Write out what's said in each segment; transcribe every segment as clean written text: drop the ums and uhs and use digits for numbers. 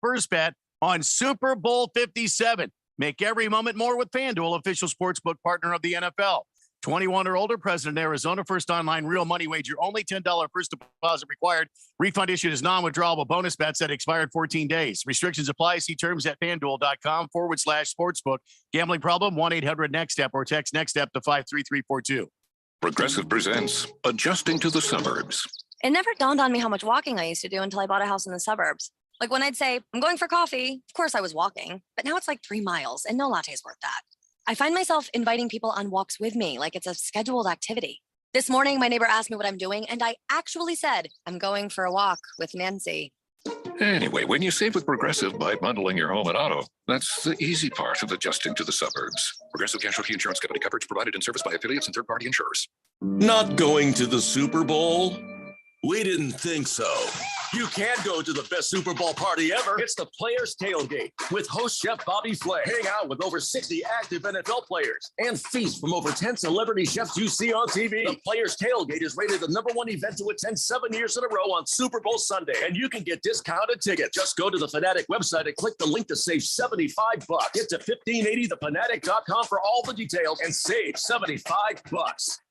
first bet on Super Bowl 57. Make every moment more with FanDuel, official sportsbook partner of the NFL. 21 or older, President Arizona, first online real money wager, only $10 first deposit required. Refund issued as non-withdrawable bonus bets that expired 14 days. Restrictions apply. See terms at FanDuel.com/sportsbook. Gambling problem? 1-800-NEXT-STEP or text NEXT-STEP to 53342. Progressive presents Adjusting to the Suburbs. It never dawned on me how much walking I used to do until I bought a house in the suburbs. Like when I'd say, I'm going for coffee, of course I was walking, but now it's like 3 miles and no latte's worth that. I find myself inviting people on walks with me like it's a scheduled activity. This morning, my neighbor asked me what I'm doing, and I actually said, I'm going for a walk with Nancy. Anyway, when you save with Progressive by bundling your home and auto, that's the easy part of adjusting to the suburbs. Progressive Casualty Insurance Company, coverage provided and serviced by affiliates and third-party insurers. Not going to the Super Bowl? We didn't think so. You can go to the best Super Bowl party ever. It's the Players Tailgate with host chef Bobby Flay. Hang out with over 60 active NFL players and feast from over 10 celebrity chefs you see on TV. The Players Tailgate is rated the #1 event to attend 7 years in a row on Super Bowl Sunday, and you can get discounted tickets. Just go to the Fanatic website and click the link to save $75. Get to 1580thefanatic.com for all the details and save $75.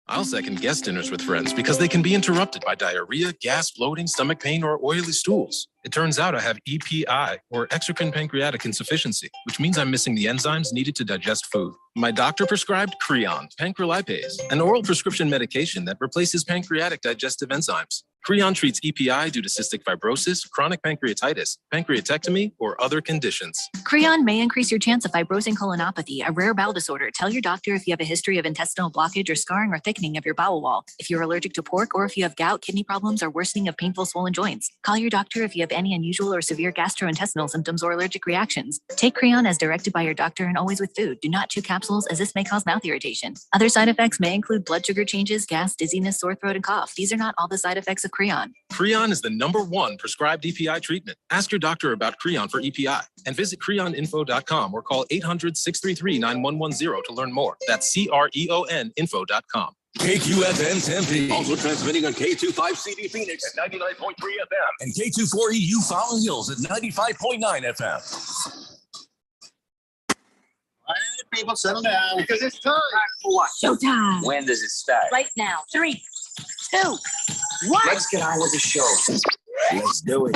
I'll second guest dinners with friends because they can be interrupted by diarrhea, gas, bloating, stomach pain, or oily stools. It turns out I have EPI, or exocrine pancreatic insufficiency, which means I'm missing the enzymes needed to digest food. My doctor prescribed Creon, pancrelipase, an oral prescription medication that replaces pancreatic digestive enzymes. Creon treats EPI due to cystic fibrosis, chronic pancreatitis, pancreatectomy, or other conditions. Creon may increase your chance of fibrosing colonopathy, a rare bowel disorder. Tell your doctor if you have a history of intestinal blockage or scarring or thickening of your bowel wall, if you're allergic to pork, or if you have gout, kidney problems, or worsening of painful swollen joints. Call your doctor if you have any unusual or severe gastrointestinal symptoms or allergic reactions. Take Creon as directed by your doctor and always with food. Do not chew capsules as this may cause mouth irritation. Other side effects may include blood sugar changes, gas, dizziness, sore throat, and cough. These are not all the side effects of Creon. Creon is the #1 prescribed EPI treatment. Ask your doctor about Creon for EPI and visit creoninfo.com or call 800-633-9110 to learn more. That's CREON info.com. KQFM Tempe. Also transmitting on K25CD Phoenix at 99.3 FM and K24EU Fountain Hills at 95.9 FM. All right, people, settle down because it's time for what? Showtime. When does it start? Right now. 3, 2, 1. Let's get on with the show. Let's do it.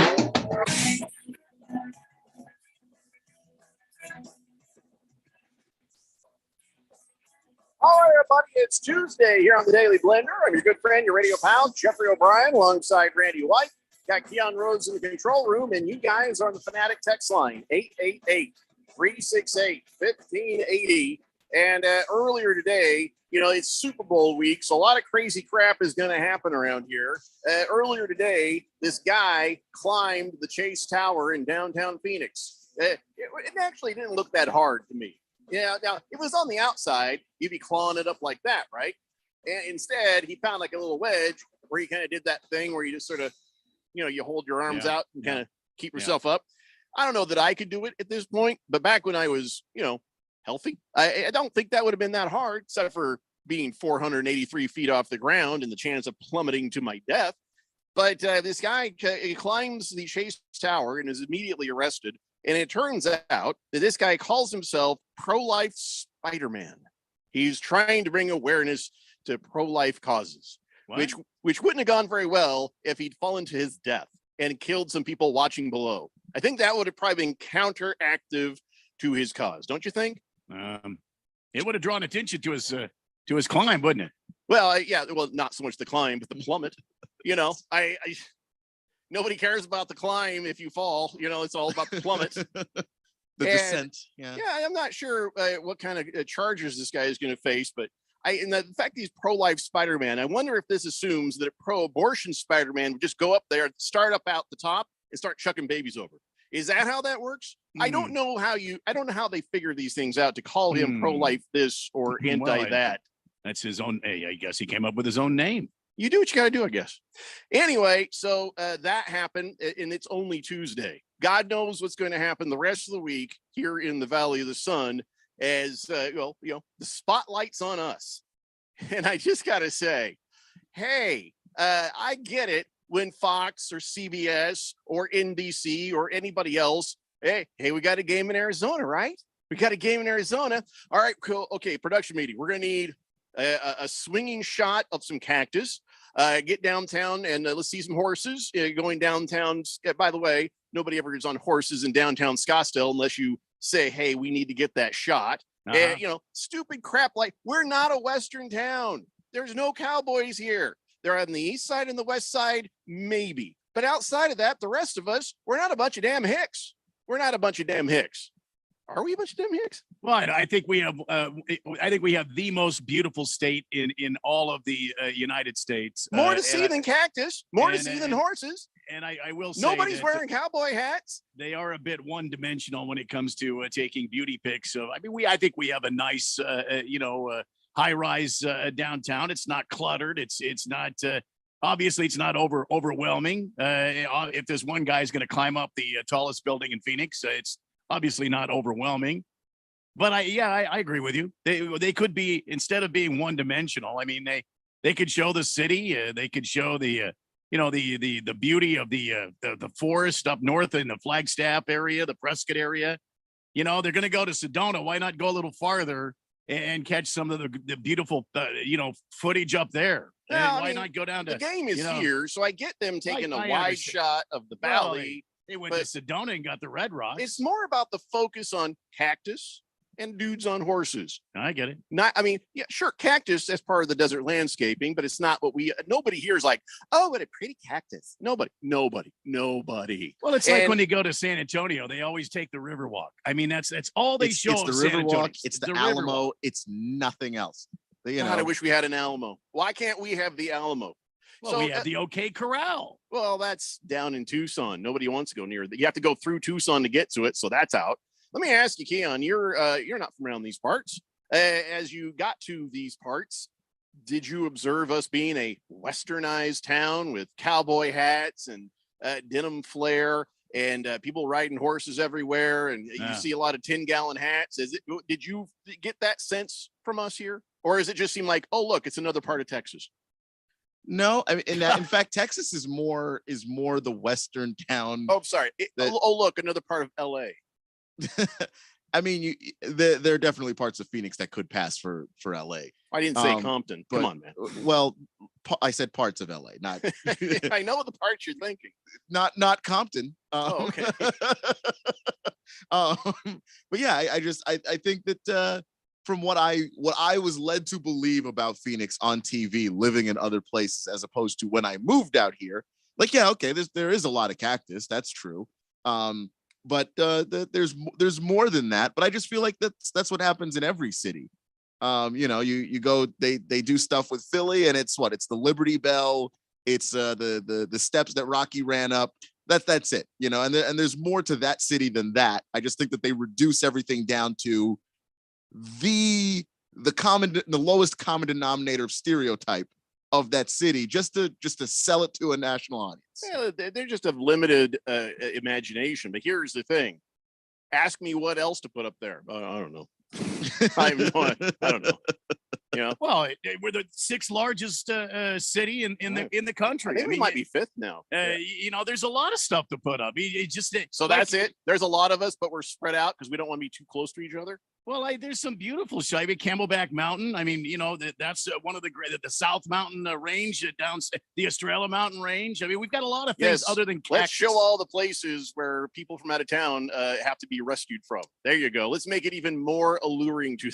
All right, everybody, it's Tuesday here on the Daily Blender. I'm your good friend, your radio pal, Jeffrey O'Brien, alongside Randy White. Got Keon Rhodes in the control room, and you guys are on the Fanatic text line, 888-368-1580. And earlier today, you know, it's Super Bowl week, so a lot of crazy crap is going to happen around here. Earlier today, this guy climbed the Chase Tower in downtown Phoenix. It actually didn't look that hard to me. Yeah, now, if it was on the outside, you'd be clawing it up like that, right? And instead, he found like a little wedge where he kind of did that thing where you just sort of, you know, you hold your arms out and kind of keep yourself up. I don't know that I could do it at this point, but back when I was, you know, healthy, I don't think that would have been that hard, except for being 483 feet off the ground and the chance of plummeting to my death. But this guy climbs the Chase Tower and is immediately arrested. And it turns out that this guy calls himself Pro-Life Spider-Man. He's trying to bring awareness to pro-life causes, which wouldn't have gone very well if he'd fallen to his death and killed some people watching below. I think that would have probably been counteractive to his cause, don't you think? It would have drawn attention to his climb, wouldn't it? Well, yeah. Well, not so much the climb, but the plummet. You know, I nobody cares about the climb if you fall. You know, it's all about the plummet. The descent. Yeah, I'm not sure what kind of charges this guy is going to face, but and the fact he's pro-life Spider-Man, I wonder if this assumes that a pro-abortion Spider-Man would just go up there, start up out the top, and start chucking babies over. Is that how that works? I don't know how they figure these things out to call him pro-life this or anti that. That's his own. I guess he came up with his own name. You do what you got to do, I guess. Anyway, so that happened, and it's only Tuesday. God knows what's going to happen the rest of the week here in the Valley of the Sun as, the spotlight's on us. And I just got to say, hey, I get it when Fox or CBS or NBC or anybody else, hey, we got a game in Arizona, right? We got a game in Arizona. All right, cool. Okay, production meeting. We're going to need a swinging shot of some cactus. Get downtown and let's see some horses going downtown. By the way, nobody ever is on horses in downtown Scottsdale unless you say, hey, we need to get that shot. And, stupid crap like we're not a Western town. There's no cowboys here. They're on the east side and the west side, maybe. But outside of that, the rest of us, we're not a bunch of damn hicks. We're not a bunch of damn hicks. Are we a bunch of damn hicks? Well, I think we have. I think we have the most beautiful state in all of the United States. More to see than cactus. More to see than horses. And I will say nobody's wearing cowboy hats. They are a bit one-dimensional when it comes to taking beauty pics. So I think we have a nice, high-rise downtown. It's not cluttered. It's not. Obviously, it's not overwhelming. If there's one guy's going to climb up the tallest building in Phoenix, it's obviously not overwhelming. But I agree with you. They could be, instead of being one-dimensional. I mean, they could show the city. They could show the the beauty of the forest up north in the Flagstaff area, the Prescott area. They're going to go to Sedona. Why not go a little farther and catch some of the beautiful footage up there? Well, why not go down to the game is here? So I get them taking a wide shot of the valley. They went to Sedona and got the Red Rocks. It's more about the focus on cactus and dudes on horses. I get it. Yeah, sure, cactus as part of the desert landscaping, but it's not what nobody here is like, oh, what a pretty cactus. Nobody. Well, it's like when they go to San Antonio, they always take the Riverwalk. I mean, that's all they show. It's the Riverwalk. It's the Alamo. It's nothing else. God, I wish we had an Alamo. Why can't we have the Alamo? Well, we have the OK Corral. Well, that's down in Tucson. Nobody wants to go near that. You have to go through Tucson to get to it, so that's out. Let me ask you, Keon, you're not from around these parts. As you got to these parts, did you observe us being a westernized town with cowboy hats and denim flair and people riding horses everywhere, and you see a lot of 10-gallon hats? Did you get that sense from us here, or does it just seem like, oh, look, it's another part of Texas? No, I mean, in fact, Texas is more the western town. Oh, sorry. Look, another part of LA. I mean, there are definitely parts of Phoenix that could pass for LA. I didn't say Compton. Come on, man. Well, I said parts of LA, not. I know the parts you're thinking. Not Compton. Okay. But yeah, I think that from what I was led to believe about Phoenix on TV, living in other places as opposed to when I moved out here, like, yeah, okay, there is a lot of cactus, that's true. But there's more than that. But I just feel like that's what happens in every city. You go, they do stuff with Philly, and it's the Liberty Bell, it's the steps that Rocky ran up. That's it, and there's more to that city than that. I just think that they reduce everything down to the lowest common denominator of stereotype of that city, just to sell it to a national audience. Yeah, they're just of limited imagination. But here's the thing: ask me what else to put up there. I don't know. I don't know. Well, we're the sixth largest city in the country. I think we might be fifth now. There's a lot of stuff to put up. That's it. There's a lot of us, but we're spread out because we don't want to be too close to each other. Well, there's some beautiful shit. I mean, Camelback Mountain. I mean, that's one of the great, the South Mountain range down the Estrella Mountain range. I mean, we've got a lot of things other than cactus. Let's show all the places where people from out of town have to be rescued from. There you go. Let's make it even more alluring to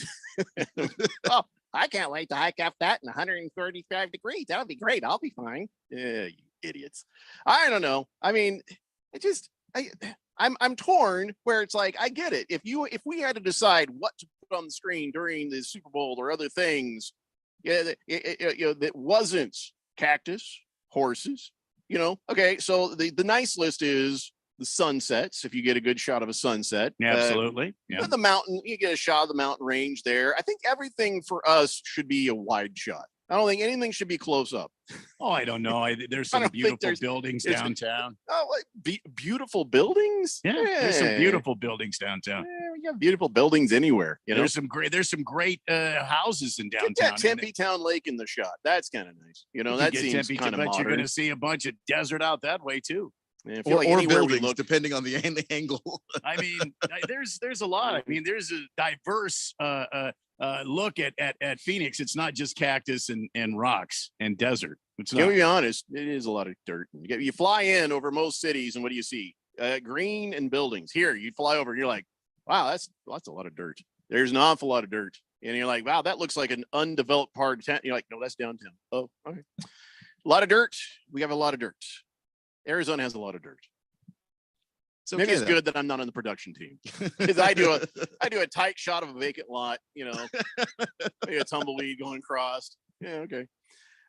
them. Oh, I can't wait to hike up that in 135 degrees. That'll be great. I'll be fine. Yeah, you idiots. I don't know. I mean, I'm torn where it's like, I get it. If we had to decide what to put on the screen during the Super Bowl or other things, that wasn't cactus, horses, okay. So the nice list is the sunsets. If you get a good shot of a sunset, absolutely. The mountain, you get a shot of the mountain range there. I think everything for us should be a wide shot. I don't think anything should be close up. Oh, I don't know. There's I some don't think beautiful there's- buildings there's- downtown. Oh, like beautiful buildings? Yeah, there's some Yeah. beautiful buildings downtown. Yeah, we got beautiful buildings anywhere. You know, There's some great houses in get downtown. that and Tempe Town Lake in the shot. That's kind of nice. You know, you that get seems Tempe, kind of but you're modern. going to see a bunch of desert out that way too. Yeah, I feel like or anywhere we buildings, look, depending on the angle. I mean, there's a lot. I mean, there's a diverse look at Phoenix. It's not just cactus and rocks and desert. It's to not. be honest, it is a lot of dirt. You fly in over most cities, and what do you see? Green and buildings. Here, you fly over, and you're like, wow, that's a lot of dirt. There's an awful lot of dirt, and you're like, wow, that looks like an undeveloped part of town. You're like, no, that's downtown. Oh, okay. A lot of dirt. We have a lot of dirt. Arizona has a lot of dirt. So Maybe it's good that I'm not on the production team because I do a tight shot of a vacant lot. You know, maybe a tumbleweed going across. Yeah, okay.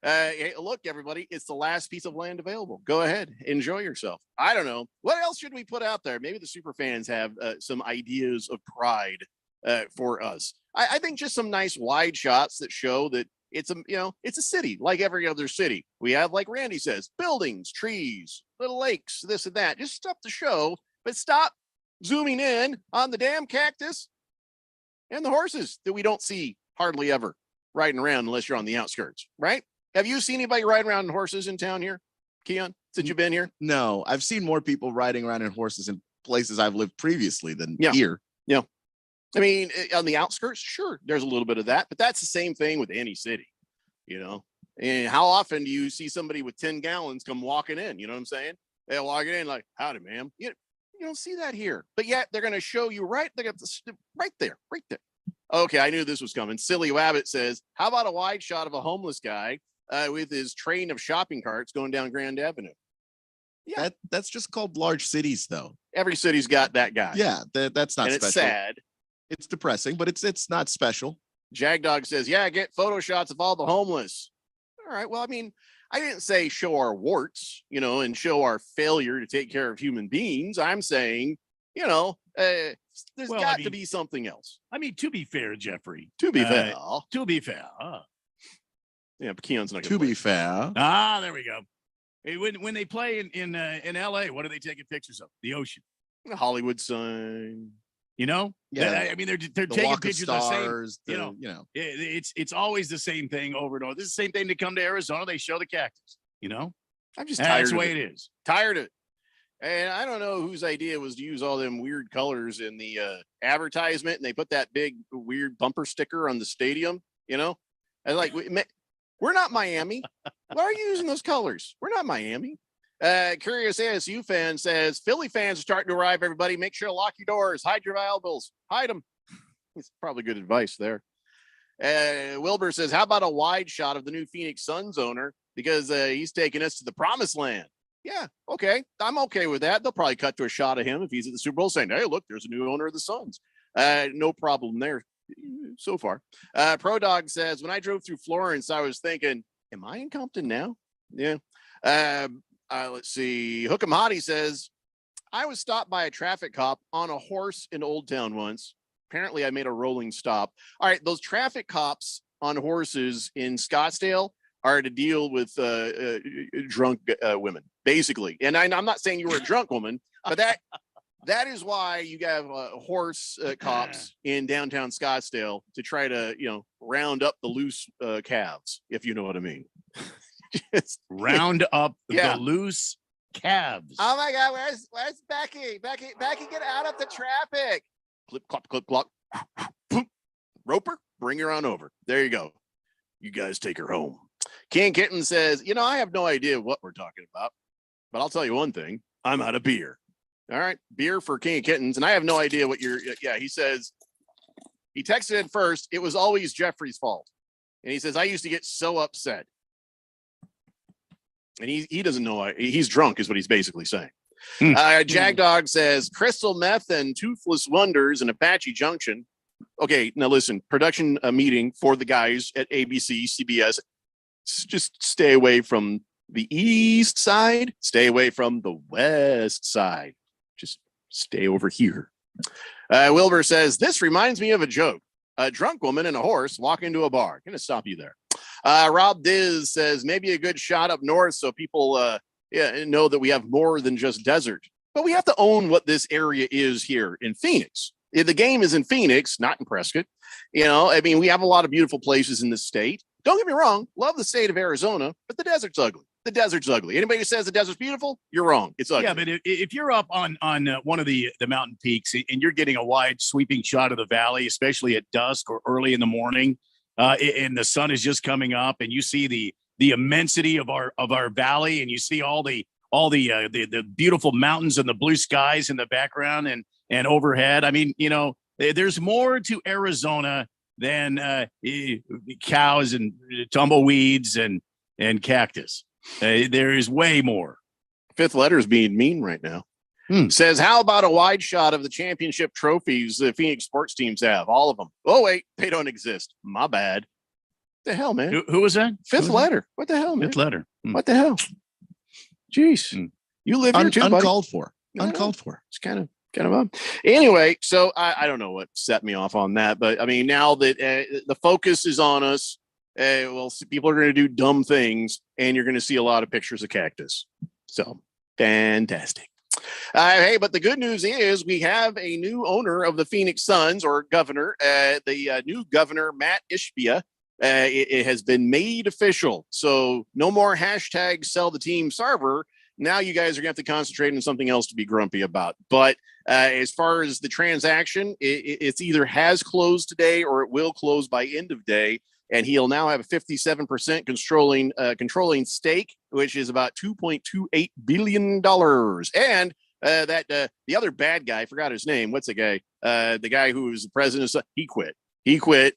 Hey, look, everybody, it's the last piece of land available. Go ahead, enjoy yourself. I don't know what else should we put out there. Maybe the super fans have some ideas of pride for us. I think just some nice wide shots that show that it's a city like every other city. We have, like Randy says, buildings, trees, little lakes, this and that. Just stuff to show, but stop zooming in on the damn cactus and the horses that we don't see hardly ever riding around unless you're on the outskirts, right? Have you seen anybody riding around on horses in town here, Keon, since you've been here? No, I've seen more people riding around in horses in places I've lived previously than Yeah. here. I mean, on the outskirts, sure, there's a little bit of that, but that's the same thing with any city, you know? And how often do you see somebody with 10 gallons come walking in? You know what I'm saying? They're walking in like, howdy, ma'am. You don't see that here, but yet they're going to show you right there. Okay, I knew this was coming. Silly Wabbit says, how about a wide shot of a homeless guy with his train of shopping carts going down Grand Avenue? Yeah. That's just called large cities, though. Every city's got that guy. Yeah, that's not and special. it's sad. It's depressing, but it's not special. Jagdog says, yeah, get photo shots of all the homeless. All right. Well, I mean, I didn't say show our warts, and show our failure to take care of human beings. I'm saying, there's to be something else. I mean, to be fair, Jeffrey. To be fair. Yeah, but Keon's not To be fair. There we go. Hey, when they play in LA, what are they taking pictures of? The ocean. The Hollywood sign. Yeah. I mean, they're The taking Walk of pictures of the same. Stars. It's always the same thing over and over. This is the same thing. They come to Arizona, they show the cactus. I'm just And tired that's the of way it. it is. Tired of it. And I don't know whose idea was to use all them weird colors in the advertisement, and they put that big weird bumper sticker on the stadium. I like, we're not Miami. Why are you using those colors? We're not Miami. Curious ASU fan says, Philly fans are starting to arrive, everybody. Make sure to lock your doors. Hide your valuables. Hide them. It's probably good advice there. Wilbur says, how about a wide shot of the new Phoenix Suns owner? Because he's taking us to the promised land. Yeah, okay. I'm okay with that. They'll probably cut to a shot of him if he's at the Super Bowl saying, hey, look, there's a new owner of the Suns. No problem there so far. Pro Dog says, when I drove through Florence, I was thinking, am I in Compton now? Yeah. Let's see. Hook'em Hottie says, I was stopped by a traffic cop on a horse in Old Town once. Apparently, I made a rolling stop. All right, those traffic cops on horses in Scottsdale are to deal with drunk women, basically. And I'm not saying you were a drunk woman, but that is why you have horse cops in downtown Scottsdale to try to, round up the loose calves, if you know what I mean. Just round up Yeah. the loose calves. Oh my God, where's Becky? Becky, get out of the traffic. Clip, clop, clip, clop. Boom. Roper, bring her on over. There you go. You guys take her home. King Kitten says, I have no idea what we're talking about, but I'll tell you one thing. I'm out of beer. All right. Beer for King of Kittens. And I have no idea what he says. He texted in first. It was always Jeffrey's fault. And he says, I used to get so upset. And he doesn't know. He's drunk is what he's basically saying. Jagdog says crystal meth and toothless wonders in Apache Junction. Okay, now listen, production meeting for the guys at ABC, CBS. Just stay away from the east side. Stay away from the west side. Just stay over here. Wilbur says, this reminds me of a joke. A drunk woman and a horse walk into a bar. I'm going to stop you there. Rob Diz says maybe a good shot up north so people know that we have more than just desert. But we have to own what this area is here in Phoenix. The game is in Phoenix, not in Prescott. We have a lot of beautiful places in this state. Don't get me wrong, love the state of Arizona, but the desert's ugly. The desert's ugly. Anybody who says the desert's beautiful, you're wrong. It's ugly. Yeah, but if you're up on one of the mountain peaks and you're getting a wide sweeping shot of the valley, especially at dusk or early in the morning, and the sun is just coming up, and you see the immensity of our valley, and you see all the beautiful mountains and the blue skies in the background and overhead. I mean, there's more to Arizona than cows and tumbleweeds and cactus. There is way more. Fifth letter is being mean right now. Says, how about a wide shot of the championship trophies the Phoenix sports teams have? All of them. Oh, wait, they don't exist. My bad. What the hell, man? Who was that? Fifth letter. What the hell, man? Fifth letter. What the hell? Jeez. You live here too, buddy. Uncalled for. Uncalled for. It's kind of anyway. So I don't know what set me off on that, but I mean, now that the focus is on us, people are going to do dumb things, and you're going to see a lot of pictures of cactus. So fantastic. Hey, but the good news is we have a new owner of the Phoenix Suns, or governor, the new governor, Matt Ishbia. It has been made official. So no more hashtag sell the team server. Now you guys are going to have to concentrate on something else to be grumpy about. But as far as the transaction, it's either has closed today or it will close by end of day. And he'll now have a 57% controlling stake, which is about $2.28 billion. And the other bad guy, I forgot his name. What's the guy? The guy who was the president, he quit.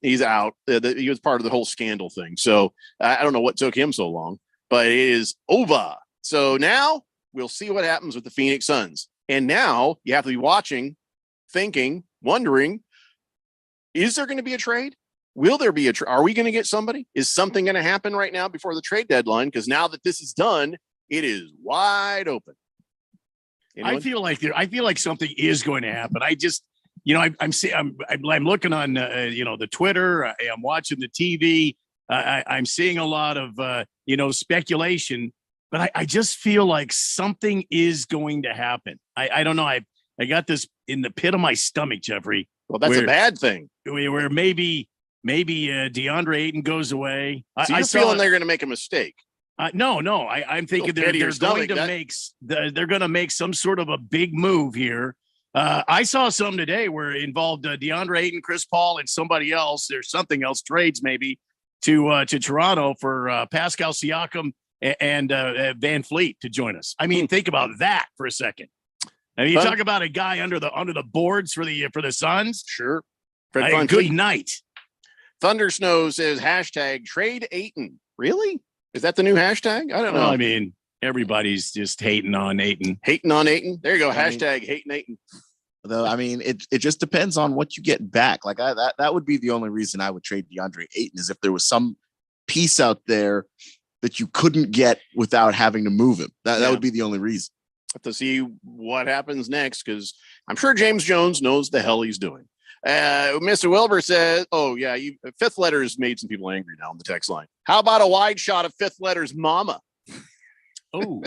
He's out. He was part of the whole scandal thing. So I don't know what took him so long, but it is over. So now we'll see what happens with the Phoenix Suns. And now you have to be watching, thinking, wondering, is there going to be a trade? Will there be are we going to get somebody? Is something going to happen right now before the trade deadline? Because now that this is done, it is wide open. Anyone? I feel like something is going to happen. I just, I'm looking on, the Twitter. I'm watching the TV. I'm seeing a lot of, speculation, but I just feel like something is going to happen. I don't know. I got this in the pit of my stomach, Jeffrey. Well, that's a bad thing. Where maybe DeAndre Ayton goes away. So you're feeling they're going to make a mistake? No. I'm thinking they're going to make some sort of a big move here. I saw some today where it involved DeAndre Ayton, Chris Paul, and somebody else. There's something else, trades maybe to Toronto for Pascal Siakam and Van Fleet to join us. I mean, think about that for a second. I mean, you talk about a guy under the boards for the Suns. Sure. Good night. Thunder Snow says hashtag trade Ayton. Really? Is that the new hashtag? I don't know. I mean, everybody's just hating on Ayton. Hating on Ayton. There you go. Hashtag hating Ayton. Though, I mean, it just depends on what you get back. Like that would be the only reason I would trade DeAndre Ayton, is if there was some piece out there that you couldn't get without having to move him. That would be the only reason. Have to see what happens next, because I'm sure James Jones knows the hell he's doing. Mr. Wilbur says, oh, yeah, fifth letters made some people angry now on the text line. How about a wide shot of fifth letters mama? Oh,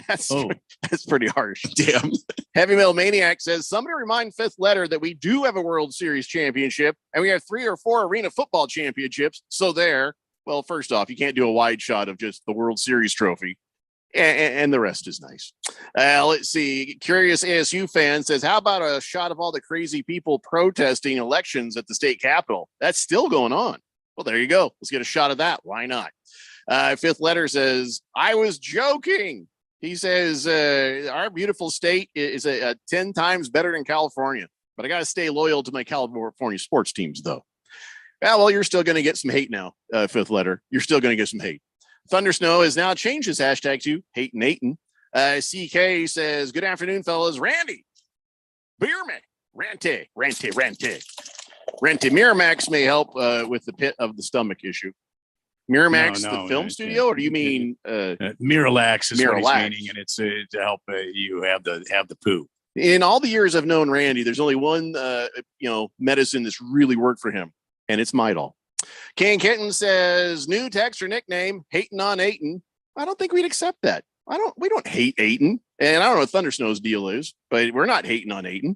that's pretty harsh. Damn. Heavy Metal Maniac says, somebody remind fifth letter that we do have a World Series championship and we have 3 or 4 arena football championships. So there, well, first off, you can't do a wide shot of just the World Series trophy. And the rest is nice. Let's see. Curious ASU fan says, how about a shot of all the crazy people protesting elections at the state capitol? That's still going on. Well, there you go. Let's get a shot of that. Why not? Fifth letter says, I was joking. He says, our beautiful state is 10 times better than California, but I got to stay loyal to my California sports teams, though. Well, you're still going to get some hate now, fifth letter. You're still going to get some hate. Thunder Snow has now changed his hashtag to Hate and Ayton. CK says, good afternoon, fellas. Randy, Beerman, Rante. Miramax may help with the pit of the stomach issue. Miramax, the film studio, or do you mean Miralax is what he's meaning, and it's to help you have the poo. In all the years I've known Randy, there's only one medicine that's really worked for him, and it's Midol. King Kitten says new text or nickname, hating on Aiton. I don't think we'd accept that. We don't hate Aiton. And I don't know what Thunder Snow's deal is, but we're not hating on Aiton.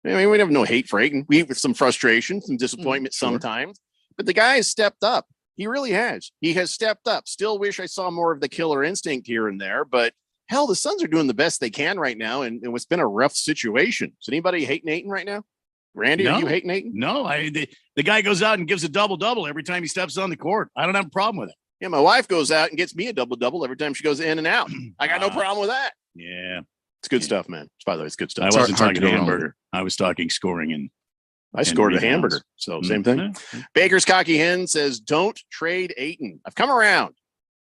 I mean, we have no hate for Aiton. We have some frustration, some disappointment sometimes, but the guy has stepped up. He really has. He has stepped up. Still wish I saw more of the killer instinct here and there, but hell, the Suns are doing the best they can right now. And it's been a rough situation. Is anybody hating Aiton right now? Randy, are you hating Aiton? No, the guy goes out and gives a double-double every time he steps on the court. I don't have a problem with it. Yeah, my wife goes out and gets me a double-double every time she goes in and out. I got no problem with that. Yeah. It's good stuff, man. By the way, it's good stuff. I wasn't talking hamburger. I was talking scoring. And I scored a hamburger. So same thing. Baker's Cocky Hen says, don't trade Aiton. I've come around.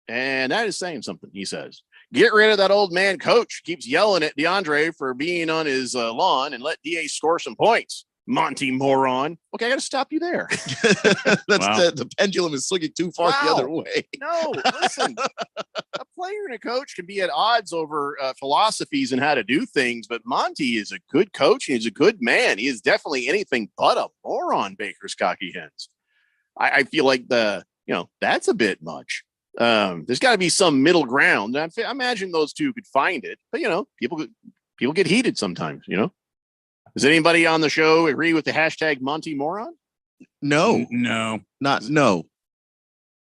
And that is saying something, he says. Get rid of that old man coach. Keeps yelling at DeAndre for being on his lawn and let DA score some points. Monty moron. Okay, I got to stop you there. The pendulum is swinging too far the other way. No, listen. A player and a coach can be at odds over philosophies and how to do things, but Monty is a good coach. He's a good man. He is definitely anything but a moron, Baker's Cocky Hens. I feel like that's a bit much. There's got to be some middle ground. I imagine those two could find it, but people get heated sometimes. Does anybody on the show agree with the hashtag Monty moron? No.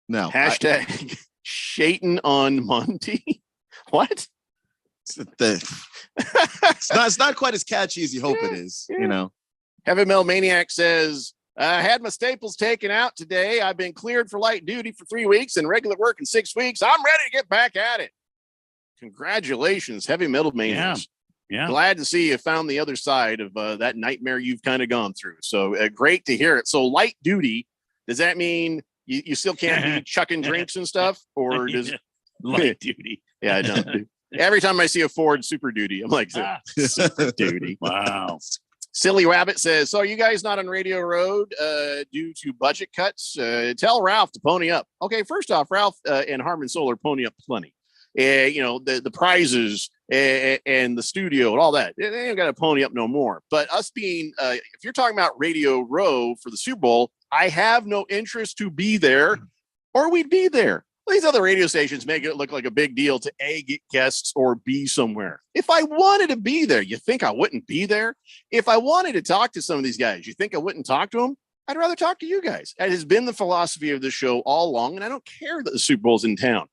Hashtag Shaitan on Monty. What? It's not quite as catchy as you hope it is. Heavy Metal Maniac says, I had my staples taken out today. I've been cleared for light duty for 3 weeks and regular work in 6 weeks. I'm ready to get back at it. Congratulations, Heavy Metal Maniacs. Yeah. Glad to see you found the other side of that nightmare you've kind of gone through. So great to hear it. So light duty, does that mean you still can't be chucking drinks and stuff? Or does light duty? Yeah, I know. Every time I see a Ford Super Duty, I'm like, Super Duty. Wow. Silly Rabbit says, so are you guys not on Radio Road due to budget cuts? Tell Ralph to pony up. Okay, first off, Ralph and Harmon Solar pony up plenty. The prizes and the studio and all that. They ain't got to pony up no more. But us being, if you're talking about Radio Row for the Super Bowl, I have no interest to be there, or we'd be there. These other radio stations make it look like a big deal to A, get guests, or B, somewhere. If I wanted to be there, you think I wouldn't be there? If I wanted to talk to some of these guys, you think I wouldn't talk to them? I'd rather talk to you guys. It has been the philosophy of the show all along, and I don't care that the Super Bowl's in town.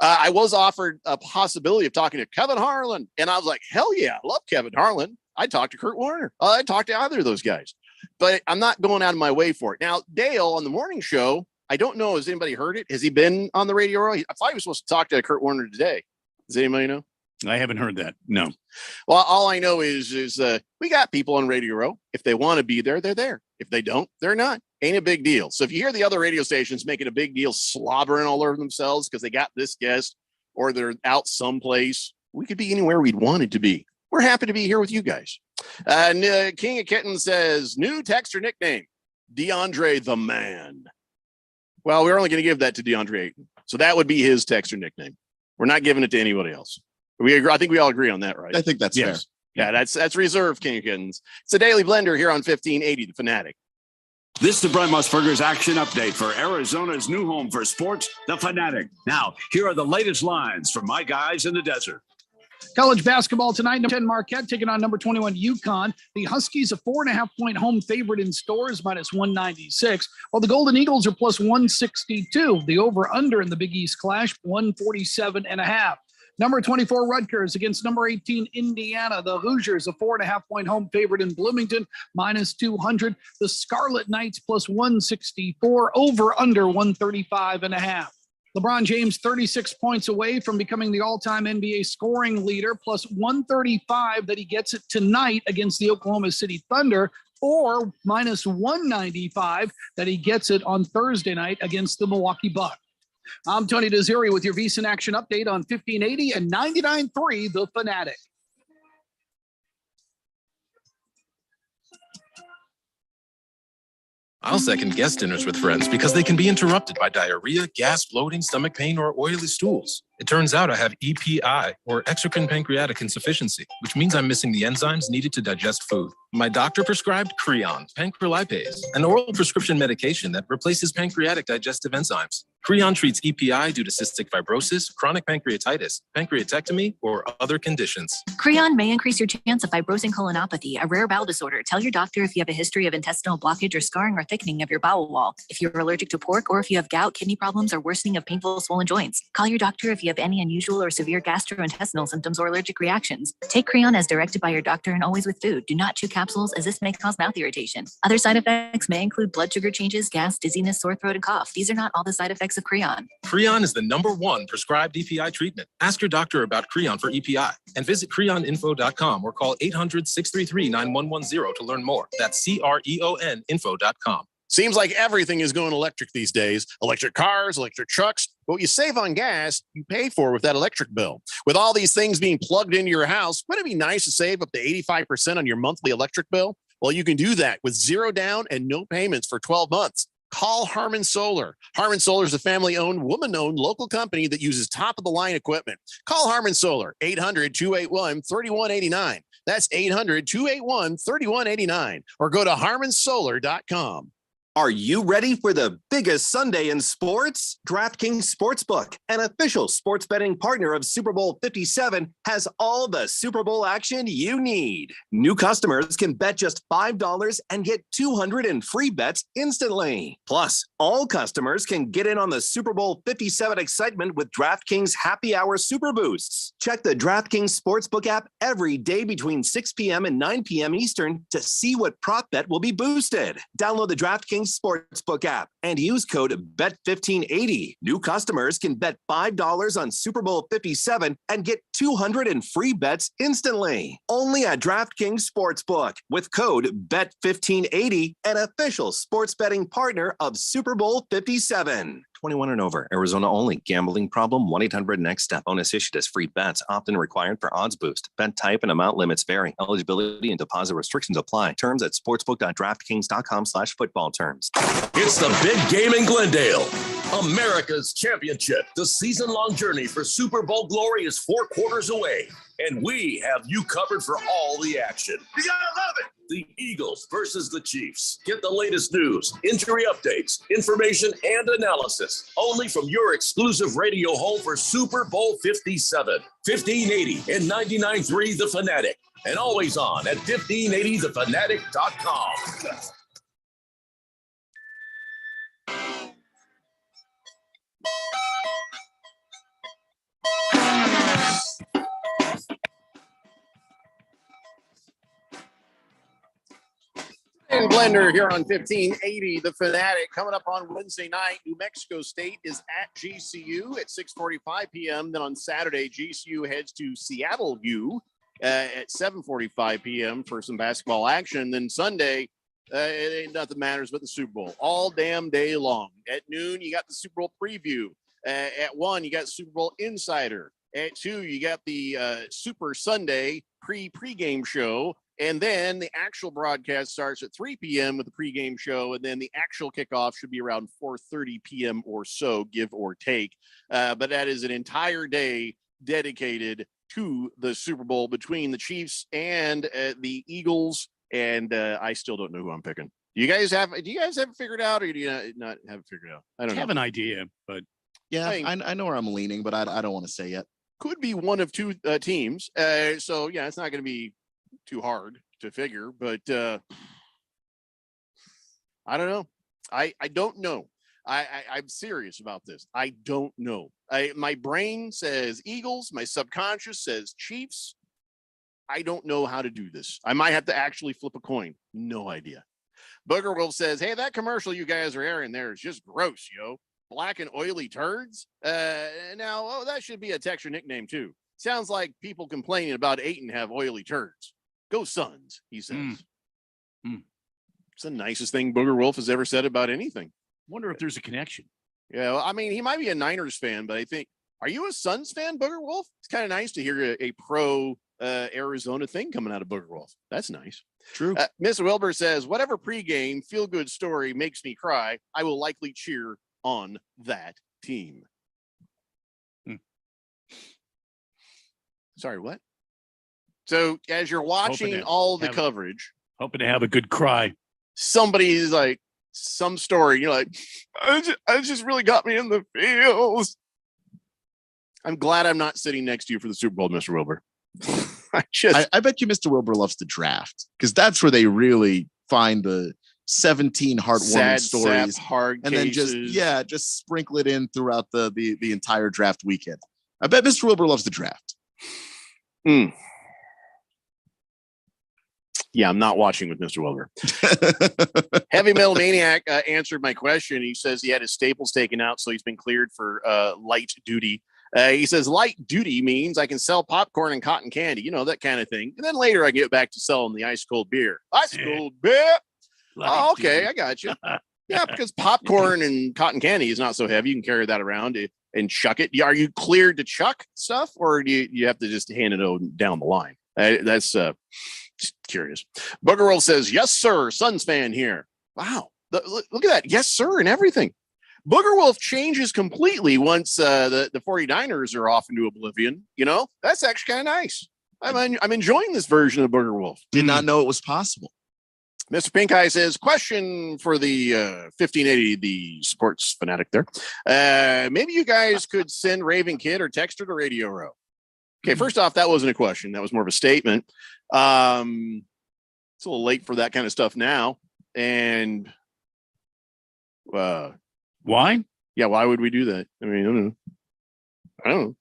I was offered a possibility of talking to Kevin Harlan, and I was like, hell yeah, I love Kevin Harlan. I'd talk to Kurt Warner. I'd talk to either of those guys, but I'm not going out of my way for it. Now, Dale on the morning show, I don't know, has anybody heard it? Has he been on the radio? I thought he was supposed to talk to Kurt Warner today. Does anybody know? I haven't heard that. No. Well, all I know is we got people on Radio Row. If they want to be there, they're there. If they don't, they're not. Ain't a big deal. So if you hear the other radio stations making a big deal, slobbering all over themselves because they got this guest or they're out someplace, we could be anywhere we'd wanted to be. We're happy to be here with you guys. King of Kitten says, new text or nickname, DeAndre the Man. Well, we're only going to give that to DeAndre Ayton. So that would be his text or nickname. We're not giving it to anybody else. We agree. I think we all agree on that, right? I think that's fair. Yeah, that's reserved, King of Kittens. It's a daily blender here on 1580, The Fanatic. This is the Brent Musburger's action update for Arizona's new home for sports, The Fanatic. Now, here are the latest lines from my guys in the desert. College basketball tonight, number 10 Marquette taking on number 21 UConn. The Huskies a 4.5-point home favorite in stores, minus 196, while the Golden Eagles are plus 162. The over-under in the Big East clash, 147.5. Number 24 Rutgers against number 18 Indiana. The Hoosiers a 4.5-point home favorite in Bloomington, minus 200. The Scarlet Knights plus 164, over-under 135.5. LeBron James 36 points away from becoming the all-time NBA scoring leader, plus 135 that he gets it tonight against the Oklahoma City Thunder, or minus 195 that he gets it on Thursday night against the Milwaukee Bucks. I'm Tony Desiri with your VSiN Action Update on 1580 and 99.3 The Fanatic. I'll second guest dinners with friends because they can be interrupted by diarrhea, gas, bloating, stomach pain, or oily stools. It turns out I have EPI, or exocrine pancreatic insufficiency, which means I'm missing the enzymes needed to digest food. My doctor prescribed Creon, pancrelipase, an oral prescription medication that replaces pancreatic digestive enzymes. Creon treats EPI due to cystic fibrosis, chronic pancreatitis, pancreatectomy, or other conditions. Creon may increase your chance of fibrosing colonopathy, a rare bowel disorder. Tell your doctor if you have a history of intestinal blockage or scarring or thickening of your bowel wall. If you're allergic to pork, or if you have gout, kidney problems, or worsening of painful swollen joints. Call your doctor if you have any unusual or severe gastrointestinal symptoms or allergic reactions. Take Creon as directed by your doctor and always with food. Do not chew capsules, as this may cause mouth irritation. Other side effects may include blood sugar changes, gas, dizziness, sore throat, and cough. These are not all the side effects of Creon. Creon is the #1 prescribed EPI treatment. Ask your doctor about Creon for EPI and visit creoninfo.com or call 800-633-9110 to learn more. That's CREON info.com. Seems like everything is going electric these days. Electric cars, electric trucks. But what you save on gas, you pay for with that electric bill. With all these things being plugged into your house, wouldn't it be nice to save up to 85% on your monthly electric bill? Well, you can do that with zero down and no payments for 12 months. Call Harmon Solar. Harmon Solar is a family-owned, woman-owned local company that uses top-of-the-line equipment. Call Harmon Solar, 800-281-3189. That's 800-281-3189. Or go to harmonsolar.com. Are you ready for the biggest Sunday in sports? DraftKings Sportsbook, an official sports betting partner of Super Bowl 57, has all the Super Bowl action you need. New customers can bet just $5 and get $200 in free bets instantly. Plus, all customers can get in on the Super Bowl 57 excitement with DraftKings Happy Hour Super Boosts. Check the DraftKings Sportsbook app every day between 6 p.m. and 9 p.m. Eastern to see what prop bet will be boosted. Download the DraftKings Sportsbook app and use code BET1580. New customers can bet $5 on Super Bowl 57 and get $200 in free bets instantly. Only at DraftKings Sportsbook with code BET1580, an official sports betting partner of Super Bowl 57. 21 and over. Arizona only. Gambling problem? 1-800-NEXT-STEP. Bonus issued as free bets. Often required for odds boost. Bet type and amount limits vary. Eligibility and deposit restrictions apply. Terms at sportsbook.draftkings.com/football terms. It's the big game in Glendale. America's championship. The season-long journey for Super Bowl glory is 4 quarters away, and we have you covered for all the action. You gotta love it. The Eagles versus the Chiefs. Get the latest news, injury updates, information, and analysis only from your exclusive radio home for Super Bowl 57, 1580 and 99.3 The Fanatic, and always on at 1580thefanatic.com. And Blender here on 1580 The Fanatic. Coming up on Wednesday night, New Mexico State is at GCU at 6:45 p.m. Then on Saturday, GCU heads to Seattle U at 7:45 p.m. for some basketball action. Then Sunday, it ain't nothing matters but the Super Bowl all damn day long. At noon, you got the Super Bowl preview. At 1, you got Super Bowl Insider. At 2, you got the Super Sunday pregame show. And then the actual broadcast starts at 3 p.m. with the pregame show. And then the actual kickoff should be around 4:30 p.m. or so, give or take. But that is an entire day dedicated to the Super Bowl between the Chiefs and the Eagles. And I still don't know who I'm picking. Do you guys have it figured out, or do you not have it figured out? I don't know. have an idea, but yeah, I know where I'm leaning, but I don't want to say yet. Could be one of two teams. So yeah, it's not going to be too hard to figure, but I don't know. I don't know. I'm serious about this. I don't know. My brain says Eagles. My subconscious says Chiefs. I don't know how to do this. I might have to actually flip a coin. No idea. Booger Wolf says, hey, that commercial you guys are airing there is just gross, yo. Black and oily turds. Now, that should be a texture nickname too. Sounds like people complaining about Ayton have oily turds. Go Suns, he says. It's the nicest thing Booger Wolf has ever said about anything. Wonder if there's a connection. Yeah, well, I mean, he might be a Niners fan, but I think, are you a Suns fan, Booger Wolf? It's kind of nice to hear a pro Arizona thing coming out of Booger Wolf. That's nice. True. Miss Wilbur says, whatever pregame feel-good story makes me cry, I will likely cheer on that team. Sorry, what? So as you're watching all the coverage, hoping to have a good cry, somebody's like, some story, you're like, I just really got me in the feels. I'm glad I'm not sitting next to you for the Super Bowl, Mr. Wilbur. I bet you Mr. Wilbur loves the draft because that's where they really find the 17 heartwarming stories, hard and cases. then just sprinkle it in throughout the entire draft weekend. I bet Mr. Wilbur loves the draft. Yeah, I'm not watching with Mr. Wilbur. Heavy Metal Maniac answered my question. He says he had his staples taken out, so he's been cleared for light duty. He says light duty means I can sell popcorn and cotton candy, that kind of thing. And then later I get back to selling the ice cold beer. Ice cold beer. Oh, okay, I got you. Yeah, because popcorn and cotton candy is not so heavy. You can carry that around and chuck it. Are you cleared to chuck stuff, or do you have to just hand it down the line? That's just curious. Booger World says, yes, sir. Suns fan here. Wow. Look at that. Yes, sir. And everything. Booger Wolf changes completely once the 49ers are off into oblivion. That's actually kind of nice. I'm enjoying this version of Booger Wolf. Did not know it was possible. Mr. Pink Eye says, question for the 1580, the sports fanatic there. Maybe you guys could send Raven Kid or Texter to Radio Row. Okay, first off, that wasn't a question. That was more of a statement. It's a little late for that kind of stuff now. And why? Yeah, why would we do that? I mean, I don't know.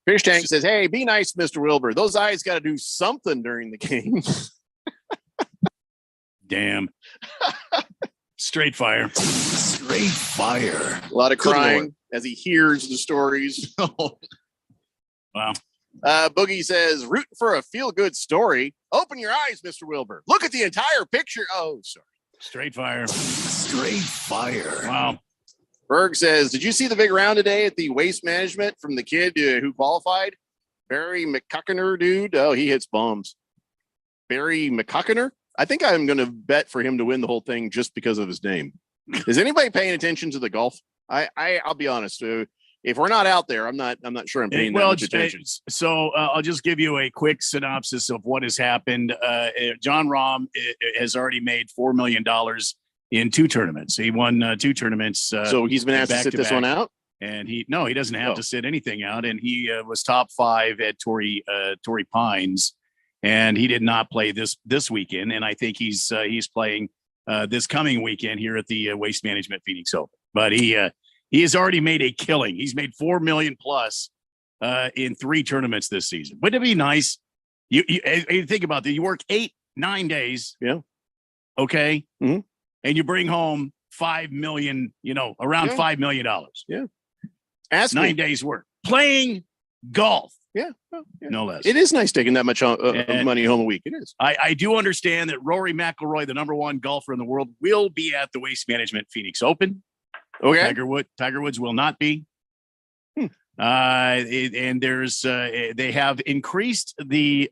Fish Tank says, hey, be nice, Mr. Wilbur. Those eyes got to do something during the game. Damn. Straight fire. Straight fire. A lot of crying as he hears the stories. Wow. Boogie says, rooting for a feel-good story. Open your eyes, Mr. Wilbur. Look at the entire picture. Oh, sorry. Straight fire. Straight fire. Wow. Berg says, did you see the big round today at the Waste Management from the kid who qualified? Barry McCuckener, dude. Oh, he hits bombs. Barry McCuckener? I think I'm going to bet for him to win the whole thing just because of his name. Is anybody paying attention to the golf? I'll be honest. If we're not out there, I'm not sure I'm paying that much attention. So I'll just give you a quick synopsis of what has happened. John Rahm has already made $4 million in 2 tournaments. He won 2 tournaments. So he's been asked to sit this one out? And he doesn't have to sit anything out. And he was top 5 at Torrey Pines. And he did not play this weekend. And I think he's playing this coming weekend here at the Waste Management Phoenix Open. But he has already made a killing. He's made $4 million plus in 3 tournaments this season. Wouldn't it be nice? You think about that. You work 8-9 days. Yeah. Okay. Mm-hmm. And you bring home $5 million. Around $5 million. Yeah. Ask 9 days work playing golf. Yeah. No less. It is nice taking that much money home a week. It is. I do understand that Rory McIlroy, the #1 golfer in the world, will be at the Waste Management Phoenix Open. Okay. Tiger Woods will not be. And there's they have increased the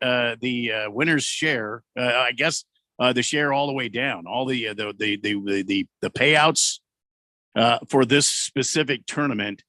winner's share. I guess the share all the way down. All the payouts for this specific tournament.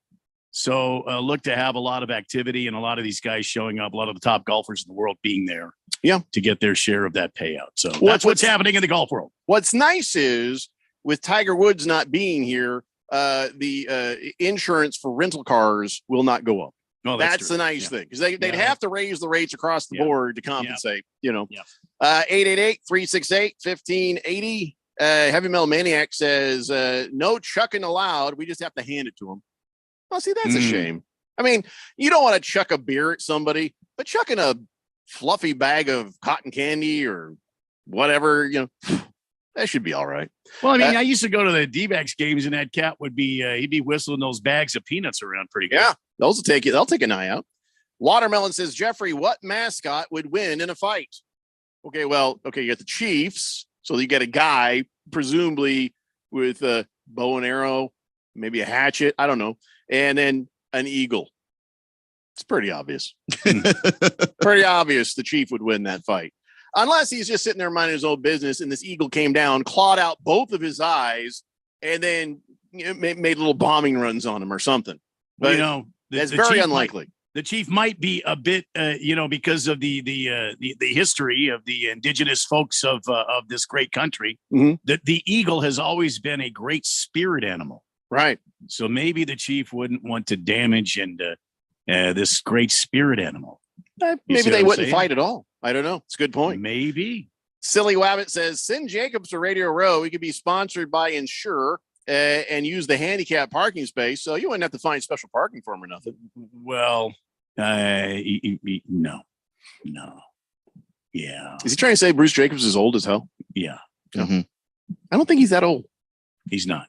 So look to have a lot of activity and a lot of these guys showing up, a lot of the top golfers in the world being there to get their share of that payout. So that's what's happening in the golf world. What's nice is with Tiger Woods not being here, the insurance for rental cars will not go up. Oh, that's the nice thing because they'd have to raise the rates across the board to compensate, 888-368-1580. Heavy Metal Maniac says, no chucking allowed. We just have to hand it to them. Well, see, that's a shame. I mean, you don't want to chuck a beer at somebody, but chucking a fluffy bag of cotton candy or whatever, that should be all right. Well, I mean, I used to go to the D-backs games, and that cat would be he'd be whistling those bags of peanuts around pretty good. Yeah, those will take you. They'll take an eye out. Watermelon says, Jeffrey, what mascot would win in a fight? Okay, you got the Chiefs, so you get a guy presumably with a bow and arrow, maybe a hatchet. I don't know. And then an eagle. It's pretty obvious. Pretty obvious the Chief would win that fight. Unless he's just sitting there minding his own business and this eagle came down, clawed out both of his eyes, and then made little bombing runs on him or something. But the that's very Chief unlikely. the chief might be a bit, because of the history of the indigenous folks of this great country. Mhm. The eagle has always been a great spirit animal. Right. So maybe the chief wouldn't want to damage this great spirit animal. You Maybe see they what I'm wouldn't saying? fight at all. I don't know. It's a good point. Maybe. Silly Wabbit says, send Jacobs to Radio Row. He could be sponsored by Insure and use the handicap parking space. So you wouldn't have to find special parking for him or nothing. Well, no. Yeah. Is he trying to say Bruce Jacobs is old as hell? Yeah. Mhm. I don't think he's that old. He's not.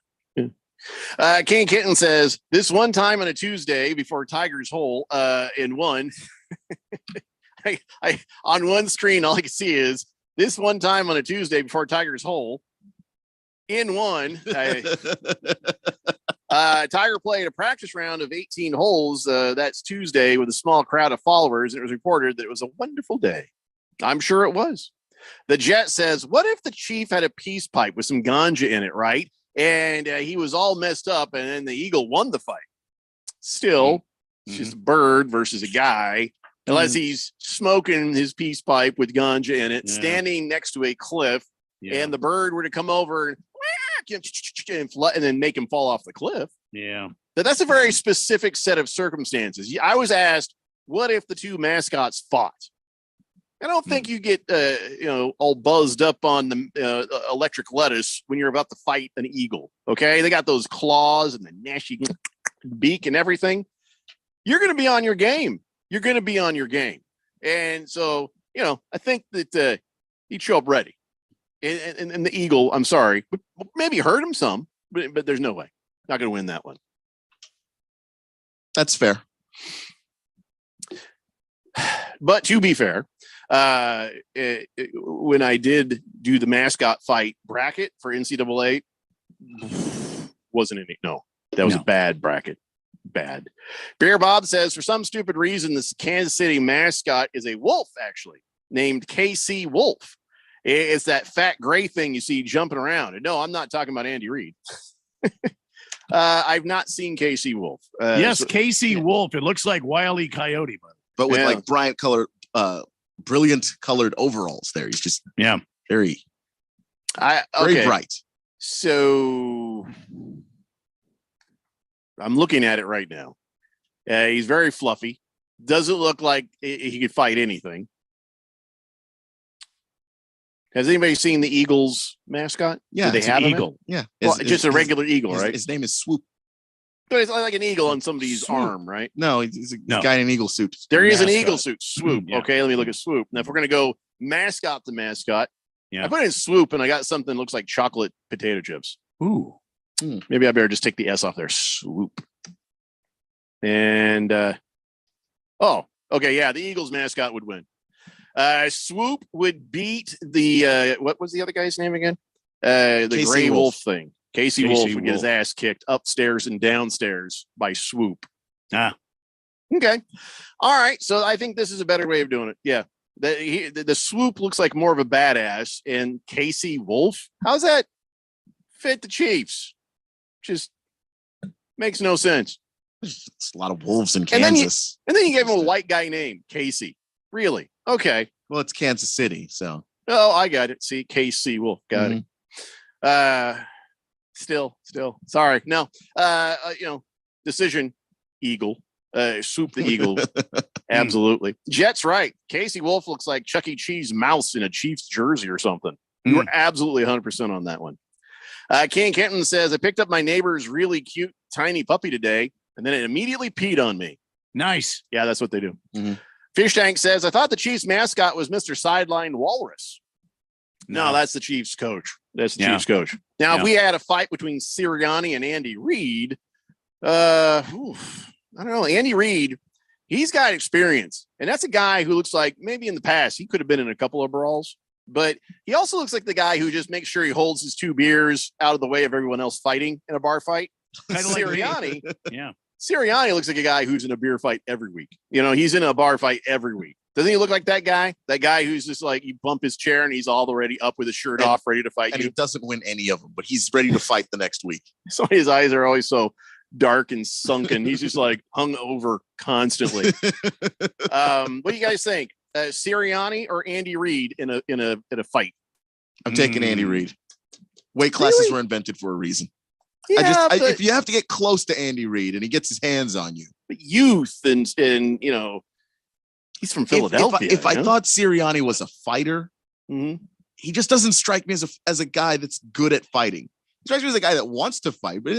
King Kitten says, this one time on a Tuesday before Tiger's Hole in one, I on one screen, all I can see is this one time on a Tuesday before Tiger's Hole in one. Tiger played a practice round of 18 holes. That's Tuesday with a small crowd of followers. And it was reported that it was a wonderful day. I'm sure it was. The Jet says, what if the chief had a peace pipe with some ganja in it, right? And he was all messed up, and then the eagle won the fight. Still, it's just a bird versus a guy, unless he's smoking his peace pipe with ganja in it, standing next to a cliff, and the bird were to come over and then make him fall off the cliff. Yeah. But that's a very specific set of circumstances. I was asked, what if the two mascots fought? I don't think you get, all buzzed up on the electric lettuce when you're about to fight an eagle. Okay. They got those claws and the nasty beak and everything. You're going to be on your game. And so, I think that he'd show up ready. And the eagle, I'm sorry, maybe hurt him some, but there's no way. Not going to win that one. That's fair. But to be fair, when I did do the mascot fight bracket for NCAA, wasn't any. No, that was a bad bracket. Bad. Bear Bob says, for some stupid reason, this Kansas City mascot is a wolf, actually named KC Wolf. It's that fat gray thing you see jumping around. And no, I'm not talking about Andy Reid. I've not seen KC Wolf. Yes, KC Wolf. It looks like Wile E. Coyote, but with like brilliant colored overalls there. He's just very bright. So I'm looking at it right now. He's very fluffy. Doesn't look like he could fight anything. Has anybody seen the Eagles mascot? Yeah, do they have an eagle. Yeah, well, just a regular eagle, right? His name is Swoop. But it's like an eagle on somebody's arm, right? No, he's a guy in an eagle suit. There is an eagle suit. Swoop. Okay, let me look at Swoop. Now, if we're going to go mascot to mascot, I put in Swoop and I got something that looks like chocolate potato chips. Ooh. Maybe I better just take the S off there. Swoop. And, okay, yeah, the Eagles mascot would win. Swoop would beat the, what was the other guy's name again? The Gray Wolf thing. Casey Wolf would get his ass kicked upstairs and downstairs by Swoop. Okay. All right. So I think this is a better way of doing it. Yeah. The Swoop looks like more of a badass, and Casey Wolf, how's that fit the Chiefs? Just makes no sense. There's a lot of wolves in Kansas. And then you gave him a white guy name, Casey. Really? Okay. Well, it's Kansas City, so. Oh, I got it. See, Casey Wolf. Got it. Still. Sorry. No. Decision. Eagle. Swoop the Eagle. Absolutely. Jet's right. Casey Wolf looks like Chuck E. Cheese mouse in a Chiefs jersey or something. You were absolutely 100% on that one. King Kenton says, I picked up my neighbor's really cute tiny puppy today, and then it immediately peed on me. Nice. Yeah, that's what they do. Fish Tank says, I thought the Chiefs mascot was Mr. Sideline Walrus. No, that's the Chiefs coach. That's the Chiefs coach. Now, if we had a fight between Sirianni and Andy Reid, I don't know. Andy Reid, he's got experience. And that's a guy who looks like maybe in the past he could have been in a couple of brawls. But he also looks like the guy who just makes sure he holds his two beers out of the way of everyone else fighting in a bar fight. Sirianni, Sirianni looks like a guy who's in a beer fight every week. He's in a bar fight every week. Doesn't he look like that guy? That guy who's just like, you bump his chair and he's already up with his shirt off, ready to fight and you. He doesn't win any of them, but he's ready to fight the next week. So his eyes are always so dark and sunken. He's just like hung over constantly. What do you guys think? Sirianni or Andy Reid in a fight? I'm taking Andy Reid. Weight classes were invented for a reason. Yeah, if you have to get close to Andy Reid and he gets his hands on you, but youth and he's from Philadelphia. If I thought Sirianni was a fighter, he just doesn't strike me as a guy that's good at fighting. He strikes me as a guy that wants to fight. But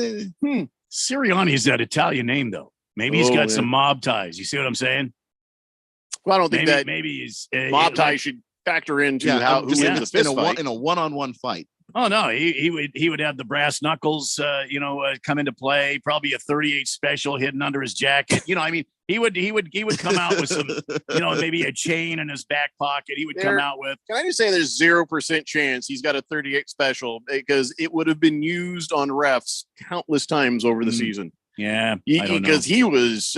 Sirianni is that Italian name though. Maybe he's got some mob ties. You see what I'm saying? Well, I don't think maybe he's mob ties should factor into who wins the fist fight in a one-on-one fight. Oh no, he would have the brass knuckles, come into play. Probably a 38 special hidden under his jacket. He would come out with some, maybe a chain in his back pocket. He would come out with. Can I just say there's 0% chance he's got a 38 special because it would have been used on refs countless times over the season. Yeah, because he was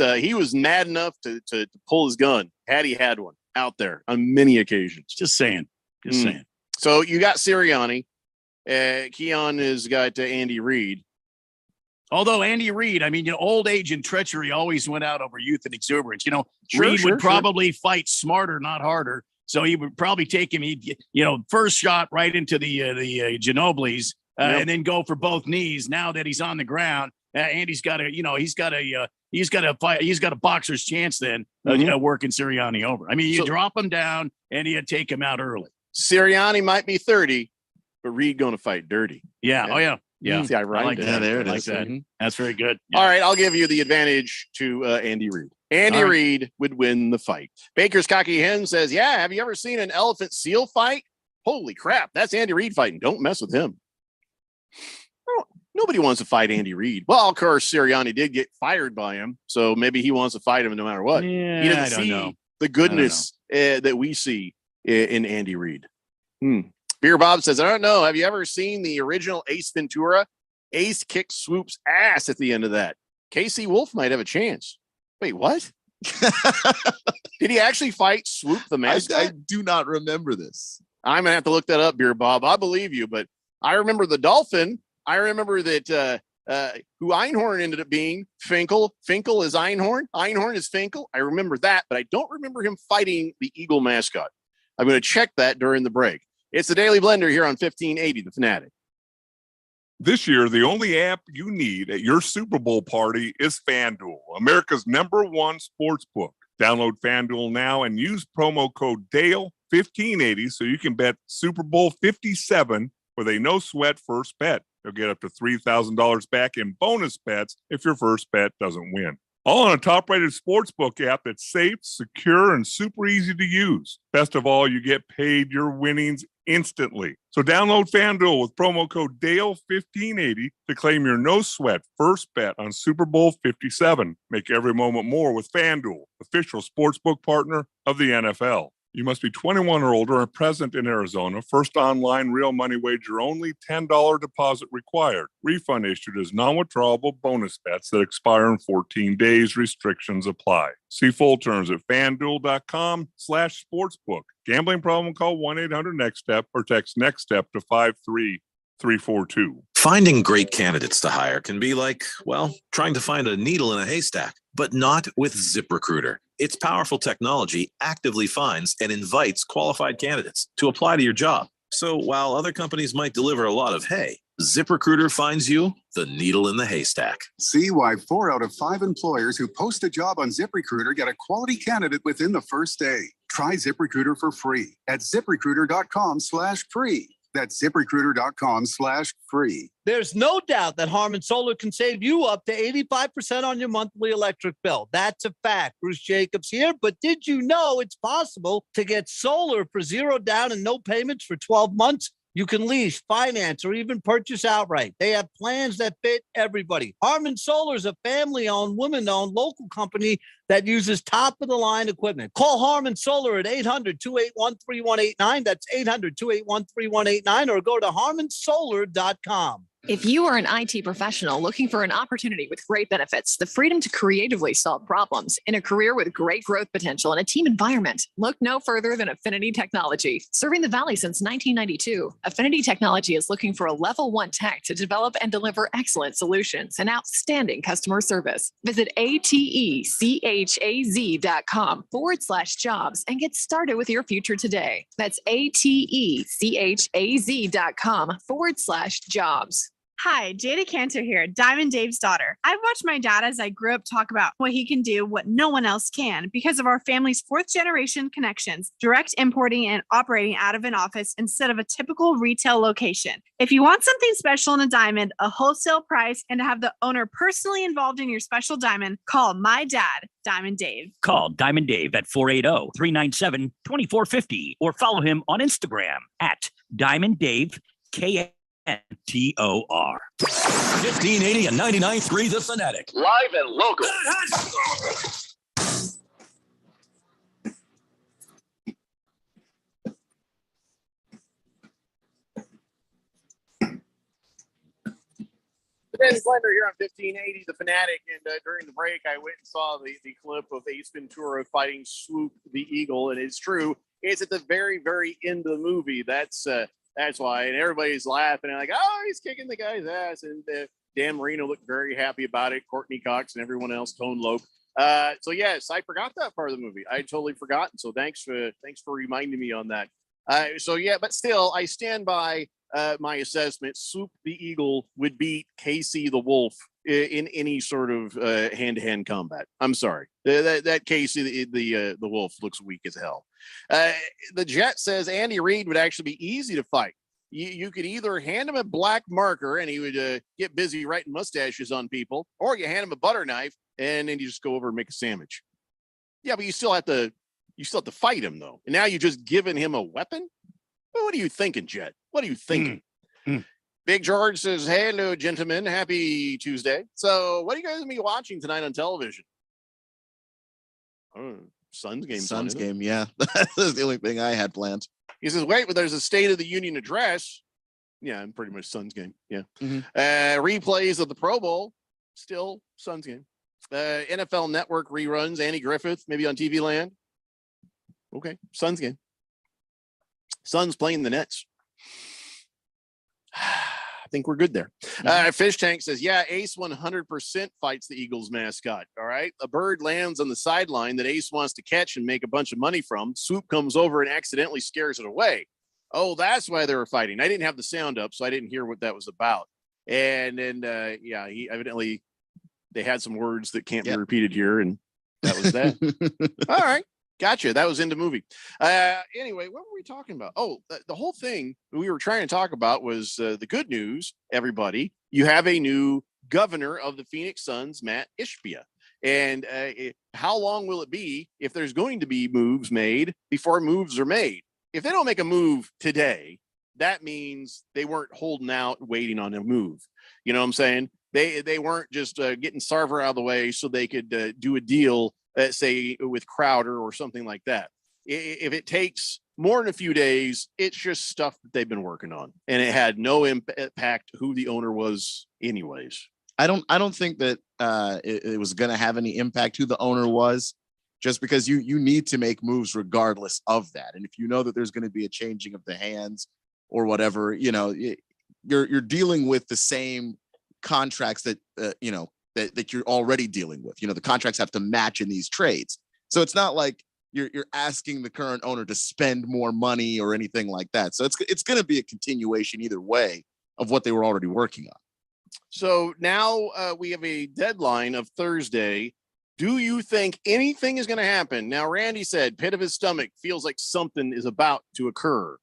mad enough to pull his gun had he had one out there on many occasions. Just saying. So you got Sirianni. Keon has got Andy Reid. Although Andy Reid, old age and treachery always went out over youth and exuberance. Reid would probably fight smarter, not harder. So he would probably take him. First shot right into the Ginobili's, and then go for both knees. Now that he's on the ground, Andy's got a fight. He's got a boxer's chance then working Sirianni over. You drop him down and you take him out early. Sirianni might be 30. But Reid going to fight dirty. Yeah. Oh, yeah. Yeah. See, I like that. Yeah, there it is. Like that. That's very good. Yeah. All right. I'll give you the advantage to Andy Reid. Andy Reid would win the fight. Baker's Cocky Hen says, yeah, have you ever seen an elephant seal fight? Holy crap. That's Andy Reid fighting. Don't mess with him. Nobody wants to fight Andy Reid. Well, of course, Sirianni did get fired by him. So maybe he wants to fight him no matter what. Yeah, he doesn't see the goodness that we see in Andy Reid. Beer Bob says, I don't know. Have you ever seen the original Ace Ventura? Ace kicks Swoop's ass at the end of that. Casey Wolf might have a chance. Wait, what? Did he actually fight Swoop the mascot? I do not remember this. I'm going to have to look that up, Beer Bob. I believe you, but I remember the Dolphin. I remember that who Einhorn ended up being. Finkel. Finkel is Einhorn. Einhorn is Finkel. I remember that, but I don't remember him fighting the Eagle mascot. I'm going to check that during the break. It's the Daily Blender here on 1580 The Fanatic. This year, the only app you need at your Super Bowl party is FanDuel, America's #1 sports book. Download FanDuel now and use promo code DALE1580 so you can bet Super Bowl 57 with a no-sweat first bet. You'll get up to $3,000 back in bonus bets if your first bet doesn't win. All on a top-rated sportsbook app that's safe, secure, and super easy to use. Best of all, you get paid your winnings instantly. So download FanDuel with promo code DALE1580 to claim your no-sweat first bet on Super Bowl 57. Make every moment more with FanDuel, official sportsbook partner of the NFL. You must be 21 or older and present in Arizona. First online real money wager only. $10 deposit required. Refund issued as non-withdrawable bonus bets that expire in 14 days. Restrictions apply. See full terms at FanDuel.com/sportsbook. Gambling problem? Call 1-800-NEXT-STEP or text NEXT STEP to 53342. Finding great candidates to hire can be like, well, trying to find a needle in a haystack, but not with ZipRecruiter. Its powerful technology actively finds and invites qualified candidates to apply to your job. So while other companies might deliver a lot of hay, ZipRecruiter finds you the needle in the haystack. See why 4 out of 5 employers who post a job on ZipRecruiter get a quality candidate within the first day. Try ZipRecruiter for free at ZipRecruiter.com/free. That's ZipRecruiter.com/free. There's no doubt that Harman Solar can save you up to 85% on your monthly electric bill. That's a fact. Bruce Jacobs here. But did you know it's possible to get solar for $0 down and no payments for 12 months? You can lease, finance, or even purchase outright. They have plans that fit everybody. Harman Solar is a family-owned, women-owned local company that uses top-of-the-line equipment. Call Harman Solar at 800-281-3189. That's 800-281-3189, or go to harmansolar.com. If you are an IT professional looking for an opportunity with great benefits, the freedom to creatively solve problems in a career with great growth potential and a team environment, look no further than Affinity Technology. Serving the Valley since 1992, Affinity Technology is looking for a level 1 tech to develop and deliver excellent solutions and outstanding customer service. Visit atechaz.com/jobs and get started with your future today. That's atechaz.com/jobs. Hi, Jada Cantor here, Diamond Dave's daughter. I've watched my dad as I grew up talk about what he can do, what no one else can, because of our family's 4th generation connections, direct importing and operating out of an office instead of a typical retail location. If you want something special in a diamond, a wholesale price, and to have the owner personally involved in your special diamond, call my dad, Diamond Dave. Call Diamond Dave at 480-397-2450 or follow him on Instagram at Diamond Dave KNTOR. 1580 and 99.3 The Fanatic. Live and local. Ben Slender here on 1580 The Fanatic, and during the break, I went and saw the clip of Ace Ventura fighting Swoop the Eagle, and it's true. It's at the very, very end of the movie. That's why, and everybody's laughing and like, oh, he's kicking the guy's ass, and Dan Marino looked very happy about it. Courtney Cox and everyone else, Tone Loc. So yes, I forgot that part of the movie. I had totally forgotten. So thanks for reminding me on that. So yeah, but still, I stand by my assessment. Swoop the Eagle would beat Casey the Wolf in any sort of hand-to-hand combat. I'm sorry, that Casey the Wolf looks weak as hell. The Jet says Andy Reid would actually be easy to fight. You could either hand him a black marker and he would get busy writing mustaches on people, or you hand him a butter knife and then you just go over and make a sandwich. Yeah, but you still have to fight him though. And now you've just given him a weapon. Well, what are you thinking, Jet? What are you thinking? Big George says, hello, gentlemen. Happy Tuesday. So what are you guys going to be watching tonight on television? Suns game. Suns game, yeah. That's the only thing I had planned. He says, wait, but there's a State of the Union address. Yeah, and pretty much Suns game. Yeah. Replays of the Pro Bowl. Still Suns game. NFL Network reruns. Andy Griffith, maybe on TV Land. Okay, Suns game. Suns playing the Nets. I think we're good there. Fish Tank says, yeah, Ace 100% fights the Eagles mascot. All right. A bird lands on the sideline that Ace wants to catch and make a bunch of money from. Swoop comes over and accidentally scares it away. Oh, that's why they were fighting. I didn't have the sound up, so I didn't hear what that was about. And then, he evidently, they had some words that can't be repeated here. And that was that. All right. Gotcha. That was in the movie. Anyway, what were we talking about? Oh, the whole thing we were trying to talk about was the good news, everybody. You have a new governor of the Phoenix Suns, Matt Ishbia. And how long will it be if there's going to be moves made before moves are made? If they don't make a move today, that means they weren't holding out, waiting on a move. You know what I'm saying? They weren't just getting Sarver out of the way so they could do a deal, say with Crowder or something like that. If it takes more than a few days, it's just stuff that they've been working on, and it had no impact who the owner was anyways. I don't think that it was going to have any impact who the owner was, just because you need to make moves regardless of that. And if you know that there's going to be a changing of the hands or whatever, you're dealing with the same contracts that that you're already dealing with. The contracts have to match in these trades. So it's not like you're asking the current owner to spend more money or anything like that. So it's going to be a continuation either way of what they were already working on. So now we have a deadline of Thursday. Do you think anything is going to happen? Now, Randy said pit of his stomach feels like something is about to occur.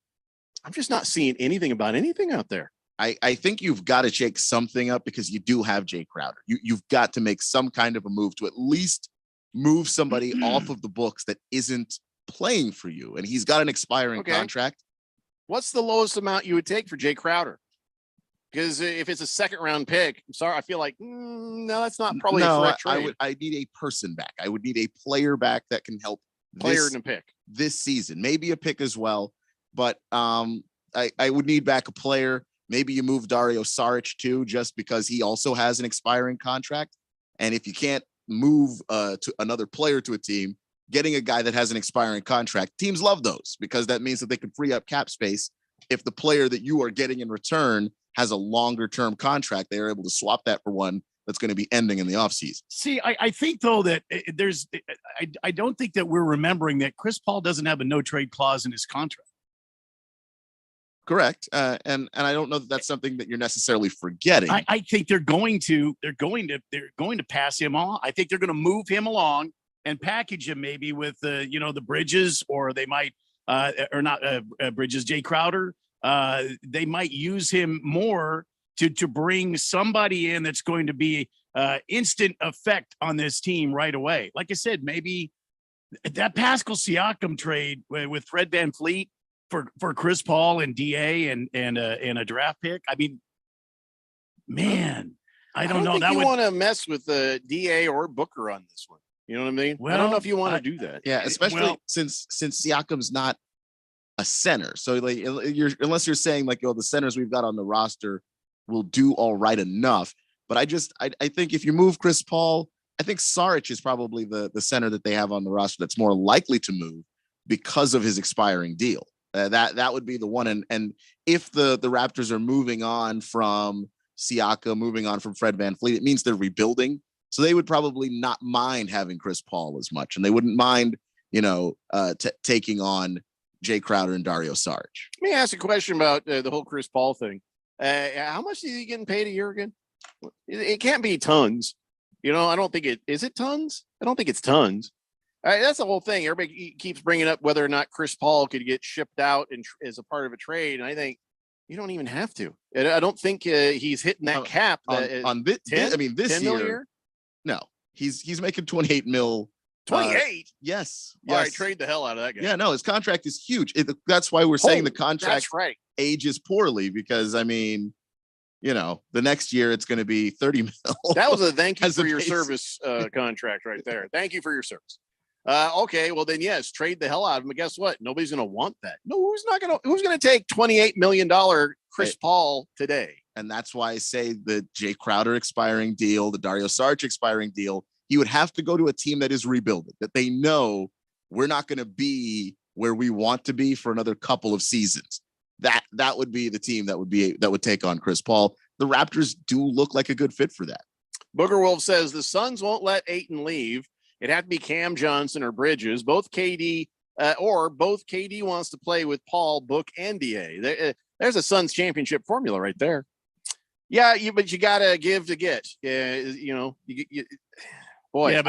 I'm just not seeing anything about anything out there. I think you've got to shake something up because you do have Jay Crowder. You've got to make some kind of a move to at least move somebody off of the books that isn't playing for you. And he's got an expiring contract. What's the lowest amount you would take for Jay Crowder? Because if it's a second round pick, I'm sorry, I feel like, no, that's not probably a correct trade. I need a person back. I would need a player back that can help player and a pick this season, maybe a pick as well. But I would need back a player Maybe you move Dario Saric too, just because he also has an expiring contract. And if you can't move to another player to a team, getting a guy that has an expiring contract, teams love those because that means that they can free up cap space. If the player that you are getting in return has a longer term contract, they are able to swap that for one that's going to be ending in the offseason. See, I think though that I don't think that we're remembering that Chris Paul doesn't have a no trade clause in his contract. Correct. And I don't know that that's something that you're necessarily forgetting. I think they're going to pass him on. I think they're going to move him along and package him maybe with the Bridges, or they might or not Bridges, Jay Crowder. They might use him more to bring somebody in that's going to be instant effect on this team right away. Like I said, maybe that Pascal Siakam trade with Fred VanVleet for Chris Paul and DA and a draft pick. I mean, man, I don't know. Think that you would want to mess with the DA or Booker on this one. You know what I mean? I don't know if you want to do that. Yeah, especially since Siakam's not a center. So like, unless you're saying like, the centers we've got on the roster will do all right enough. But I think if you move Chris Paul, I think Saric is probably the center that they have on the roster that's more likely to move because of his expiring deal. That would be the one. And if the Raptors are moving on from Siakam, moving on from Fred VanVleet, it means they're rebuilding. So they would probably not mind having Chris Paul as much, and they wouldn't mind, taking on Jay Crowder and Dario Saric. Let me ask a question about the whole Chris Paul thing. How much is he getting paid a year again? It can't be tons. I don't think is it tons? I don't think it's tons. That's the whole thing. Everybody keeps bringing up whether or not Chris Paul could get shipped out as a part of a trade. And I think you don't even have to. I don't think he's hitting that cap. On this, 10? I mean, this 10 year, no, he's making 28 mil. 28? Yes. All right, trade the hell out of that guy. Yeah, no, his contract is huge. That's why we're saying the contract that's right. ages poorly, because I mean, the next year it's going to be 30 mil. That was a thank you as a for your base. service contract right there. Thank you for your service. Okay, well then, yes, trade the hell out of him. But guess what? Nobody's going to want that. No, who's going to take $28 million Chris Paul today? And that's why I say the Jay Crowder expiring deal, the Dario Saric expiring deal, he would have to go to a team that is rebuilding, that they know we're not going to be where we want to be for another couple of seasons. That would be the team that would take on Chris Paul. The Raptors do look like a good fit for that. Booger Wolf says the Suns won't let Ayton leave. It had to be Cam Johnson or Bridges. Both KD wants to play with Paul, Book, and DA. There's a Suns championship formula right there. Yeah, but you gotta give to get. I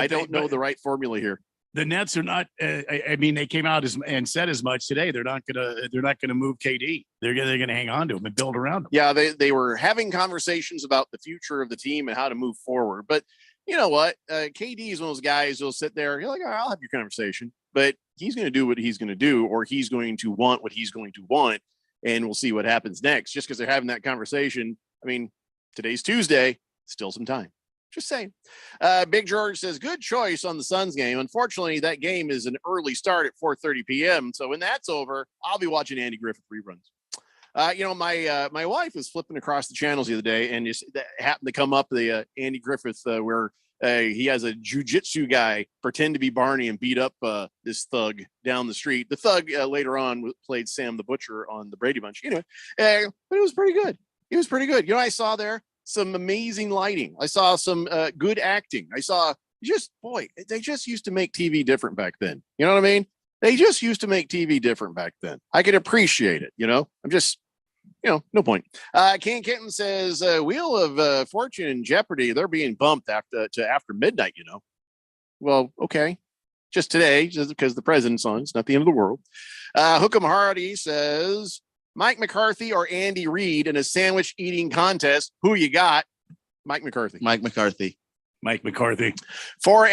don't know the right formula here. The Nets are not. I mean, they came out and said as much today. They're not gonna move KD. They're gonna hang on to him and build around him. Yeah, they were having conversations about the future of the team and how to move forward. But you know what? KD is one of those guys who'll sit there. You're like, all right, I'll have your conversation, but he's going to do what he's going to do, or he's going to want what he's going to want, and we'll see what happens next. Just because they're having that conversation. I mean, today's Tuesday, still some time. Just saying. Big George says, good choice on the Suns game. Unfortunately, that game is an early start at 4:30 p.m. So when that's over, I'll be watching Andy Griffith reruns. My wife was flipping across the channels the other day, and just happened to come up the Andy Griffith where he has a jujitsu guy pretend to be Barney and beat up this thug down the street. The thug later on played Sam the Butcher on the Brady Bunch. Anyway, but it was pretty good. It was pretty good. I saw there some amazing lighting. I saw some good acting. I saw they just used to make TV different back then. You know what I mean? They just used to make TV different back then. I could appreciate it. I'm just, no point. King Kitten says, Wheel of Fortune and Jeopardy, they're being bumped after midnight, Well, okay. Just today, just because the president's on. It's not the end of the world. Hookem Hardy says, Mike McCarthy or Andy Reid in a sandwich eating contest. Who you got? Mike McCarthy. Mike McCarthy. Mike McCarthy. For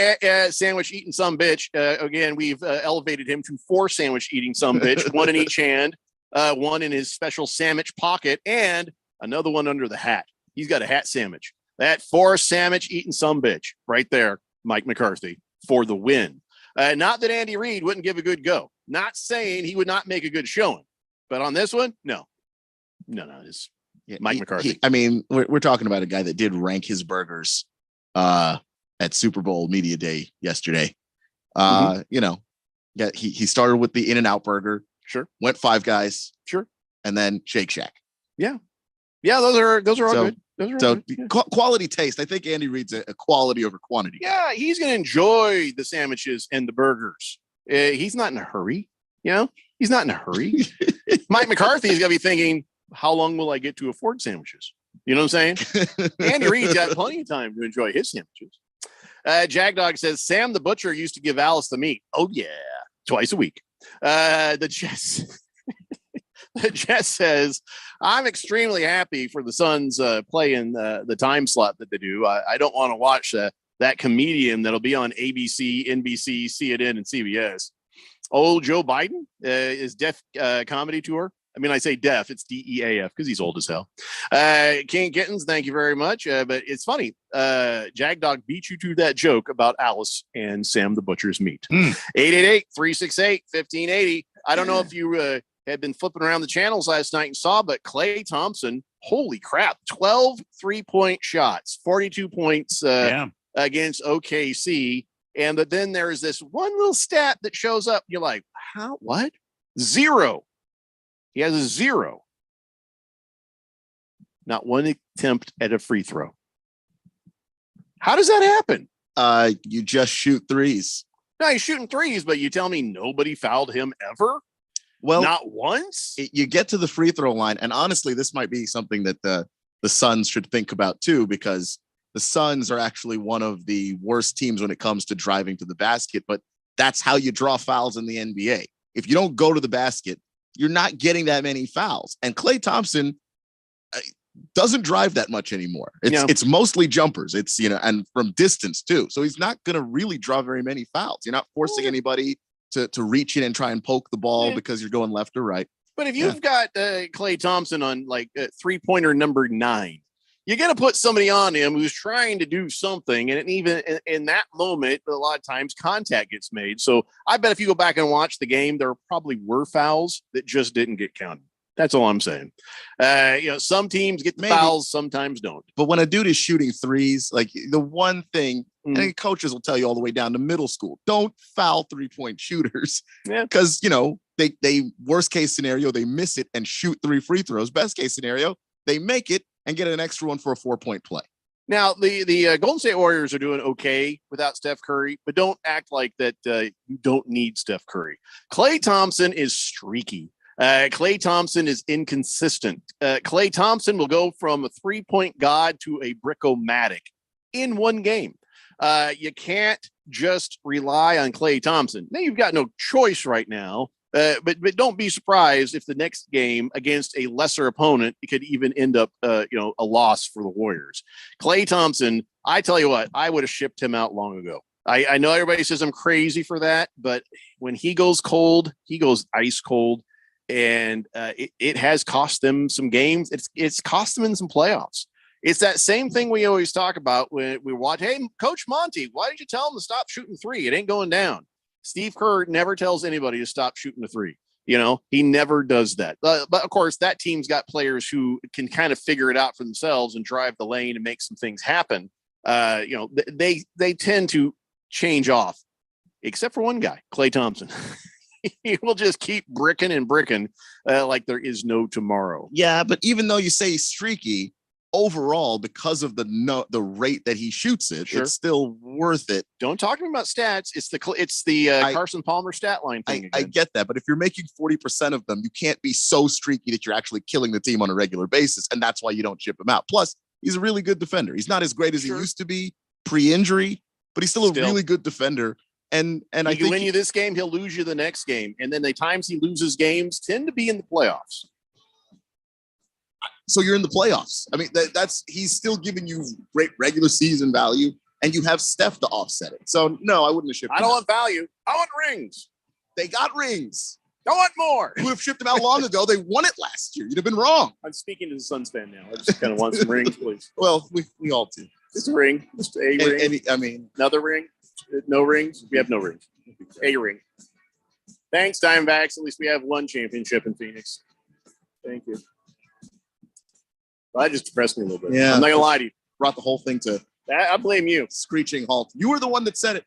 sandwich eating some bitch. Again, we've elevated him to 4 sandwich eating some bitch, one in each hand, one in his special sandwich pocket, and another one under the hat. He's got a hat sandwich. That 4 sandwich eating some bitch right there. Mike McCarthy for the win. Not that Andy Reid wouldn't give a good go. Not saying he would not make a good showing. But on this one, no. Yeah, Mike McCarthy. I mean, we're talking about a guy that did rank his burgers at Super Bowl Media Day yesterday. You know, yeah, he started with the In-N-Out burger. Sure. Went Five Guys. Sure. And then Shake Shack. Yeah. Yeah, those are all good. Those are all good. Yeah. Quality taste. I think Andy reads a quality over quantity. Yeah, he's going to enjoy the sandwiches and the burgers. He's not in a hurry. You know, he's not in a hurry. Mike McCarthy is going to be thinking, how long will I get to afford sandwiches? You know what I'm saying? Andy Reid's got plenty of time to enjoy his sandwiches. Jagdog says, Sam the Butcher used to give Alice the meat. Oh, yeah. Twice a week. The Jess says, I'm extremely happy for the Suns playing the time slot that they do. I don't want to watch that comedian that'll be on ABC, NBC, CNN, and CBS. Old Joe Biden is Def Comedy Tour. I mean, I say deaf, it's DEAF because he's old as hell. King Kittens, thank you very much. But it's funny. Jagdog beat you to that joke about Alice and Sam the Butcher's meat. 888-368-1580. I don't know if you had been flipping around the channels last night and saw, but Klay Thompson, holy crap, 12 3-point shots, 42 points against OKC. And then there's this one little stat that shows up. You're like, how? What? 0. He has a 0. Not one attempt at a free throw. How does that happen? You just shoot threes. No, he's shooting threes, but you tell me nobody fouled him ever? Well, not once. You get to the free throw line, and honestly, this might be something that the Suns should think about too, because the Suns are actually one of the worst teams when it comes to driving to the basket. But that's how you draw fouls in the NBA. If you don't go to the basket, you're not getting that many fouls. And Klay Thompson doesn't drive that much anymore. It's mostly jumpers. It's, and from distance too. So he's not going to really draw very many fouls. You're not forcing anybody to reach in and try and poke the ball because you're going left or right. But if you've got Klay Thompson on like 3-pointer number 9, you got to put somebody on him who's trying to do something. And even in that moment, a lot of times contact gets made. So I bet if you go back and watch the game, there probably were fouls that just didn't get counted. That's all I'm saying. Some teams get the fouls, sometimes don't. But when a dude is shooting threes, like the one thing, and coaches will tell you all the way down to middle school, don't foul 3-point shooters. Because, they worst case scenario, they miss it and shoot 3 free throws. Best case scenario, they make it and get an extra one for a 4-point play. Now, the Golden State Warriors are doing okay without Steph Curry, but don't act like that you don't need Steph Curry. Klay Thompson is streaky. Klay Thompson is inconsistent. Klay Thompson will go from a 3-point god to a brick-o-matic in one game. You can't just rely on Klay Thompson. Now, you've got no choice right now, but don't be surprised if the next game against a lesser opponent, it could even end up, a loss for the Warriors. Klay Thompson, I tell you what, I would have shipped him out long ago. I know everybody says I'm crazy for that, but when he goes cold, he goes ice cold. And it has cost them some games. It's cost them in some playoffs. It's that same thing we always talk about when we watch, hey, Coach Monty, why did you tell him to stop shooting 3? It ain't going down. Steve Kerr never tells anybody to stop shooting the 3. He never does that. But of course, that team's got players who can kind of figure it out for themselves and drive the lane and make some things happen. They tend to change off, except for one guy, Klay Thompson. He will just keep bricking and bricking like there is no tomorrow. Yeah, but even though you say streaky, overall, because of the rate that he shoots it, it's still worth it. Don't talk to me about stats. It's the Carson Palmer stat line thing. I get that, but if you're making 40% of them, you can't be so streaky that you're actually killing the team on a regular basis, and that's why you don't ship him out. Plus, he's a really good defender. He's not as great as he used to be pre-injury, but he's still a really good defender. And I think win you this game, he'll lose you the next game. And then the times he loses games tend to be in the playoffs. So you're in the playoffs. I mean, he's still giving you great regular season value, and you have Steph to offset it. So no, I wouldn't have shipped him. I don't want value. I want rings. They got rings. I want more. You would have shipped them out long ago. They won it last year. You'd have been wrong. I'm speaking to the Suns fan now. I just kind of want some rings, please. Well, we all do. Just a ring. Just a ring. I mean, another ring. No rings? We have no rings. A ring. Thanks, Diamondbacks. At least we have one championship in Phoenix. Thank you. That just depressed me a little bit. Yeah. I'm not gonna lie to you. Brought the whole thing to I blame you. screeching halt. You were the one that said it.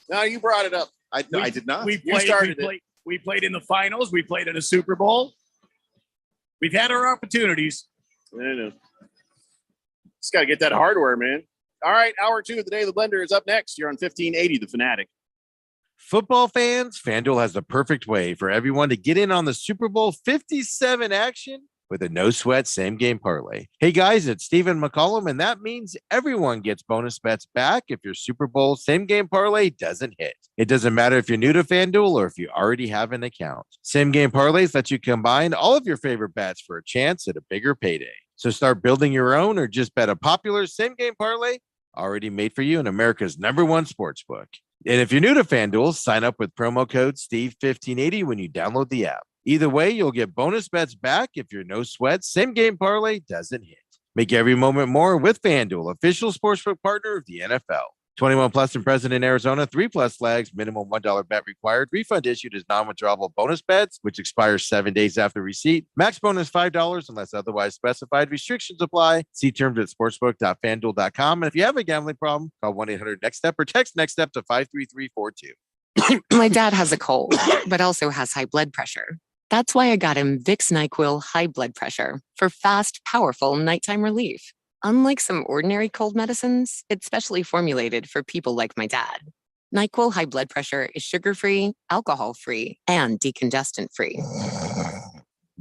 No, you brought it up. I did not. You started it. We played in the finals. We played in a Super Bowl. We've had our opportunities. I know. Just got to get that hardware, man. All right, hour 2 of the Daily Blender is up next. You're on 1580, The Fanatic. Football fans, FanDuel has the perfect way for everyone to get in on the Super Bowl 57 action with a no sweat same game parlay. Hey guys, it's Stephen McCollum, and that means everyone gets bonus bets back if your Super Bowl same game parlay doesn't hit. It doesn't matter if you're new to FanDuel or if you already have an account. Same game parlays let you combine all of your favorite bets for a chance at a bigger payday. So start building your own or just bet a popular same game parlay already made for you in America's #1 sportsbook. And if you're new to FanDuel, sign up with promo code Steve1580 when you download the app. Either way, you'll get bonus bets back if your no sweat same game parlay doesn't hit. Make every moment more with FanDuel, official sportsbook partner of the NFL. 21 plus and present in Arizona, 3+ flags, minimum $1 bet required. Refund issued as non-withdrawable bonus bets, which expires 7 days after receipt. Max bonus $5 unless otherwise specified. Restrictions apply. See terms at sportsbook.fanduel.com. And if you have a gambling problem, call 1-800-NEXT-STEP or text NEXT STEP to 53342. My dad has a cold, but also has high blood pressure. That's why I got him Vicks NyQuil High Blood Pressure for fast, powerful nighttime relief. Unlike some ordinary cold medicines, it's specially formulated for people like my dad. NyQuil High Blood Pressure is sugar-free, alcohol-free, and decongestant-free.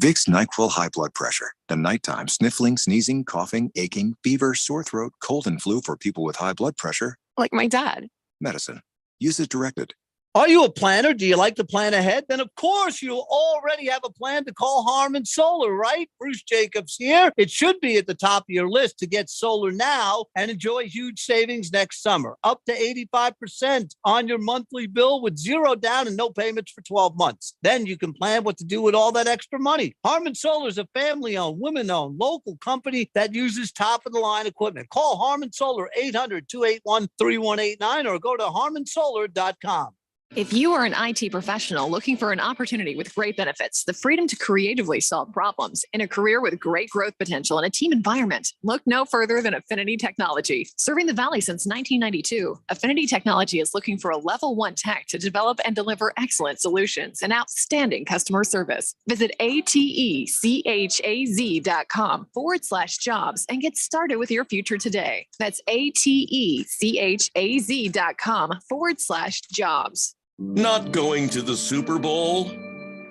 Vicks NyQuil High Blood Pressure. The nighttime sniffling, sneezing, coughing, aching, fever, sore throat, cold, and flu for people with high blood pressure. Like my dad. Medicine. Use as directed. Are you a planner? Do you like to plan ahead? Then, of course, you already have a plan to call Harmon Solar, right? Bruce Jacobs here. It should be at the top of your list to get solar now and enjoy huge savings next summer. Up to 85% on your monthly bill with zero down and no payments for 12 months. Then you can plan what to do with all that extra money. Harmon Solar is a family-owned, women-owned, local company that uses top-of-the-line equipment. Call Harmon Solar 800-281-3189 or go to harmonsolar.com. If you are an IT professional looking for an opportunity with great benefits, the freedom to creatively solve problems in a career with great growth potential and a team environment, look no further than Affinity Technology. Serving the Valley since 1992, Affinity Technology is looking for a level 1 tech to develop and deliver excellent solutions and outstanding customer service. Visit atechaz.com/jobs and get started with your future today. That's atechaz.com/jobs. Not going to the Super Bowl?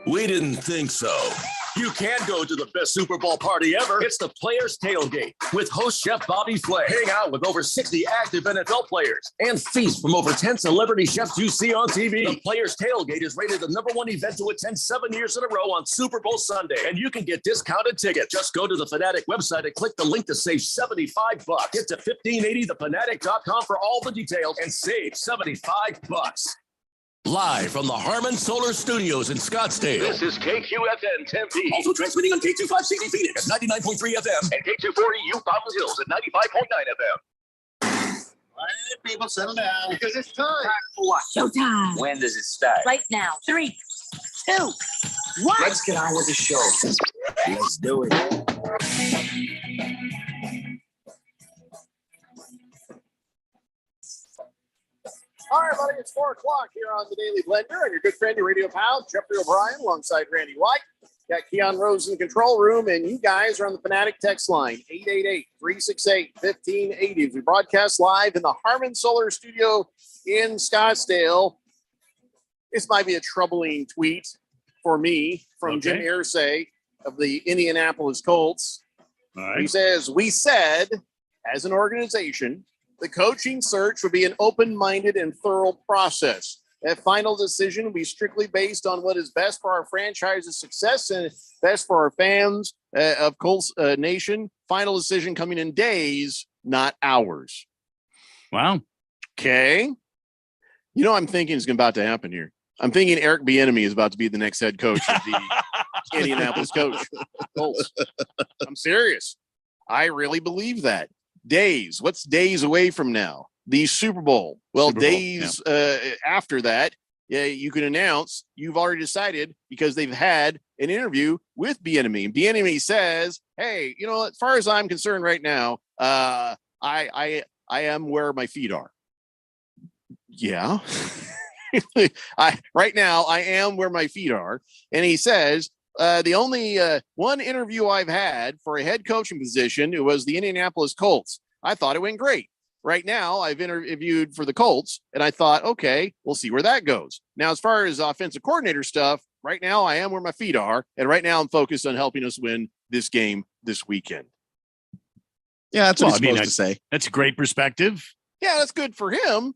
We didn't think so. You can go to the best Super Bowl party ever. It's the Players Tailgate with host Chef Bobby Flay. Hang out with over 60 active NFL players and feast from over 10 celebrity chefs you see on TV. The Players Tailgate is rated the #1 event to attend 7 years in a row on Super Bowl Sunday. And you can get discounted tickets. Just go to the Fanatic website and click the link to save $75. Get to 1580thefanatic.com for all the details and save $75. Live from the Harmon Solar Studios in Scottsdale. This is KQFN Tempe. Also transmitting on K2560 Phoenix, 99.3 FM. And K240 U Fountain Hills at 95.9 FM. All right, people, settle down. Because it's time. For what? Showtime. When does it start? Right now. 3, 2, 1. Let's get on with the show. Let's do it. All right, buddy, it's 4 o'clock here on the Daily Blender, and your good friend, your radio pal, Jeffrey O'Brien, alongside Randy White. Got Keon Rose in the control room, and you guys are on the Fanatic text line, 888-368-1580. We broadcast live in the Harmon Solar Studio in Scottsdale. This might be a troubling tweet for me from Jim Irsay of the Indianapolis Colts. He says, we said, as an organization, the coaching search would be an open-minded and thorough process. That final decision will be strictly based on what is best for our franchise's success and best for our fans of Colts Nation. Final decision coming in days, not hours. Wow. Okay. You know, I'm thinking is about to happen here. I'm thinking Eric Bieniemy is about to be the next head coach of the Indianapolis Colts. I'm serious. I really believe that. Days. What's days away from now? The Super Bowl. Well, Super Bowl, after that, you can announce you've already decided because they've had an interview with Bieniemy. Bieniemy says, "Hey, you know, as far as I'm concerned right now, I am where my feet are." Yeah. Right now I am where my feet are. And he says, the only one interview I've had for a head coaching position, it was the Indianapolis Colts. I thought it went great. Right now I've interviewed for the Colts and I thought, okay, we'll see where that goes. Now, as far as offensive coordinator stuff, right now I am where my feet are. And right now I'm focused on helping us win this game this weekend. Yeah, that's what he's supposed to say. That's a great perspective. Yeah, that's good for him.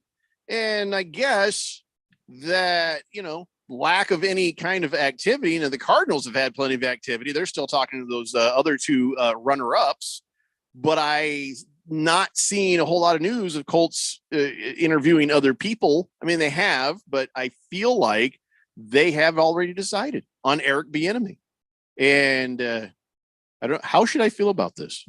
And I guess that, you know, lack of any kind of activity, and the Cardinals have had plenty of activity. They're still talking to those other two runner-ups, but I not seeing a whole lot of news of Colts interviewing other people. I mean, they have, but I feel like they have already decided on Eric Bieniemy. And I don't. How should I feel about this?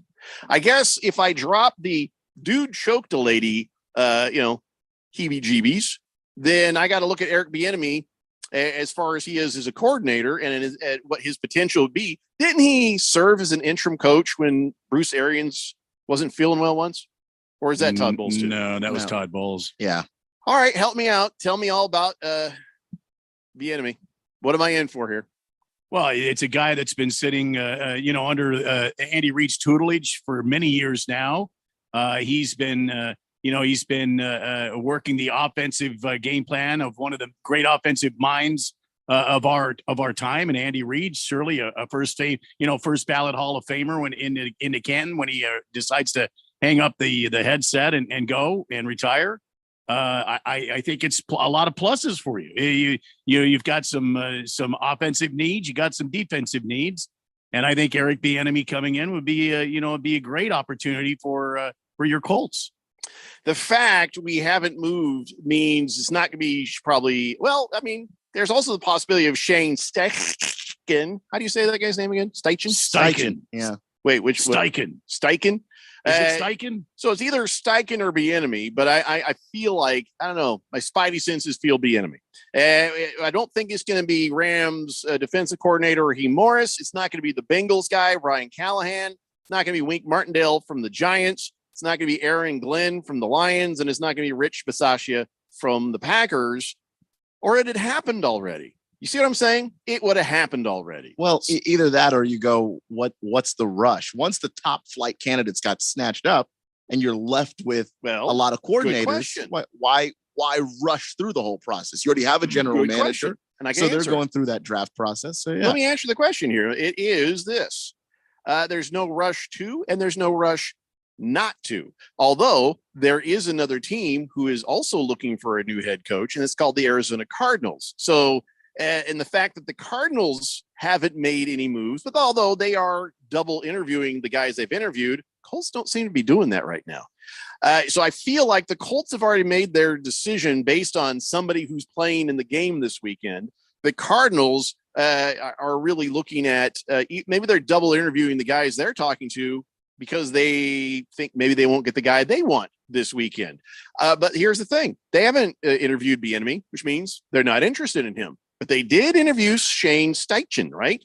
I guess if I drop the dude choked a lady, heebie-jeebies, then I got to look at Eric Bieniemy as far as he is as a coordinator and what his potential would be. Didn't he serve as an interim coach when Bruce Arians wasn't feeling well once? Or is that Todd Bowles too? No, that was Todd Bowles. Yeah. All right, help me out. Tell me all about Bieniemy. What am I in for here? Well, it's a guy that's been sitting, under Andy Reid's tutelage for many years now. He's been working the offensive game plan of one of the great offensive minds of our time, and Andy Reid, surely a first ballot Hall of Famer when into Canton when he decides to hang up the headset and go and retire. I think it's a lot of pluses for you. You've got some offensive needs, you got some defensive needs, and I think Eric Bieniemy coming in would be a great opportunity for your Colts. The fact we haven't moved means it's not going to be probably. Well, I mean, there's also the possibility of Shane Steichen. How do you say that guy's name again? Steichen. Yeah. Wait, which Steichen? Steichen. Is it Steichen? So it's either Steichen or Bieniemy, but I feel like, I don't know, my spidey senses feel Bieniemy. I don't think it's going to be Rams defensive coordinator Raheem Morris. It's not going to be the Bengals guy, Brian Callahan. It's not going to be Wink Martindale from the Giants. It's not going to be Aaron Glenn from the Lions, and it's not going to be Rich Bisaccia from the Packers, or it had happened already. You see what I'm saying? It would have happened already. Well, either that or you go, what's the rush? Once the top flight candidates got snatched up and you're left with a lot of coordinators, why rush through the whole process? You already have a general manager, and so they're going through that draft process. So yeah. Let me answer the question here. It is this. There's no rush to, and there's no rush not to. Although there is another team who is also looking for a new head coach, and it's called the Arizona Cardinals. So, and the fact that the Cardinals haven't made any moves, but although they are double interviewing the guys they've interviewed, Colts don't seem to be doing that right now. So I feel like the Colts have already made their decision based on somebody who's playing in the game this weekend. The Cardinals are really looking at maybe they're double interviewing the guys they're talking to because they think maybe they won't get the guy they want this weekend. But here's the thing. They haven't interviewed Bieniemy, which means they're not interested in him. But they did interview Shane Steichen, right?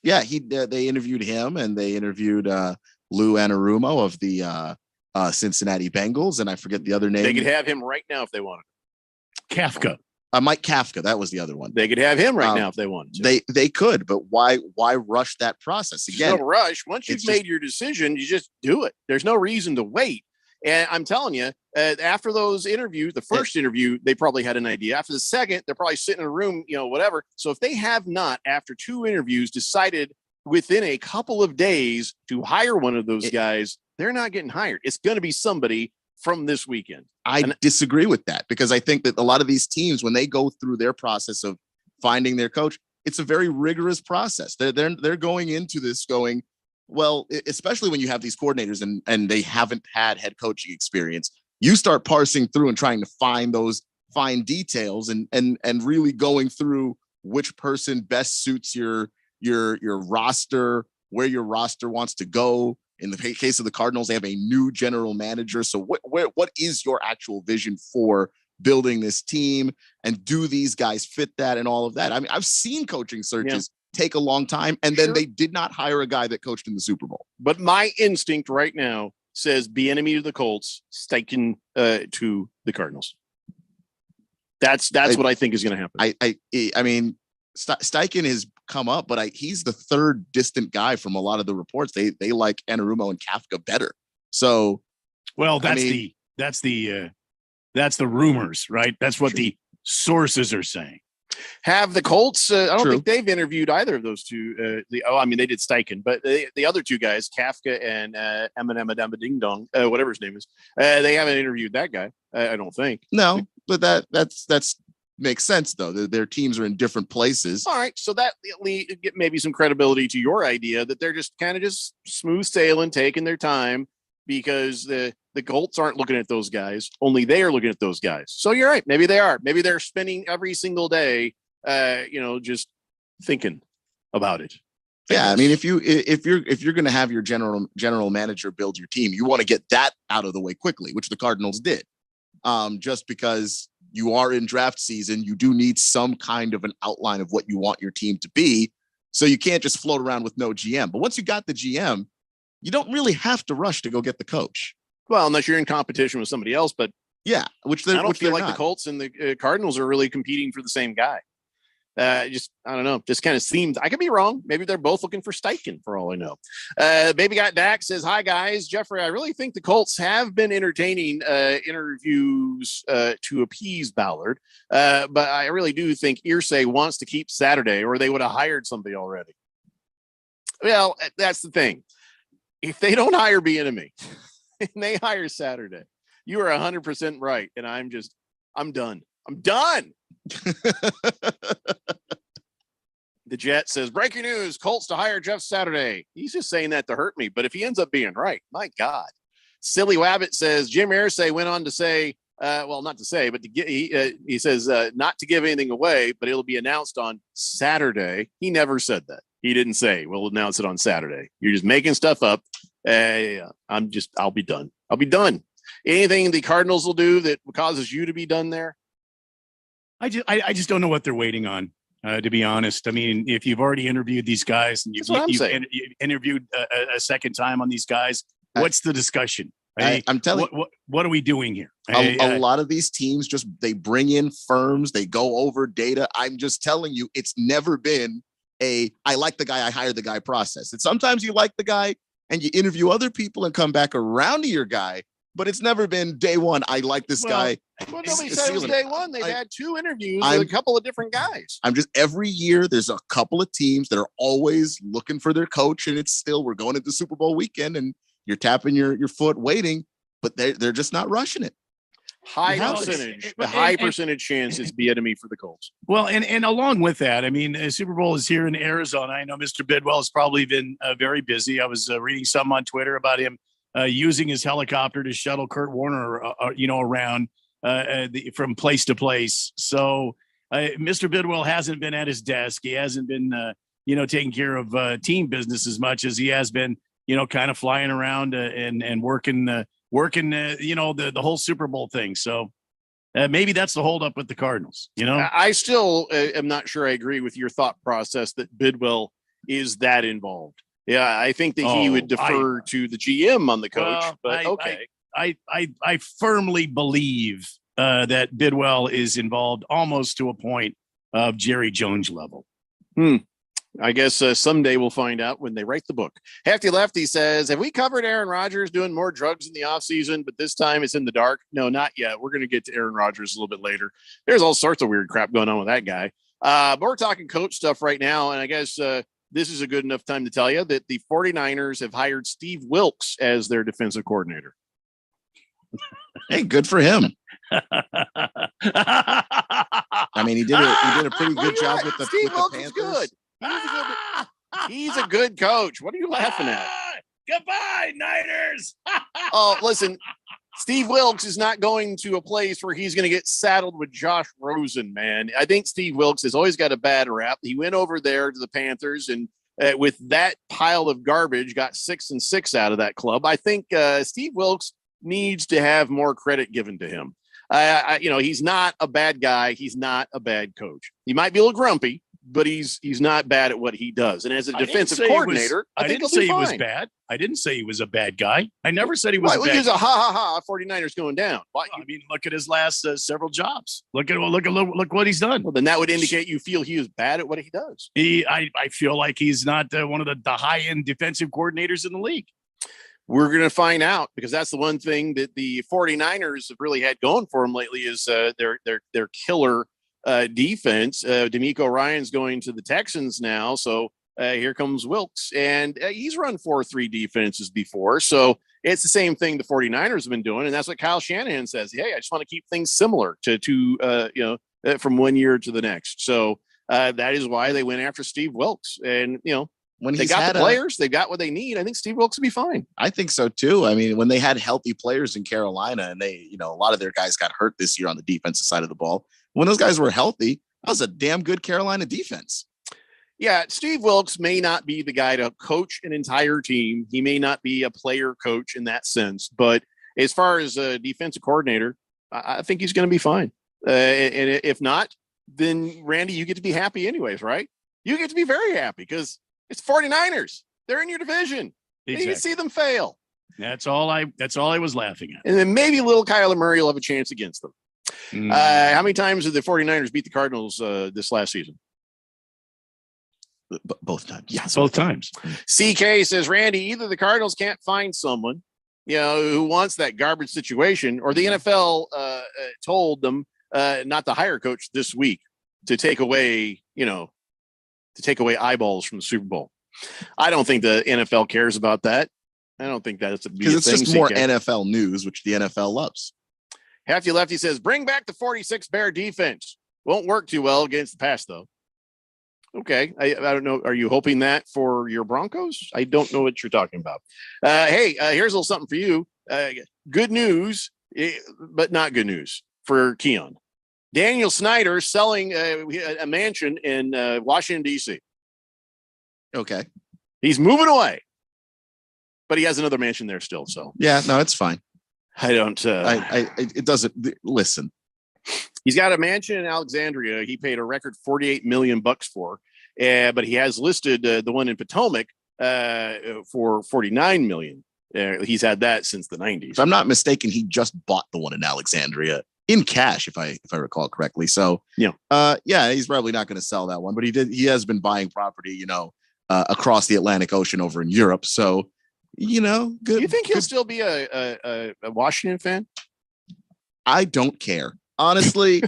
Yeah, they interviewed him, and they interviewed Lou Anarumo of the Cincinnati Bengals, and I forget the other name. They could have him right now if they wanted. Kafka. Mike Kafka, that was the other one. They could have him right now if they wanted to. They could, but why rush that process? Again, there's no rush. Once you've made your decision, you just do it. There's no reason to wait. And I'm telling you, after those interviews, the first interview, they probably had an idea. After the second, they're probably sitting in a room, whatever. So if they have not, after 2 interviews, decided within a couple of days to hire one of those guys, they're not getting hired. It's going to be somebody from this weekend. I disagree with that, because I think that a lot of these teams, when they go through their process of finding their coach, it's a very rigorous process. They're going into this going, well, especially when you have these coordinators and they haven't had head coaching experience, you start parsing through and trying to find those fine details and really going through which person best suits your roster, where your roster wants to go. In the case of the Cardinals, they have a new general manager. So what is your actual vision for building this team, and do these guys fit that and all of that? I mean, I've seen coaching searches take a long time. And then they did not hire a guy that coached in the Super Bowl. But my instinct right now says Bieniemy to the Colts, Steichen to the Cardinals. That's what I think is going to happen. I mean, Steichen has come up, but he's the third distant guy from a lot of the reports. They like Anarumo and Kafka better. So, well, that's the rumors, right? That's what the sources are saying. Have the Colts? I don't think they've interviewed either of those two. They did Steichen, but the other two guys, Kafka and Eminem Ding Dong, whatever his name is, they haven't interviewed that guy. I don't think. No, but that's makes sense though. Their teams are in different places. All right, so that get maybe some credibility to your idea that they're just kind of just smooth sailing, taking their time, because the Colts aren't looking at those guys. Only they are looking at those guys. So you're right. Maybe they are. Maybe they're spending every single day, just thinking about it. Yeah, I mean, if you're going to have your general manager build your team, you want to get that out of the way quickly, which the Cardinals did. Just because you are in draft season, you do need some kind of an outline of what you want your team to be. So you can't just float around with no GM. But once you got the GM, you don't really have to rush to go get the coach. Well, unless you're in competition with somebody else. But yeah, I don't feel like the Colts and the Cardinals are really competing for the same guy. I don't know. Just kind of seems, I could be wrong. Maybe they're both looking for Steichen for all I know. Baby Got Dak says, hi guys, Jeffrey, I really think the Colts have been entertaining interviews to appease Ballard. But I really do think Irsay wants to keep Saturday, or they would have hired somebody already. Well, that's the thing. If they don't hire Bieniemy and they hire Saturday, you are 100% right. And I'm done. I'm done. The Jet says, breaking news, Colts to hire Jeff Saturday. He's just saying that to hurt me, but if he ends up being right, my God. Silly Wabbit says, Jim Irsay went on to say, not to say, but he says not to give anything away, but it'll be announced on Saturday. He never said that. He didn't say, we'll announce it on Saturday. You're just making stuff up. I'll be done. I'll be done. Anything the Cardinals will do that causes you to be done there? I just don't know what they're waiting on, to be honest. I mean, if you've already interviewed these guys and you've interviewed a second time on these guys, what's the discussion? I'm telling you, what are we doing here? A lot of these teams they bring in firms, they go over data. I'm just telling you, it's never been I like the guy, I hire the guy process. And sometimes you like the guy and you interview other people and come back around to your guy. But it's never been day one. I like this guy. Well, nobody said it was day one. They've had two interviews with a couple of different guys. Every year there's a couple of teams that are always looking for their coach, and we're going into Super Bowl weekend, and you're tapping your foot waiting, but they're just not rushing it. High percentage chance it's Bieniemy for the Colts. Well, and along with that, I mean, Super Bowl is here in Arizona. I know Mr. Bidwell has probably been very busy. I was reading something on Twitter about him using his helicopter to shuttle Kurt Warner, around from place to place. So Mr. Bidwell hasn't been at his desk. He hasn't been, taking care of team business as much as he has been, kind of flying around and working, the whole Super Bowl thing. So maybe that's the holdup with the Cardinals. I still am not sure I agree with your thought process that Bidwell is that involved. Yeah, I think that he would defer to the GM on the coach, but okay. I firmly believe that Bidwell is involved almost to a point of Jerry Jones level. I guess someday we'll find out when they write the book. Hefty Lefty says, have we covered Aaron Rodgers doing more drugs in the offseason, but this time it's in the dark? No, not yet. We're going to get to Aaron Rodgers a little bit later. There's all sorts of weird crap going on with that guy. But we're talking coach stuff right now, and I guess this is a good enough time to tell you that the 49ers have hired Steve Wilks as their defensive coordinator. Hey, good for him. I mean, he did a pretty good job with the Panthers. Good. He's a good coach. What are you laughing at? Goodbye, Niners. Oh, listen, Steve Wilks is not going to a place where he's going to get saddled with Josh Rosen, man. I think Steve Wilks has always got a bad rap. He went over there to the Panthers and with that pile of garbage got 6-6 out of that club. I think Steve Wilks needs to have more credit given to him. He's not a bad guy. He's not a bad coach. He might be a little grumpy, but he's not bad at what he does. And as a defensive coordinator, I think didn't say he was bad. I didn't say he was a bad guy. I never said he was a bad guy. He was a ha 49ers going down. I mean, look at his last several jobs. Look what he's done. Well, then that would indicate you feel he is bad at what he does. I feel like he's not one of the high-end defensive coordinators in the league. We're going to find out, because that's the one thing that the 49ers have really had going for them lately is their killer defense. DeMeco Ryans going to the Texans now. So here comes Wilkes, and he's run 4-3 defenses before. So it's the same thing the 49ers have been doing. And that's what Kyle Shanahan says. Hey, I just want to keep things similar to from one year to the next. So that is why they went after Steve Wilkes. And, when they got the players, they got what they need. I think Steve Wilkes will be fine. I think so too. I mean, when they had healthy players in Carolina, and they, a lot of their guys got hurt this year on the defensive side of the ball. When those guys were healthy, that was a damn good Carolina defense. Yeah, Steve Wilkes may not be the guy to coach an entire team. He may not be a player coach in that sense. But as far as a defensive coordinator, I think he's going to be fine. And if not, then Randy, you get to be happy anyways, right? You get to be very happy because it's 49ers. They're in your division. Exactly. You can see them fail. That's all I was laughing at. And then maybe little Kyler Murray will have a chance against them. How many times did the 49ers beat the Cardinals this last season? Both times. Yes, both times. CK says, Randy, either the Cardinals can't find someone, who wants that garbage situation, or the NFL told them not to hire a coach this week to take away eyeballs from the Super Bowl. I don't think the NFL cares about that. I don't think that's because it's just more NFL news, which the NFL loves. Hefty Lefty says, bring back the 46 Bear defense. Won't work too well against the pass, though. Okay. I don't know. Are you hoping that for your Broncos? I don't know what you're talking about. Hey, here's a little something for you. Good news, but not good news for Keon. Daniel Snyder selling a mansion in Washington, D.C. Okay. He's moving away, but he has another mansion there still. So yeah, no, it's fine. I don't. It doesn't. Listen, he's got a mansion in Alexandria. He paid a record $48 million for, but he has listed the one in Potomac for $49 million. He's had that since the 90s. If I'm not mistaken, he just bought the one in Alexandria in cash, if I recall correctly. So he's probably not going to sell that one, but he has been buying property, across the Atlantic Ocean over in Europe. So, good. You think he'll still be a Washington fan? I don't care. Honestly,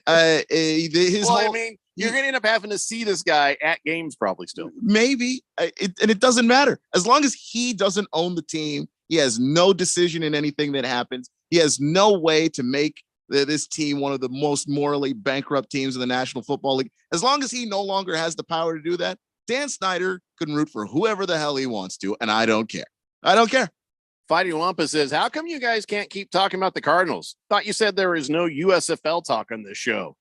you're going to end up having to see this guy at games probably still. Maybe. And it doesn't matter. As long as he doesn't own the team, he has no decision in anything that happens. He has no way to make this team one of the most morally bankrupt teams in the National Football League. As long as he no longer has the power to do that, Dan Snyder can root for whoever the hell he wants to, and I don't care. I don't care. Fighting Wampa says, how come you guys can't keep talking about the Cardinals? Thought you said there is no USFL talk on this show.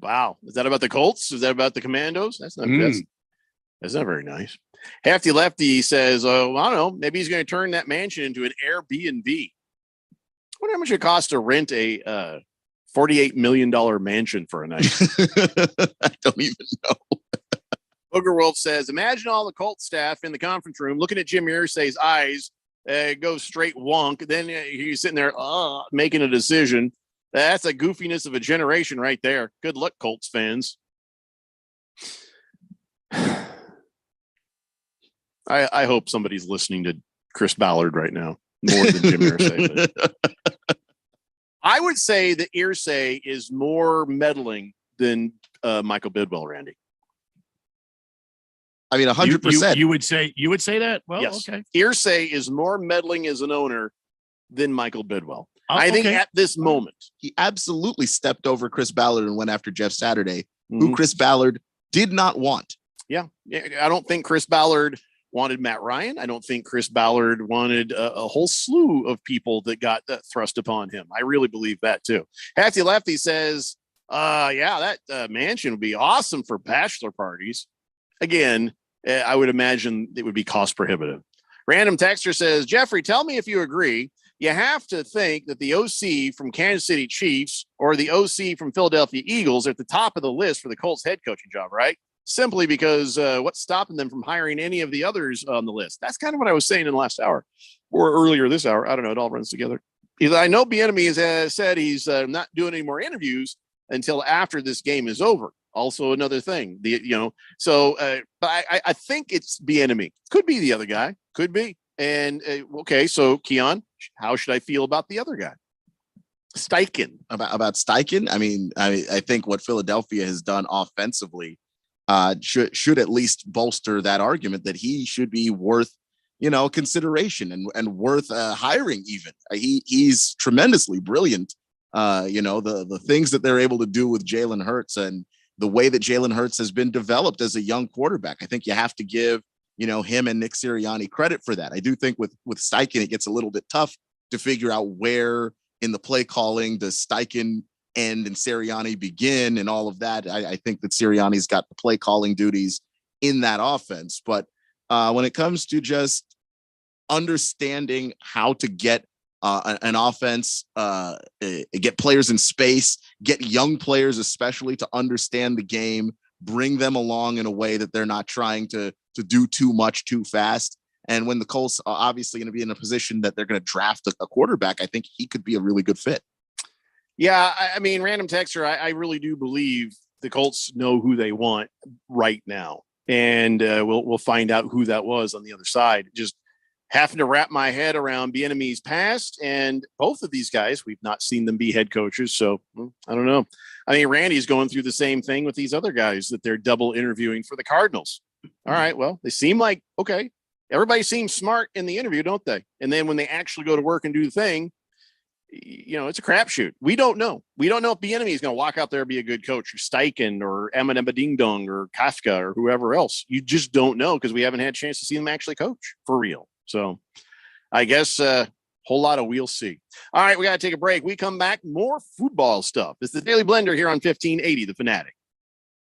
Wow. Is that about the Colts? Is that about the Commandos? That's not that's not very nice. Hefty Lefty says, oh, I don't know. Maybe he's going to turn that mansion into an Airbnb. I wonder how much it costs to rent a $48 million mansion for a night. I don't even know. Booger Wolf says, imagine all the Colts staff in the conference room looking at Jim Irsay's eyes go straight wonk. Then he's sitting there making a decision. That's a goofiness of a generation right there. Good luck, Colts fans. I hope somebody's listening to Chris Ballard right now more than Jim Irsay. I would say that Irsay is more meddling than Michael Bidwell, Randy. I mean, 100%. You would say that? Well, yes. Okay. Irsay is more meddling as an owner than Michael Bidwell. I think at this moment. He absolutely stepped over Chris Ballard and went after Jeff Saturday, who Chris Ballard did not want. Yeah. I don't think Chris Ballard wanted Matt Ryan. I don't think Chris Ballard wanted a whole slew of people that got thrust upon him. I really believe that too. Hefty Lefty says, that mansion would be awesome for bachelor parties. Again, I would imagine it would be cost prohibitive. Random Texter says, Jeffrey, tell me if you agree. You have to think that the OC from Kansas City Chiefs or the OC from Philadelphia Eagles are at the top of the list for the Colts head coaching job, right? simply because what's stopping them from hiring any of the others on the list? That's kind of what I was saying in the last hour or earlier this hour. I don't know. It all runs together. I know Bieniemy has said he's not doing any more interviews until after this game is over. Also another thing, but I think it's Bieniemy. Could be the other guy. Could be. And okay, so Keon, how should I feel about the other guy? Steichen. About Steichen? I mean, I think what Philadelphia has done offensively should at least bolster that argument that he should be worth, consideration and worth hiring even. He's tremendously brilliant. The things that they're able to do with Jalen Hurts and the way that Jalen Hurts has been developed as a young quarterback. I think you have to give, him and Nick Sirianni credit for that. I do think with Steichen, it gets a little bit tough to figure out where in the play calling does Steichen end and Sirianni begin and all of that. I think that Sirianni's got the play calling duties in that offense. But when it comes to just understanding how to get an offense, get players in space, get young players especially to understand the game, bring them along in a way that they're not trying to do too much too fast. And when the Colts are obviously going to be in a position that they're going to draft a quarterback, I think he could be a really good fit. Yeah, I mean, random texter, I really do believe the Colts know who they want right now. And we'll find out who that was on the other side. Just having to wrap my head around Bieniemy's past, and both of these guys, we've not seen them be head coaches. So I don't know. I mean, Randy's going through the same thing with these other guys that they're double interviewing for the Cardinals. All right, well, they seem like, okay, everybody seems smart in the interview, don't they? And then when they actually go to work and do the thing, it's a crapshoot. We don't know. We don't know if Bieniemy is going to walk out there and be a good coach, or Steichen or Eminem Ding Dong or Kafka or whoever else. You just don't know because we haven't had a chance to see them actually coach for real. So I guess a whole lot of we'll see. All right, we got to take a break. We come back, more football stuff. It's the Daily Blender here on 1580 The Fanatic.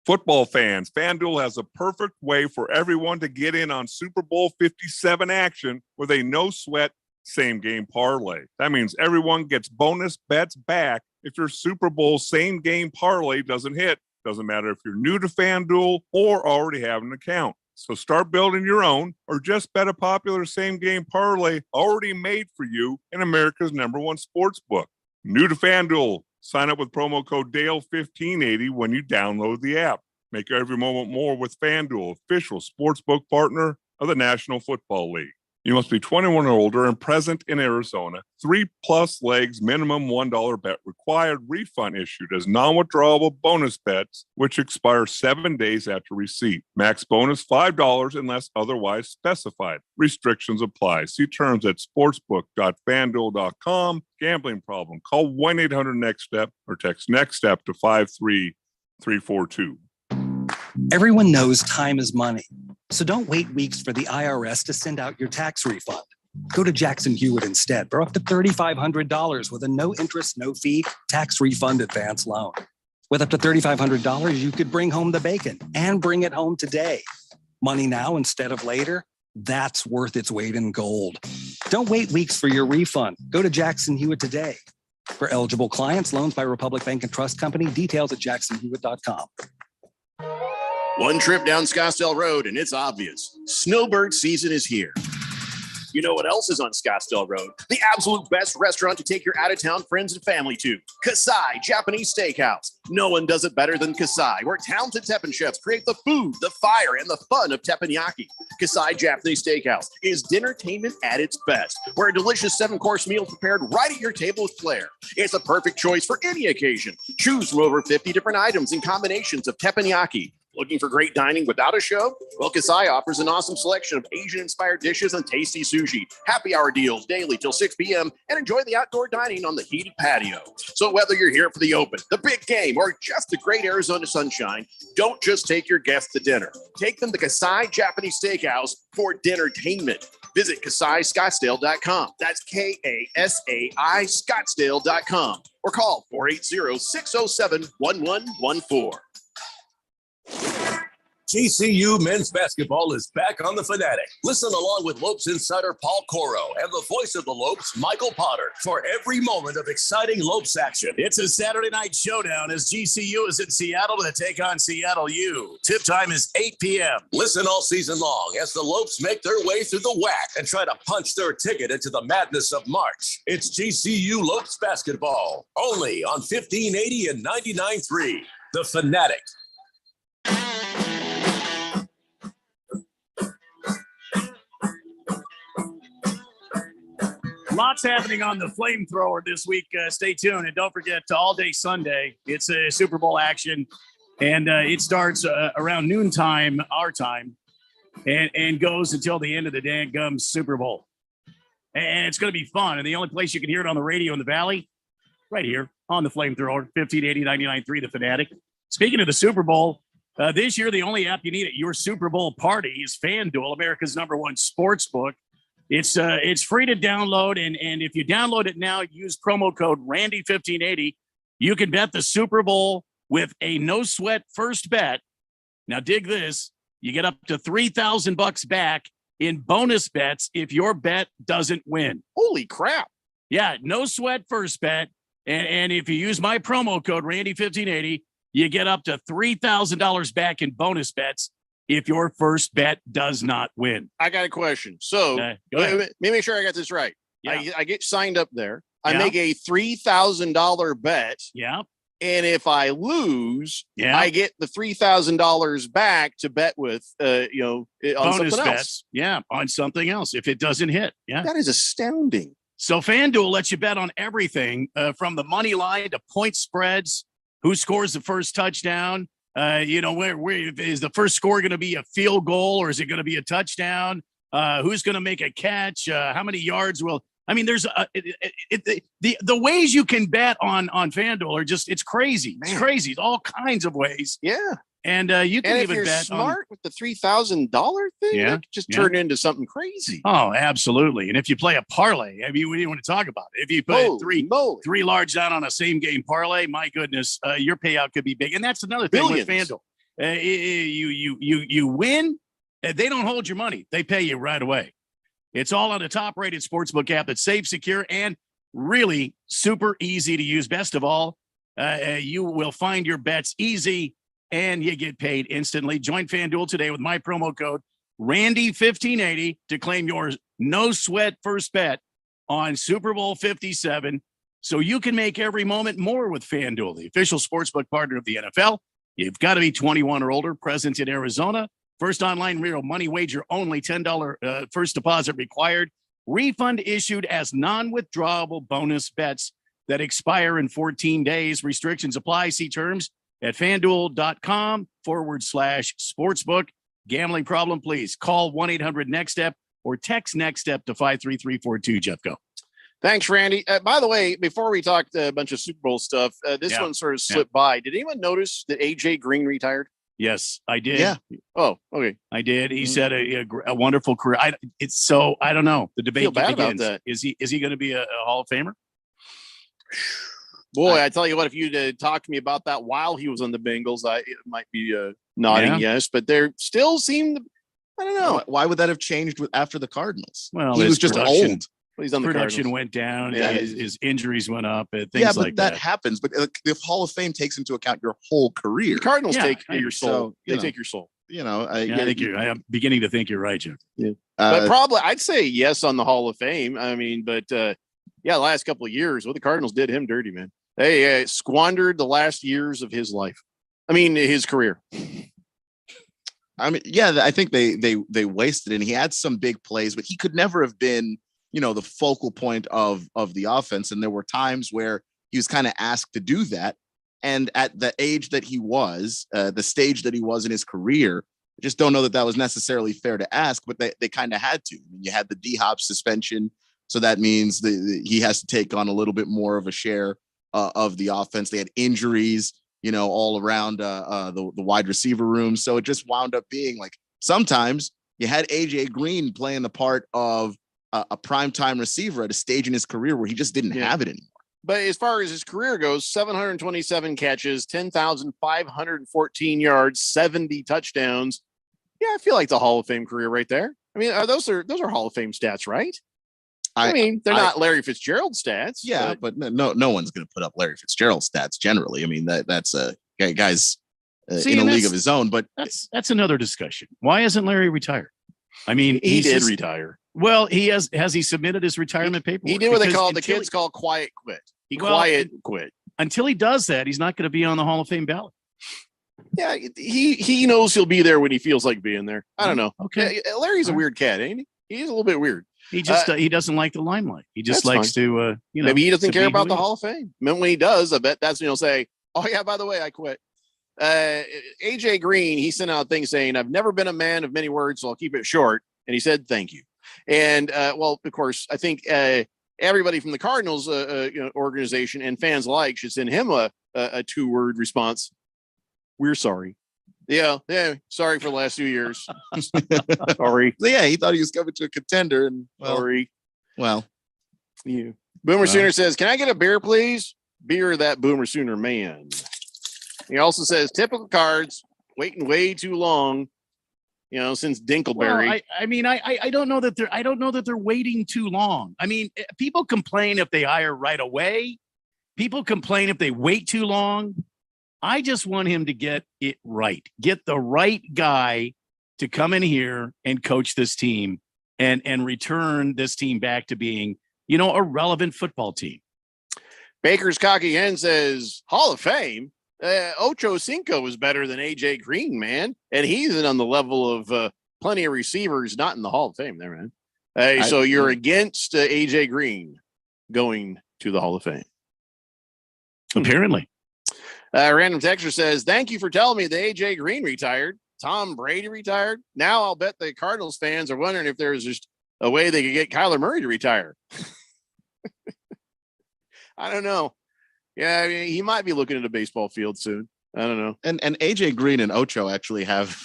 Football fans, FanDuel has a perfect way for everyone to get in on Super Bowl 57 action with a no-sweat same-game parlay. That means everyone gets bonus bets back if your Super Bowl same-game parlay doesn't hit. Doesn't matter if you're new to FanDuel or already have an account. So start building your own or just bet a popular same-game parlay already made for you in America's #1 sports book. New to FanDuel, sign up with promo code DALE1580 when you download the app. Make every moment more with FanDuel, official sportsbook partner of the National Football League. You must be 21 or older and present in Arizona. 3+ legs, minimum $1 bet required. Refund issued as non-withdrawable bonus bets, which expire 7 days after receipt. Max bonus $5 unless otherwise specified. Restrictions apply. See terms at sportsbook.fanduel.com. Gambling problem? Call 1-800-NEXT-STEP or text NEXT STEP to 53342. Everyone knows time is money. So don't wait weeks for the IRS to send out your tax refund. Go to Jackson Hewitt instead for up to $3,500 with a no interest, no fee tax refund advance loan. With up to $3,500, you could bring home the bacon and bring it home today. Money now instead of later, that's worth its weight in gold. Don't wait weeks for your refund. Go to Jackson Hewitt today. For eligible clients, loans by Republic Bank and Trust Company, details at jacksonhewitt.com. One trip down Scottsdale Road, and it's obvious. Snowbird season is here. You know what else is on Scottsdale Road? The absolute best restaurant to take your out-of-town friends and family to. Kasai Japanese Steakhouse. No one does it better than Kasai, where talented Teppan chefs create the food, the fire, and the fun of teppanyaki. Kasai Japanese Steakhouse is dinnertainment at its best, where a delicious 7-course meal prepared right at your table with flair. It's a perfect choice for any occasion. Choose from over 50 different items and combinations of teppanyaki. Looking for great dining without a show? Well, Kasai offers an awesome selection of Asian-inspired dishes and tasty sushi. Happy hour deals daily till 6 p.m. and enjoy the outdoor dining on the heated patio. So whether you're here for the open, the big game, or just the great Arizona sunshine, don't just take your guests to dinner. Take them to Kasai Japanese Steakhouse for dinnertainment. Visit KasaiScottsdale.com. That's KASAI Scottsdale.com. Or call 480-607-1114. GCU men's basketball is back on the Fanatic. Listen along with Lopes insider Paul Coro and the voice of the Lopes, Michael Potter, for every moment of exciting Lopes action. It's a Saturday night showdown as GCU is in Seattle to take on Seattle U. Tip time is 8 p.m. Listen all season long as the Lopes make their way through the WAC and try to punch their ticket into the madness of March. It's GCU Lopes basketball, only on 1580 and 99.3. The Fanatic. Lots happening on the flamethrower this week. Stay tuned. And don't forget, all day Sunday, it's a Super Bowl action. And it starts around noontime, our time, and goes until the end of the dadgum Super Bowl. And it's going to be fun. And the only place you can hear it on the radio in the Valley, right here on the flamethrower, 1580 99.3 The Fanatic. Speaking of the Super Bowl, this year, the only app you need at your Super Bowl party is FanDuel, America's #1 sports book. It's free to download, and if you download it now, use promo code Randy1580. You can bet the Super Bowl with a no sweat first bet. Now dig this: you get up to $3,000 back in bonus bets if your bet doesn't win. Holy crap! Yeah, no sweat first bet, and if you use my promo code Randy1580, you get up to $3,000 back in bonus bets if your first bet does not win. I got a question. So let me make sure I got this right. Yeah. I get signed up there. I Yeah. make a $3,000 bet. Yeah. And if I lose, Yeah. I get the $3,000 back to bet with, on Bonus something bets. else. Yeah, on something else if it doesn't hit. Yeah. That is astounding. So FanDuel lets you bet on everything from the money line to point spreads, who scores the first touchdown, where is the first score going to be a field goal or is it going to be a touchdown? Who's going to make a catch? How many yards will? I mean, there's the ways you can bet on FanDuel are just it's crazy. It's crazy. All kinds of ways. Yeah. And you can And if even you're bet smart with the $3,000 thing, Yeah, that could just yeah. turn into something crazy. Oh, absolutely. And if you play a parlay, I mean, we didn't want to talk about it. If you put Holy three large down on a same game parlay, my goodness, your payout could be big. And that's another thing with Billions. FanDuel. You win, they don't hold your money. They pay you right away. It's all on the top rated sportsbook app that's safe, secure, and really super easy to use. Best of all, you will find your bets easy and you get paid instantly. Join FanDuel today with my promo code Randy1580 to claim your no sweat first bet on Super Bowl 57. So you can make every moment more with FanDuel, the official sportsbook partner of the NFL. You've got to be 21 or older, present in Arizona. First online real money wager only, $10 first deposit required. Refund issued as non-withdrawable bonus bets that expire in 14 days. Restrictions apply. See terms at FanDuel.com/sportsbook. Gambling problem, please call 1-800-NEXT-STEP or text NEXT STEP to 53342. Jeff, go. Thanks, Randy. By the way, before we talked a bunch of Super Bowl stuff, this Yeah. one sort of slipped by. Did anyone notice that AJ Green retired? Yes, I did. Yeah. Oh, okay. I did. He said a wonderful career. I don't know. The debate Feel bad about begins. that. Is he going to be a Hall of Famer? Boy, I tell you what, if you'd talked to me about that while he was on the Bengals, it might be nodding yes, but there still seemed, I don't know. Why would that have changed after the Cardinals? Well, he his was just production- old. Well, he's on the Production Cardinals. went down. Yeah. His injuries went up. Things Yeah, but like that happens. But the Hall of Fame takes into account your whole career. The Cardinals Yeah, take I your understand. soul. you They know. take your soul. I am beginning to think you're right, Jeff. Yeah. But probably I'd say yes on the Hall of Fame. I mean, but the last couple of years, what the Cardinals did him dirty, man. They squandered the last years of his life. I mean, his career. I mean, yeah, I think they wasted it. And he had some big plays, but he could never have been, the focal point of the offense. And there were times where he was kind of asked to do that. And at the age that he was, the stage that he was in his career, I just don't know that was necessarily fair to ask, but they kind of had to. I mean, you had the D-Hop suspension, so that means he has to take on a little bit more of a share of the offense. They had injuries, all around the wide receiver room, so it just wound up being like sometimes you had AJ Green playing the part of a primetime receiver at a stage in his career where he just didn't have it anymore. But as far as his career goes, 727 catches, 10,514 yards, 70 touchdowns. Yeah, I feel like the Hall of Fame career right there. I mean, those are Hall of Fame stats, right? I mean, they're not Larry Fitzgerald stats. Yeah, but no one's going to put up Larry Fitzgerald stats generally. I mean, that's a guy's in a league of his own. But that's another discussion. Why isn't Larry retired? I mean, he did retire. Well, he has he submitted his retirement paperwork? He did what the kids call quiet quit. He quiet quit. Until he does that, he's not going to be on the Hall of Fame ballot. Yeah, he knows he'll be there when he feels like being there. I don't know. Okay, Larry's a weird cat, ain't he? He's a little bit weird. He just he doesn't like the limelight. He just likes to maybe he doesn't care about the Hall. Hall of Fame. When he does, I bet that's when he'll say, "Oh yeah, by the way, I quit." AJ Green, he sent out things saying, "I've never been a man of many words, so I'll keep it short." And he said, "Thank you." And well, of course, I think everybody from the Cardinals organization and fans alike should send him a 2-word response. We're sorry. Yeah. Sorry for the last 2 years. Sorry. Yeah, he thought he was coming to a contender, and sorry. Well, you. Boomer Sooner says, "Can I get a beer, please?" Beer, that Boomer Sooner man. He also says, "Typical Cards, waiting way too long. Since Dinkleberry." Well, I mean, I don't know that they're waiting too long. I mean, people complain if they hire right away. People complain if they wait too long. I just want him to get it right. Get the right guy to come in here and coach this team and return this team back to being, a relevant football team. Baker's Cocky Hen says, Hall of Fame. Ocho Cinco is better than AJ Green, man. And he's on the level of plenty of receivers not in the Hall of Fame there, man. So you're against AJ Green going to the Hall of Fame. Apparently. Random Texture says, "Thank you for telling me that AJ Green retired. Tom Brady retired. Now I'll bet the Cardinals fans are wondering if there's just a way they could get Kyler Murray to retire." I don't know. Yeah, I mean, he might be looking at a baseball field soon. I don't know. And AJ Green and Ocho actually have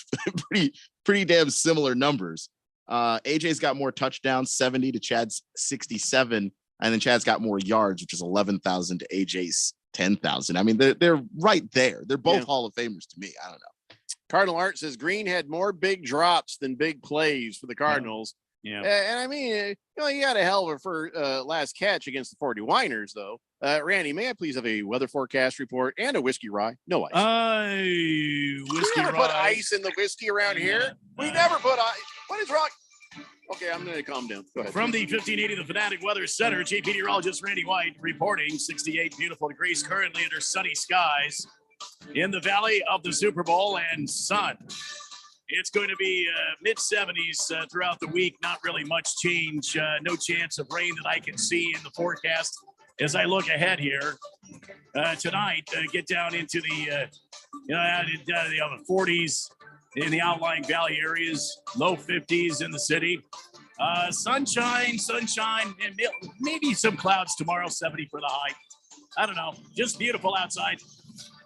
pretty damn similar numbers. AJ's got more touchdowns, 70 to Chad's 67, and then Chad's got more yards, which is 11,000 to AJ's 10,000. I mean, they're right there. They're both Hall of Famers to me. I don't know. Cardinal Art says Green had more big drops than big plays for the Cardinals. Yeah. And I mean, he had a hell of a last catch against the 49ers, though. Randy, may I please have a weather forecast report and a whiskey rye? No ice. Whiskey we never put ice in the whiskey around here. We never put ice. What is wrong? Okay, I'm going to calm down. Go ahead. From the 1580 The Fanatic Weather Center, Chief Meteorologist Randy White reporting 68 beautiful degrees currently under sunny skies in the valley of the Super Bowl and sun. It's going to be mid-70s throughout the week. Not really much change. No chance of rain that I can see in the forecast as I look ahead here tonight. Get down into the 40s in the outlying valley areas, low 50s in the city. Sunshine, and maybe some clouds tomorrow, 70 for the high. I don't know. Just beautiful outside.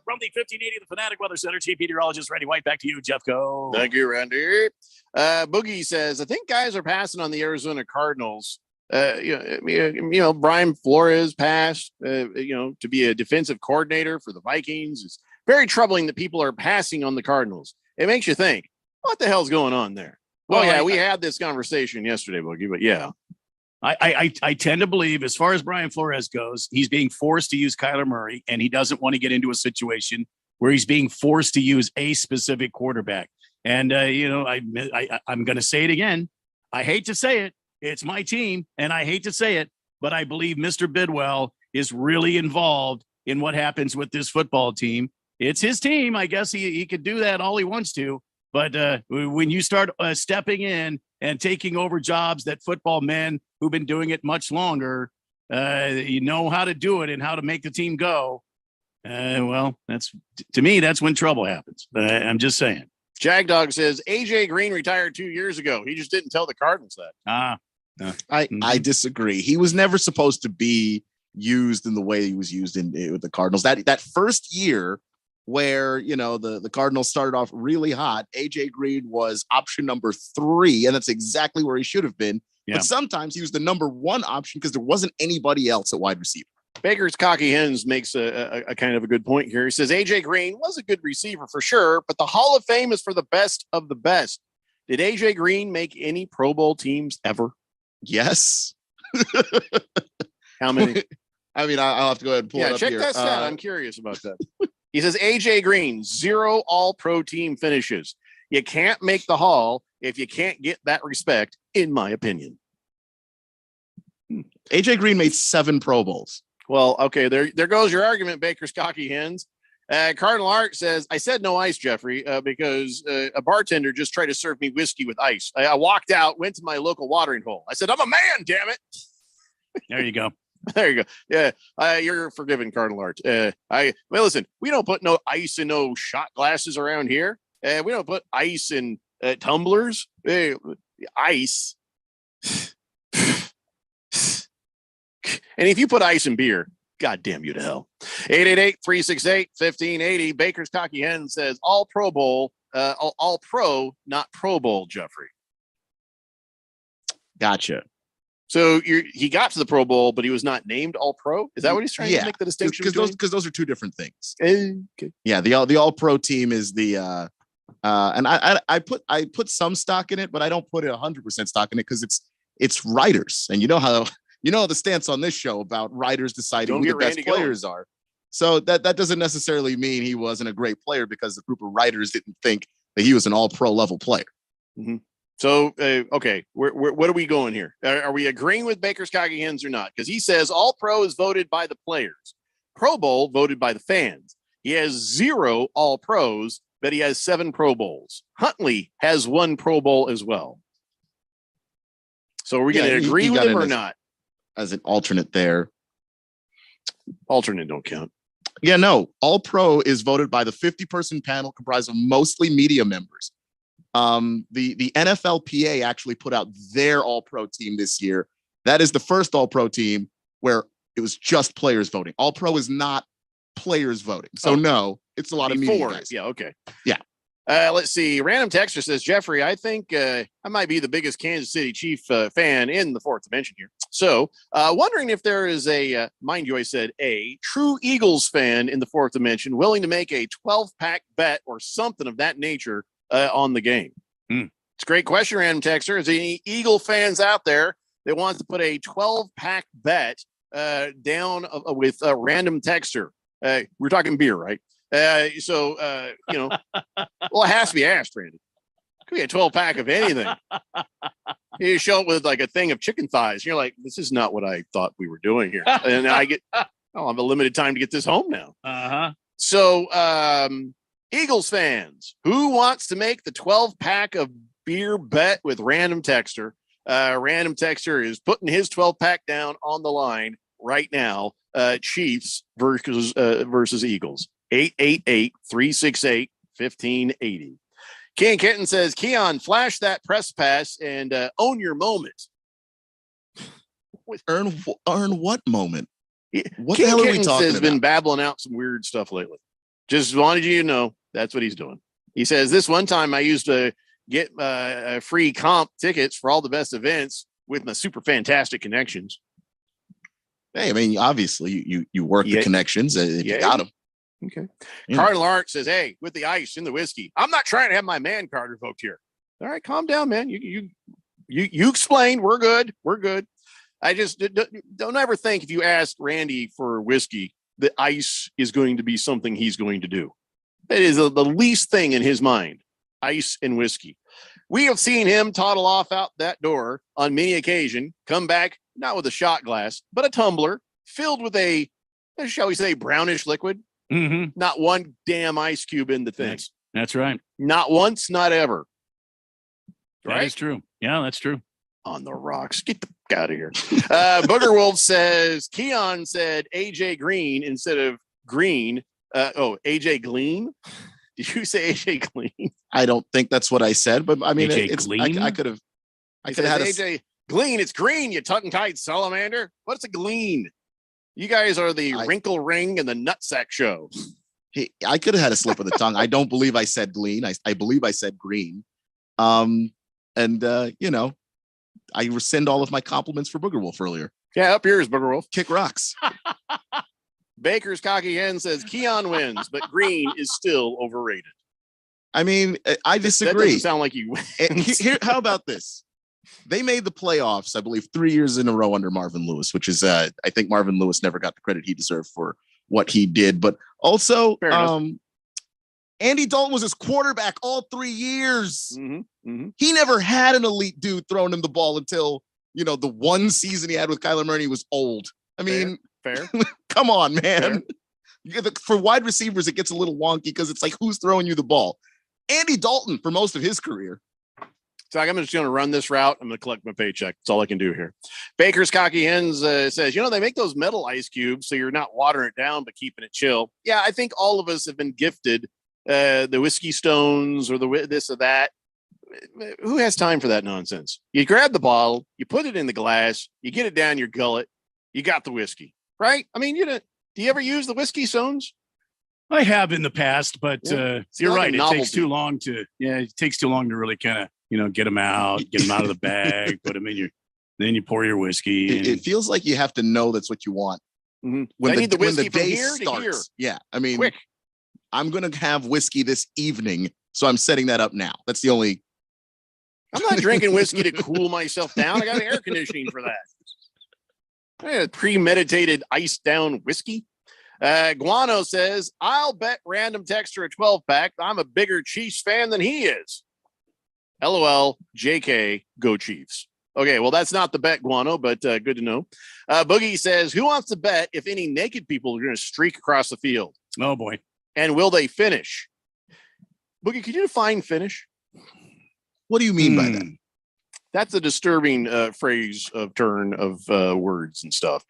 From the 1580 The Fanatic Weather Center, Chief Meteorologist Randy White. Back to you, Jeff. Go. Thank you, Randy. Boogie says, I think guys are passing on the Arizona Cardinals. Brian Flores passed, to be a defensive coordinator for the Vikings. It's very troubling that people are passing on the Cardinals. It makes you think, what the hell's going on there? Well, we had this conversation yesterday, Boogie, but yeah. I tend to believe, as far as Brian Flores goes, he's being forced to use Kyler Murray, and he doesn't want to get into a situation where he's being forced to use a specific quarterback. And, I'm going to say it again. I hate to say it. It's my team, and I hate to say it, but I believe Mr. Bidwell is really involved in what happens with this football team. It's his team. I guess he could do that all he wants to. But when you start stepping in and taking over jobs that football men who've been doing it much longer, you know how to do it and how to make the team go. That's to me, that's when trouble happens. I'm just saying. Jagdog says AJ Green retired 2 years ago. He just didn't tell the Cardinals that. I disagree. He was never supposed to be used in the way he was used with the Cardinals. That first year where, the Cardinals started off really hot, AJ Green was option number 3, and that's exactly where he should have been. Yeah. But sometimes he was the number 1 option because there wasn't anybody else at wide receiver. Baker's Cocky Hens makes a kind of a good point here. He says AJ Green was a good receiver for sure, but the Hall of Fame is for the best of the best. Did AJ Green make any Pro Bowl teams ever? Yes. How many? I mean, I'll have to go ahead and pull it up check here. that stat. I'm curious about that. He says AJ Green, 0 All-Pro team finishes. You can't make the Hall if you can't get that respect, in my opinion. AJ Green made 7 Pro Bowls. Well, okay, there goes your argument, Baker's Cocky Hens. Cardinal Art says, I said no ice, Jeffrey, because a bartender just tried to serve me whiskey with ice. I walked out, went to my local watering hole. I said, I'm a man, damn it. There you go. There you go. Yeah, you're forgiven, Cardinal Art. Listen, we don't put no ice in no shot glasses around here. We don't put ice in tumblers. Ice. And if you put ice in beer, God damn you to hell. 888-368-1580. Baker's Cocky Hen says all Pro Bowl, all pro, not Pro Bowl, Jeffrey. Gotcha. So he got to the Pro Bowl, but he was not named All Pro. Is that what he's trying to make the distinction? Because those are two different things. Okay. Yeah, the All Pro team is the and I put some stock in it, but I don't put 100% stock in it because it's writers, and you know the stance on this show about writers deciding who the best players are. So that doesn't necessarily mean he wasn't a great player because the group of writers didn't think that he was an All Pro level player. Mm-hmm. So, okay, what are we going here? Are we agreeing with Baker's Cocky Hens or not? Because he says All Pro is voted by the players. Pro Bowl voted by the fans. He has 0 All Pros, but he has 7 Pro Bowls. Huntley has 1 Pro Bowl as well. So are we going to agree with him or not? As an alternate there. Alternate don't count. Yeah, no. All Pro is voted by the 50-person panel comprised of mostly media members. The NFLPA actually put out their All Pro team this year. That is the first All Pro team where it was just players voting. All Pro is not players voting. So no, it's a lot of media guys. Yeah, okay. Yeah. Let's see. Random Texter says, Jeffrey, I think I might be the biggest Kansas City Chief fan in the fourth dimension here. So wondering if there is a, mind you, I said a true Eagles fan in the fourth dimension willing to make a 12-pack bet or something of that nature on the game. It's a great question, Random Texter. Is there any Eagle fans out there that wants to put a 12-pack bet down with a Random Texter? We're talking beer, right? Well, it has to be asked, Randy. Could be a 12-pack of anything. You show up with like a thing of chicken thighs. You're like, this is not what I thought we were doing here. And I have a limited time to get this home now. Uh-huh. So, Eagles fans, who wants to make the 12-pack of beer bet with Random Texter? Random Texter is putting his 12-pack down on the line right now. Chiefs versus Eagles. 888-368-1580. Ken Kitten says, Keon, flash that press pass and own your moment. Earn what moment? What Ken the hell are we Kittens talking has about? been babbling out some weird stuff lately. Just wanted you to know that's what he's doing. He says, this one time I used to get free comp tickets for all the best events with my super fantastic connections. Hey, I mean, obviously you work the connections if you got them. Okay. Yeah. Cardinal Art says, hey, with the ice in the whiskey, I'm not trying to have my man card revoked here. All right, calm down, man. You explained. We're good. We're good. I just don't ever think if you ask Randy for whiskey, that ice is going to be something he's going to do. That is the least thing in his mind, ice and whiskey. We have seen him toddle off out that door on many occasions, come back, not with a shot glass, but a tumbler filled with a, shall we say, brownish liquid. Mm-hmm. Not one damn ice cube in the thing. That's right. Not once, not ever. That is true. Yeah, that's true. On the rocks. Get the fuck out of here. Booger Wolf says, Keon said AJ Green instead of Green. AJ Glean? Did you say AJ Glean? I don't think that's what I said, but I mean, AJ it's Glean? I could have had AJ Glean. It's green, you tongue-tied salamander. What's a glean? You guys are the Wrinkle Ring and the Nutsack Show. I could have had a slip of the tongue. I don't believe I said glean. I believe I said green. I rescind all of my compliments for Booger Wolf earlier. Yeah, up yours, Booger Wolf. Kick rocks. Baker's cocky hen says Keon wins, but Green is still overrated. I mean, I disagree. That doesn't sound like you win. How about this? They made the playoffs, I believe, 3 years in a row under Marvin Lewis, which is, I think Marvin Lewis never got the credit he deserved for what he did. But also, Andy Dalton was his quarterback all 3 years. He never had an elite dude throwing him the ball until, the one season he had with Kyler Murray was old. I mean, fair. Come on, man. For wide receivers, it gets a little wonky because it's like, who's throwing you the ball? Andy Dalton for most of his career. So I'm just going to run this route. I'm going to collect my paycheck. That's all I can do here. Baker's Cocky Hens says, they make those metal ice cubes so you're not watering it down, but keeping it chill. Yeah, I think all of us have been gifted the whiskey stones or the this or that. Who has time for that nonsense? You grab the bottle, you put it in the glass, you get it down your gullet, you got the whiskey, right? I mean, do you ever use the whiskey stones? I have in the past, but you're like right. a It takes novelty. too long to really kind of, get them out of the bag, put them in then you pour your whiskey. It feels like you have to know that's what you want. When I need the when whiskey from day here to here. Yeah. I mean, Quick. I'm going to have whiskey this evening. So I'm setting that up now. That's the only. I'm not drinking whiskey to cool myself down. I got air conditioning for that. I had premeditated iced down whiskey. Guano says, I'll bet random texter a 12-pack. I'm a bigger Chiefs fan than he is. LOL, JK, go Chiefs. Okay, well, that's not the bet, Guano, but good to know. Boogie says, who wants to bet if any naked people are going to streak across the field? Oh, boy. And will they finish? Boogie, could you define finish? What do you mean by that? That's a disturbing phrase of turn of words and stuff.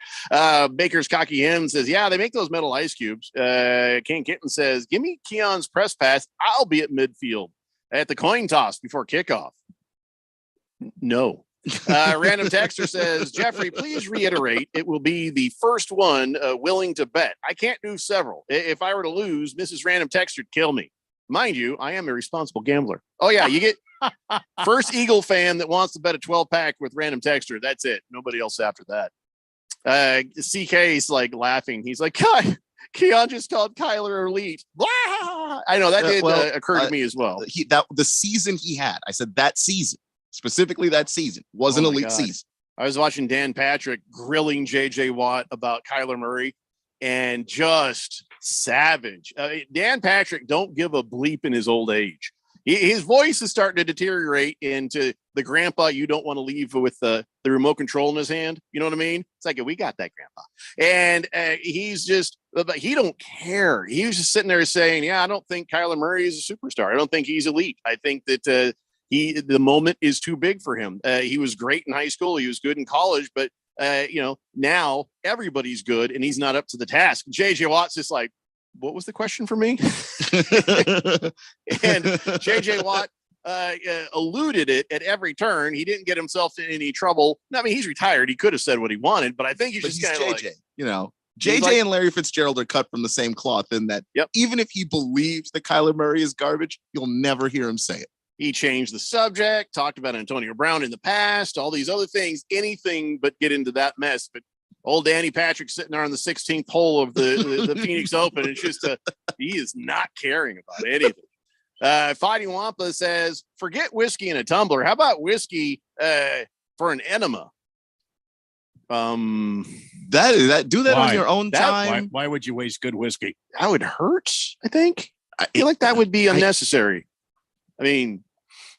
Baker's Cocky Hen says, yeah, they make those metal ice cubes. King Kitten says, give me Keon's press pass. I'll be at midfield at the coin toss before kickoff. No. Random texter says, Jeffrey, please reiterate. It will be the first one willing to bet. I can't do several. If I were to lose, Mrs. Random Texter would kill me. Mind you, I am a responsible gambler. Oh, yeah, you get first Eagle fan that wants to bet a 12-pack with Random Texter. That's it. Nobody else after that. CK is like laughing. He's like, Keon just called Kyler elite. Blah! I know that did occur to me as well. The season he had, I said that season, specifically that season, was an Oh my elite God. season. I was watching Dan Patrick grilling JJ Watt about Kyler Murray and just savage. Dan Patrick don't give a bleep in his old age. His voice is starting to deteriorate into the grandpa you don't want to leave with the remote control in his hand. You know what I mean? It's like, we got that, grandpa. And he's just, he don't care. He was just sitting there saying, yeah, I don't think Kyler Murray is a superstar. I don't think he's elite. I think that the moment is too big for him. He was great in high school. He was good in college, but now everybody's good and he's not up to the task. JJ Watt's just like, what was the question for me? And JJ Watt eluded it at every turn. He didn't get himself in any trouble. I mean, he's retired. He could have said what he wanted, but I think he's just kind of JJ. like, JJ like- and Larry Fitzgerald are cut from the same cloth in that even if he believes that Kyler Murray is garbage, you'll never hear him say it. he changed the subject, talked about Antonio Brown in the past, all these other things, anything but get into that mess. But old Danny Patrick sitting there on the 16th hole of the Phoenix Open. It's just he is not caring about anything. Fighting Wampa says, forget whiskey in a tumbler. How about whiskey for an enema? That do that on your own time. Why would you waste good whiskey? That would hurt, I think. I feel like that would be unnecessary. I mean,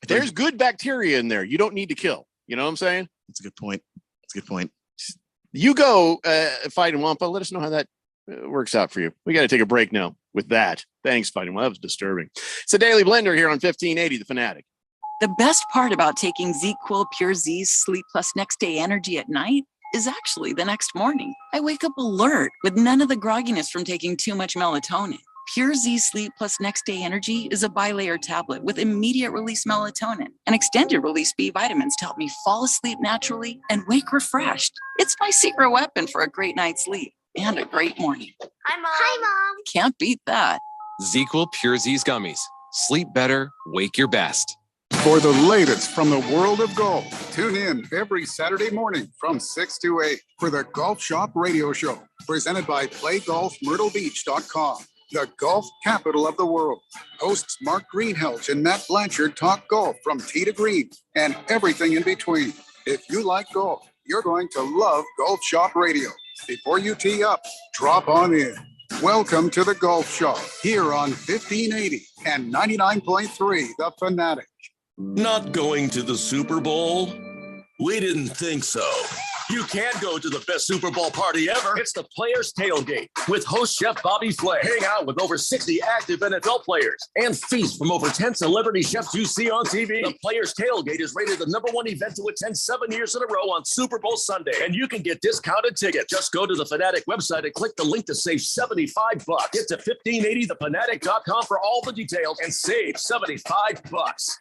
there's good bacteria in there. You don't need to kill. You know what I'm saying? That's a good point. That's a good point. You go Fighting Wampa. Let us know how that works out for you. We got to take a break now with that. Thanks, Fighting Wampa. That was disturbing. It's a Daily Blender here on 1580, The Fanatic. The best part about taking ZQuil Pure Z's Sleep Plus Next Day Energy at night is actually the next morning. I wake up alert with none of the grogginess from taking too much melatonin. Pure Z Sleep Plus Next Day Energy is a bilayer tablet with immediate release melatonin and extended release B vitamins to help me fall asleep naturally and wake refreshed. It's my secret weapon for a great night's sleep and a great morning. Hi, Mom. Hi, Mom. Can't beat that. ZQuil Pure Z's gummies. Sleep better, wake your best. For the latest from the world of golf, tune in every Saturday morning from 6 to 8 for the Golf Shop Radio Show, presented by PlayGolfMyrtleBeach.com, the golf capital of the world. Hosts Mark Greenhelch and Matt Blanchard talk golf from tee to green and everything in between. If you like golf, you're going to love Golf Shop Radio. Before you tee up, drop on in. Welcome to the Golf Shop here on 1580 and 99.3 The Fanatic. Not going to the Super Bowl? We didn't think so. You can't go to the best Super Bowl party ever. It's the Players Tailgate with host Chef Bobby Flay. Hang out with over 60 active NFL players and feast from over 10 celebrity chefs you see on TV. The Players Tailgate is rated the #1 event to attend 7 years in a row on Super Bowl Sunday, and you can get discounted tickets. Just go to the Fanatic website and click the link to save $75. Get to 1580thefanatic.com for all the details and save $75.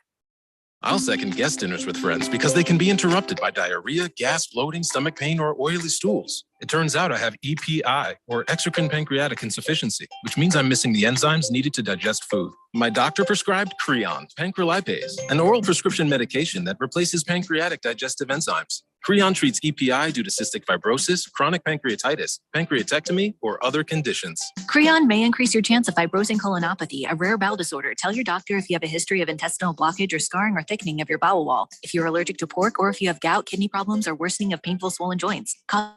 I'll second guest dinners with friends because they can be interrupted by diarrhea, gas, bloating, stomach pain, or oily stools. It turns out I have EPI, or exocrine pancreatic insufficiency, which means I'm missing the enzymes needed to digest food. My doctor prescribed Creon, pancrelipase, an oral prescription medication that replaces pancreatic digestive enzymes. Creon treats EPI due to cystic fibrosis, chronic pancreatitis, pancreatectomy, or other conditions. Creon may increase your chance of fibrosing colonopathy, a rare bowel disorder. Tell your doctor if you have a history of intestinal blockage or scarring or thickening of your bowel wall, if you're allergic to pork, or if you have gout, kidney problems, or worsening of painful swollen joints. Call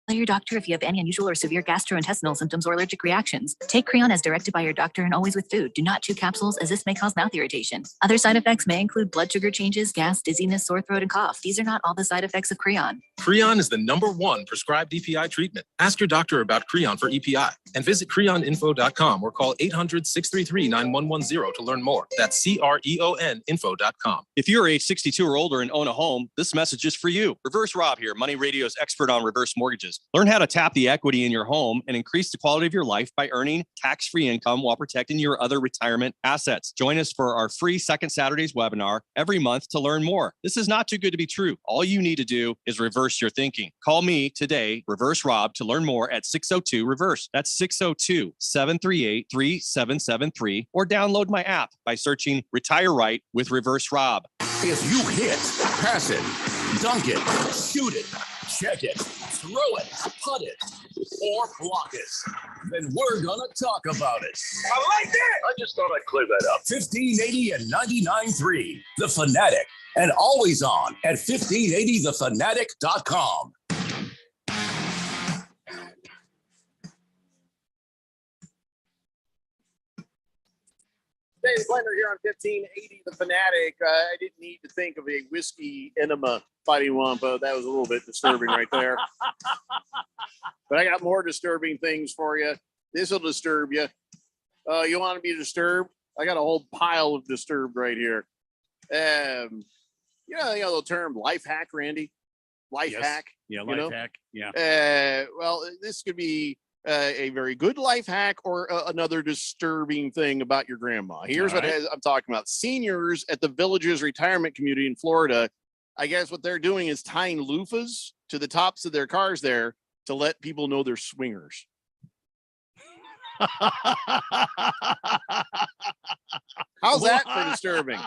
your doctor if you have any unusual or severe gastrointestinal symptoms or allergic reactions. Take Creon as directed by your doctor and always with food. Do not chew capsules, as this may cause mouth irritation. Other side effects may include blood sugar changes, gas, dizziness, sore throat, and cough. These are not all the side effects of Creon. Creon is the #1 prescribed EPI treatment. Ask your doctor about Creon for EPI and visit creoninfo.com or call 800-633-9110 to learn more. That's CREON info.com. If you're age 62 or older and own a home, this message is for you. Reverse Rob here, Money Radio's expert on reverse mortgages. Learn how to tap the equity in your home and increase the quality of your life by earning tax-free income while protecting your other retirement assets. Join us for our free Second Saturdays webinar every month to learn more. This is not too good to be true. All you need to do is reverse your thinking. Call me today, Reverse Rob, to learn more at 602-REVERSE. That's 602-738-3773, or download my app by searching Retire Right with Reverse Rob. If you hit, pass it, dunk it, shoot it, check it, throw it, putt it, or block it, then we're gonna talk about it. I like that. I just thought I'd clear that up. 1580 and 99.3, The Fanatic, and always on at 1580thefanatic.com. Dave Blender here on 1580 The Fanatic. I didn't need to think of a whiskey enema fighting Wampa. That was a little bit disturbing right there. But I got more disturbing things for you. This will disturb you. You want to be disturbed? I got a whole pile of disturbed right here. You know the term life hack, Randy? Life hack? Yeah, life hack. Yeah. Well, this could be a very good life hack or another disturbing thing about your grandma. Here's what I'm talking about. Seniors at the Villages Retirement Community in Florida, I guess what they're doing is tying loofahs to the tops of their cars there to let people know they're swingers. How's that for disturbing?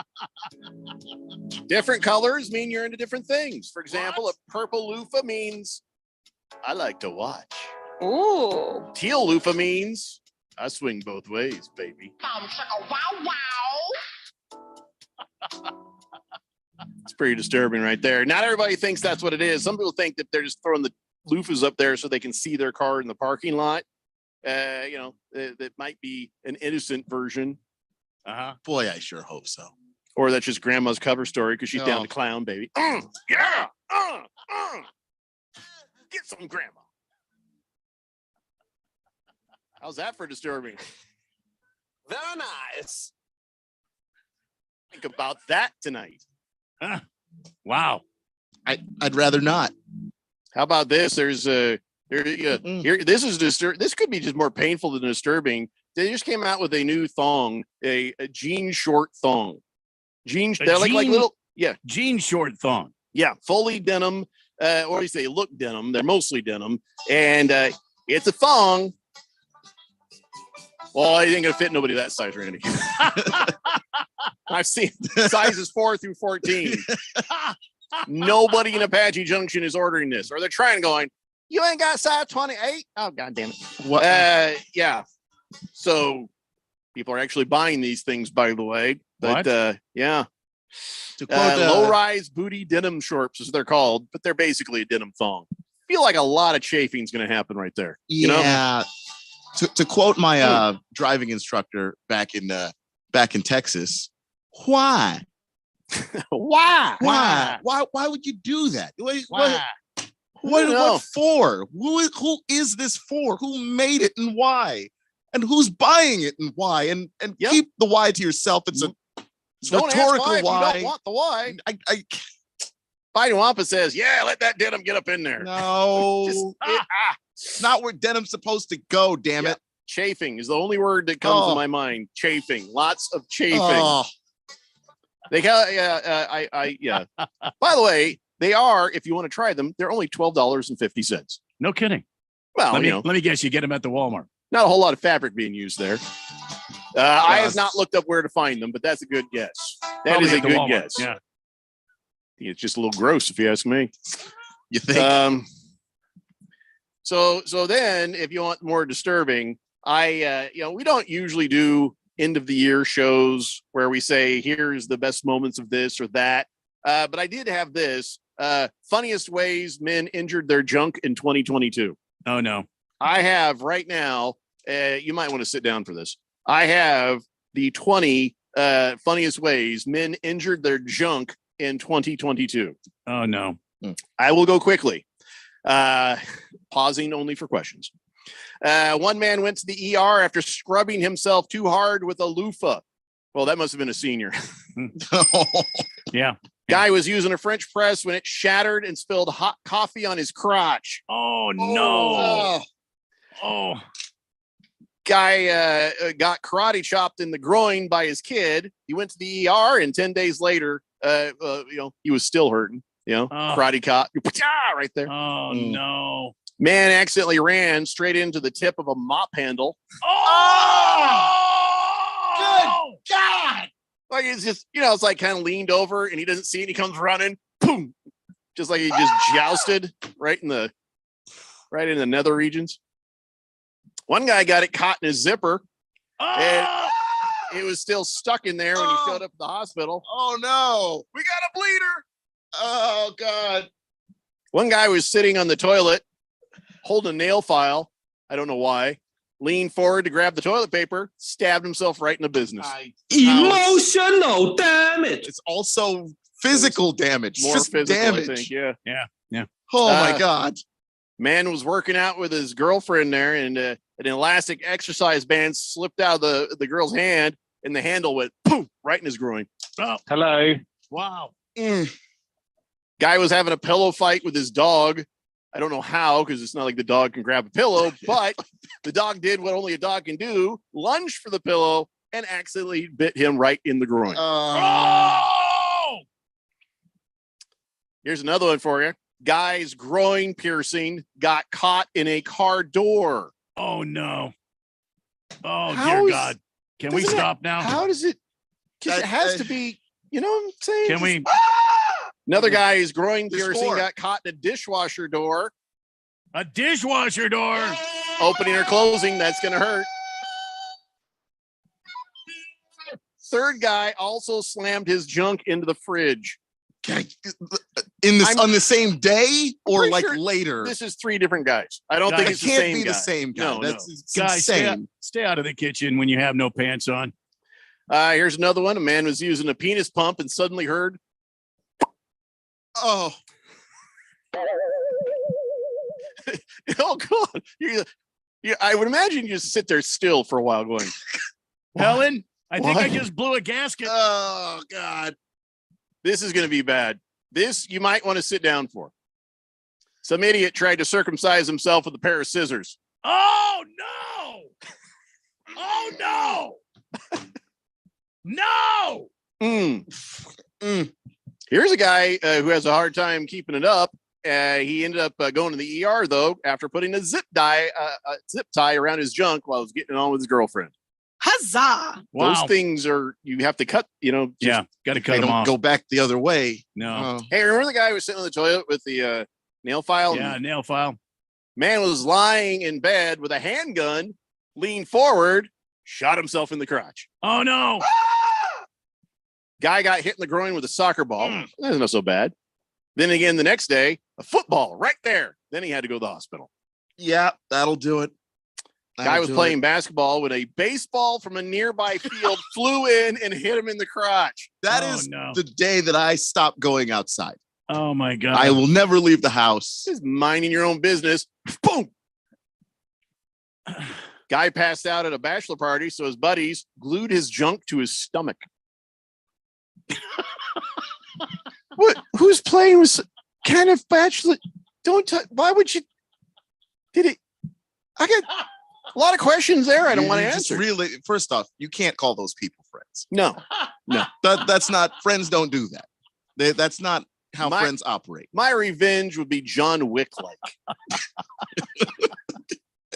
Different colors mean you're into different things. For example, a purple loofah means I like to watch. Ooh. Teal loofah means I swing both ways, baby. It's pretty disturbing right there. Not everybody thinks that's what it is. Some people think that they're just throwing the loofahs up there so they can see their car in the parking lot. That might be an innocent version. Boy, I sure hope so. Or that's just grandma's cover story because she's down to clown, baby. Yeah. Get some grandma. How's that for disturbing? Very nice. Think about that tonight. Wow. I'd rather not. How about this? There's here. This is This could be just more painful than disturbing. They just came out with a new thong, a jean short thong. They're like little jean short thong. Yeah, fully denim. Or do you say look denim? They're mostly denim, and it's a thong. Well, it ain't gonna fit nobody that size, Randy. I've seen sizes 4 through 14. Nobody in Apache Junction is ordering this, or they're trying going, you ain't got size 28? Oh, God damn it. What? Yeah. So people are actually buying these things, by the way. But yeah. To quote, low-rise booty denim shorts, as they're called, but they're basically a denim thong. Feel like a lot of chafing is going to happen right there. You know? To quote my driving instructor back in Texas, why? Why would you do that? Why? What for? Who is this for? Who made it and why? And who's buying it and why? And keep the why to yourself. It's a don't rhetorical ask why. You don't want the why. Biden Wampa says, yeah, let that denim get up in there. No. It's not where denim's supposed to go, damn it. Chafing is the only word that comes to my mind. Chafing. Lots of chafing. Oh. They got yeah. By the way, they are, if you want to try them, they're only $12.50. No kidding. Well, let me guess, you get them at the Walmart. Not a whole lot of fabric being used there. I have not looked up where to find them, but that's a good guess. That is a good guess. Yeah. It's just a little gross, if you ask me. You think? So then, if you want more disturbing, we don't usually do end of the year shows where we say, here's the best moments of this or that. But I did have this funniest ways men injured their junk in 2022. Oh, no. I have right now, you might want to sit down for this. I have the 20 funniest ways men injured their junk in 2022. Oh, no. I will go quickly, pausing only for questions. One man went to the ER after scrubbing himself too hard with a loofah. Well, that must have been a senior. Yeah. Guy was using a French press when it shattered and spilled hot coffee on his crotch. Oh, no. Oh. Guy got karate chopped in the groin by his kid. He went to the ER, and 10 days later, he was still hurting. Karate cop right there. Oh, no. Man accidentally ran straight into the tip of a mop handle. Oh! Good God! Like it's just, it's like kind of leaned over and he doesn't see it. He comes running, boom, just like he just jousted right in the nether regions. One guy got it caught in his zipper, and it was still stuck in there when he showed up at the hospital. Oh no, we got a bleeder. Oh God. One guy was sitting on the toilet holding a nail file. I don't know why. Leaned forward to grab the toilet paper, stabbed himself right in the business. Emotional damage. It's also physical damage. More Just physical, damage. I think. Yeah. Oh my God. Man was working out with his girlfriend there, and an elastic exercise band slipped out of the girl's hand, and the handle went poof right in his groin. Oh. Hello. Wow. Guy was having a pillow fight with his dog. I don't know how, because it's not like the dog can grab a pillow, but the dog did what only a dog can do, lunged for the pillow, and accidentally bit him right in the groin. Here's another one for you. Guy's groin piercing got caught in a car door. Oh, no. Oh, dear God. Can we stop now? How does it? Because it has to be, you know what I'm saying? Can we? Another guy's groin There's piercing four. got caught in a dishwasher door. A dishwasher door. Opening or closing, that's going to hurt. Third guy also slammed his junk into the fridge. On the same day or Pretty like sure later? This is three different guys. I don't think it's it can't the same be guy. the same guy. No, That's no. it's Guys, insane. stay out of the kitchen when you have no pants on. Here's another one. A man was using a penis pump and suddenly heard. Oh. Oh, God. I would imagine you just sit there still for a while going, Helen, I think I What? just blew a gasket. Oh, God. This is going to be bad. This you might want to sit down for. Some idiot tried to circumcise himself with a pair of scissors. Oh, no. Oh, no. No. Here's a guy who has a hard time keeping it up. He ended up going to the ER, though, after putting a zip tie around his junk while he was getting it on with his girlfriend. Huzzah! Those things are, you have to cut, got to cut They them don't off. go back the other way. No. Hey, remember the guy who was sitting on the toilet with the nail file? Yeah, nail file. Man was lying in bed with a handgun, leaned forward, shot himself in the crotch. Oh, no. Guy got hit in the groin with a soccer ball. That's not so bad. Then again, the next day, a football right there. Then he had to go to the hospital. Yeah, that'll do it. Guy was playing basketball when a baseball from a nearby field flew in and hit him in the crotch. That is the day that I stopped going outside. Oh, my God. I will never leave the house. Just minding your own business. Boom. Guy passed out at a bachelor party, so his buddies glued his junk to his stomach. What? Who's playing with kind of bachelor? Don't touch. Why would you? Did it? I got a lot of questions there. I don't want to answer. Really, first off, you can't call those people friends. No. That's not. Friends don't do that. That's not how friends operate. My revenge would be John Wick like.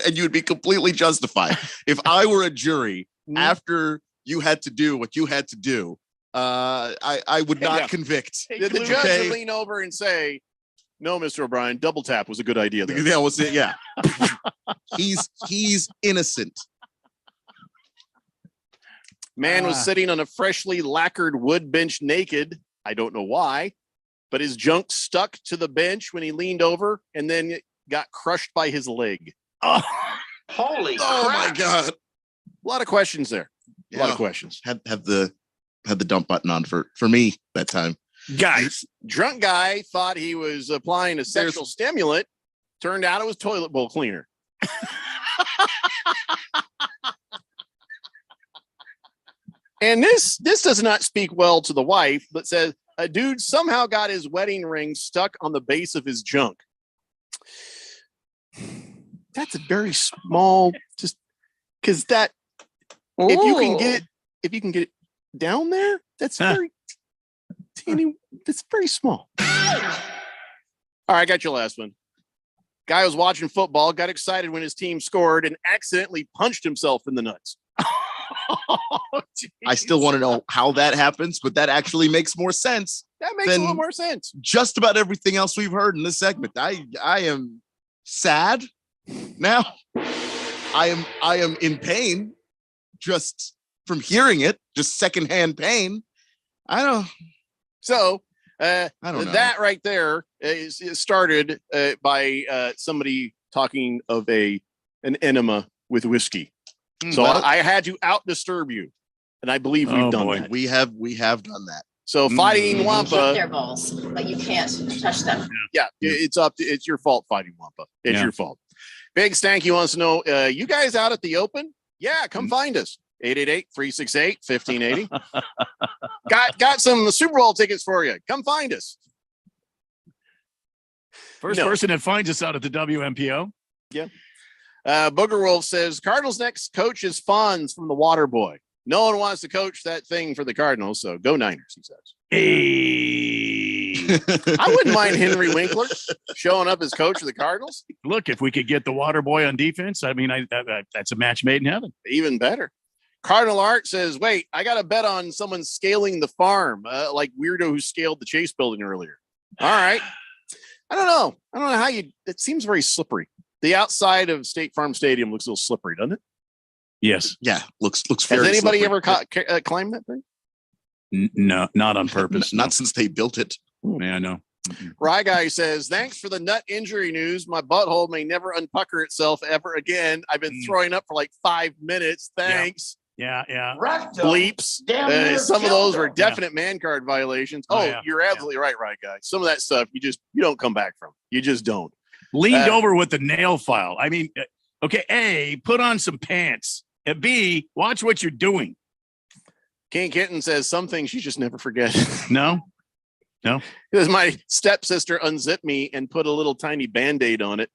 And you would be completely justified. If I were a jury after you had to do what you had to do, I would not convict. The judge would lean over and say, "No, Mr. O'Brien, double tap was a good idea." There. Yeah, was it? Yeah. he's innocent. Man was sitting on a freshly lacquered wood bench naked. I don't know why, but his junk stuck to the bench when he leaned over and then got crushed by his leg. Oh, holy crap. My God. A lot of questions there. A lot of questions. Had the dump button on for me that time. Guys, drunk guy thought he was applying a sexual stimulant. Turned out it was toilet bowl cleaner. And this does not speak well to the wife, but says a dude somehow got his wedding ring stuck on the base of his junk. That's a very small, just because that if you can get it down there, that's very teeny. That's very small. All right, I got your last one. Guy was watching football, got excited when his team scored, and accidentally punched himself in the nuts. I still want to know how that happens, but that actually makes more sense. That makes a little more sense. Just about everything else we've heard in this segment. I am sad now. I am in pain just from hearing it, just secondhand pain. I don't. So I don't know. That right there is started by somebody talking of an enema with whiskey. So I had to out disturb you, and I believe we've done that. We have done that. So Fighting Wampa, their balls, but you can't touch them. Yeah, it's your fault, Fighting Wampa. It's your fault. Big Stanky wants to know, you guys out at the open? Yeah, come find us. 888-368-1580. Got some Super Bowl tickets for you. Come find us. First person that finds us out at the WMPO. Yeah. Booger Wolf says Cardinals next coach is Fonz from the Water Boy. No one wants to coach that thing for the Cardinals, so go Niners, he says. Hey. I wouldn't mind Henry Winkler showing up as coach of the Cardinals. Look, if we could get the Water Boy on defense, I mean, that's a match made in heaven. Even better. Cardinal Art says, wait, I got to bet on someone scaling the farm, like Weirdo who scaled the Chase building earlier. All right. I don't know how it seems very slippery. The outside of State Farm Stadium looks a little slippery, doesn't it? Yes. Yeah. Looks Has very anybody slippery. ever climbed that thing? No, not on purpose. Not since they built it. Yeah, I know. Rye Guy says, thanks for the nut injury news. My butthole may never unpucker itself ever again. I've been throwing up for like 5 minutes. Thanks. Yeah. Bleeps. Some of those were definite man card violations. Oh, yeah. You're absolutely right, Guy. Some of that stuff you don't come back from. You just don't. Leaned over with the nail file. I mean, okay, A, put on some pants. And B, watch what you're doing. King Kitten says some things you just never forget. No. Because my stepsister unzipped me and put a little tiny Band-Aid on it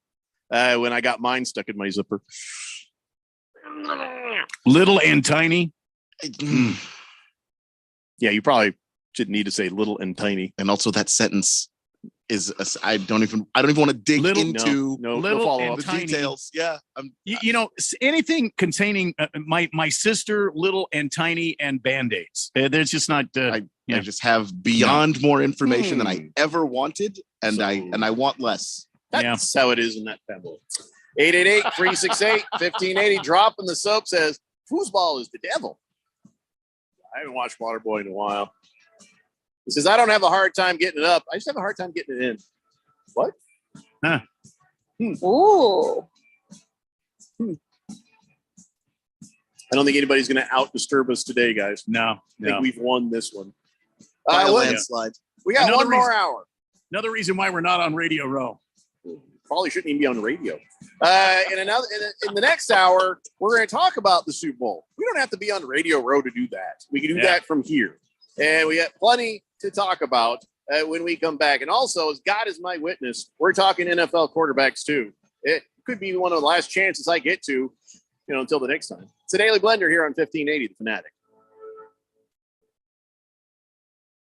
when I got mine stuck in my zipper. Little and tiny. Yeah, you probably didn't need to say little and tiny. And also that sentence I don't even want to dig into little the tiny details. Yeah, anything containing my sister, little and tiny, and band-aids. There's just not. I just have beyond more information than I ever wanted, and I want less. That's how it is in that family. 888-368-1580. Drop in the soap says foosball is the devil. I haven't watched Waterboy in a while. He says, I don't have a hard time getting it up. I just have a hard time getting it in. What? Huh. Ooh. I don't think anybody's going to out-disturb us today, guys. No. I think we've won this one. By a landslide. We got Another one more hour. Another reason why we're not on Radio Row. Probably shouldn't even be on the radio. In the next hour, we're going to talk about the Super Bowl. We don't have to be on Radio Row to do that. We can do that from here. And we got plenty to talk about when we come back. And also, as God is my witness, we're talking NFL quarterbacks too. It could be one of the last chances I get to, until the next time. It's the Daily Blender here on 1580, The Fanatic.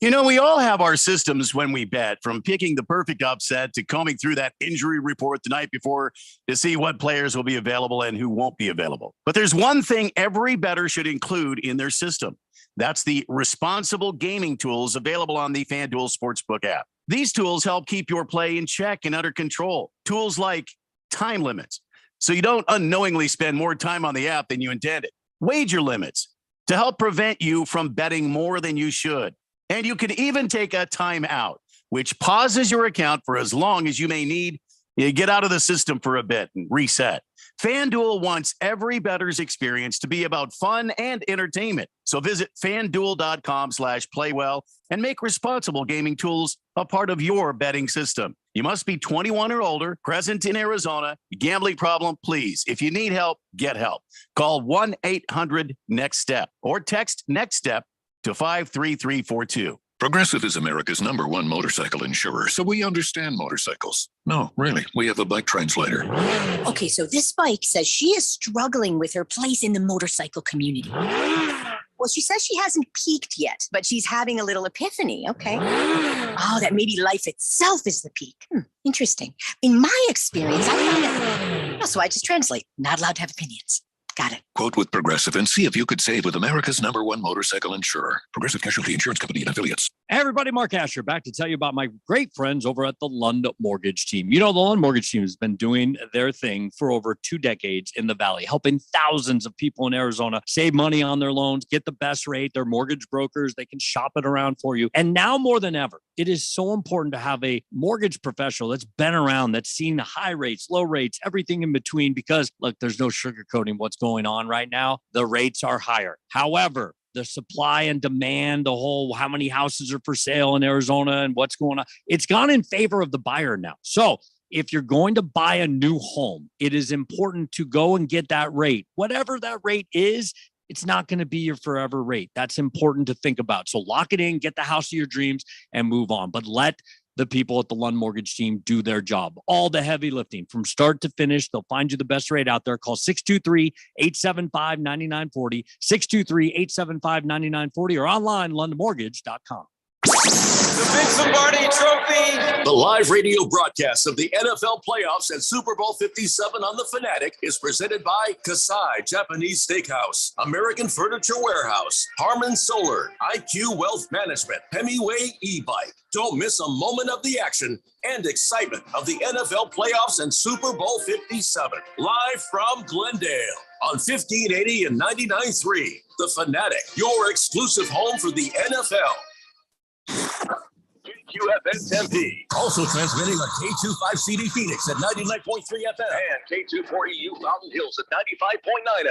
We all have our systems when we bet, from picking the perfect upset to combing through that injury report the night before to see what players will be available and who won't be available. But there's one thing every bettor should include in their system. That's the responsible gaming tools available on the FanDuel Sportsbook app. These tools help keep your play in check and under control. Tools like time limits, so you don't unknowingly spend more time on the app than you intended. Wager limits, to help prevent you from betting more than you should. And you can even take a timeout, which pauses your account for as long as you may need. You get out of the system for a bit and reset. FanDuel wants every bettor's experience to be about fun and entertainment. So visit FanDuel.com/playwell and make responsible gaming tools a part of your betting system. You must be 21 or older, present in Arizona. Gambling problem, please. If you need help, get help. Call 1-800-NEXT-STEP or text NEXT STEP to 53342. Progressive is America's #1 motorcycle insurer, so we understand motorcycles. No, really, we have a bike translator. Okay, so this bike says she is struggling with her place in the motorcycle community. Well, she says she hasn't peaked yet, but she's having a little epiphany. Okay. Oh, that maybe life itself is the peak. Interesting. In my experience, I found it. So I just translate. Not allowed to have opinions. Got it. Quote with Progressive and see if you could save with America's #1 motorcycle insurer. Progressive Casualty Insurance Company and Affiliates. Hey everybody, Mark Asher back to tell you about my great friends over at the Lund Mortgage Team. The Lund Mortgage Team has been doing their thing for over 2 decades in the Valley, helping thousands of people in Arizona save money on their loans, get the best rate. They're mortgage brokers. They can shop it around for you. And now more than ever, it is so important to have a mortgage professional that's been around, that's seen the high rates, low rates, everything in between, because look, there's no sugarcoating what's going on right now. The rates are higher. However, the supply and demand, the whole how many houses are for sale in Arizona and what's going on, it's gone in favor of the buyer now. So if you're going to buy a new home, it is important to go and get that rate. Whatever that rate is, it's not going to be your forever rate. That's important to think about. So lock it in, get the house of your dreams, and move on. But let the people at the Lund Mortgage Team do their job. All the heavy lifting from start to finish. They'll find you the best rate out there. Call 623-875-9940, 623-875-9940, or online, lundmortgage.com. The Vince Lombardi Trophy. The live radio broadcast of the NFL playoffs and Super Bowl 57 on The Fanatic is presented by Kasai Japanese Steakhouse, American Furniture Warehouse, Harmon Solar, IQ Wealth Management, Hemingway e-bike. Don't miss a moment of the action and excitement of the NFL playoffs and Super Bowl 57. Live from Glendale on 1580 and 99.3. The Fanatic, your exclusive home for the NFL. QFN Tempe. Also transmitting on K25CD Phoenix at 99.3 FM and K240U Fountain Hills at 95.9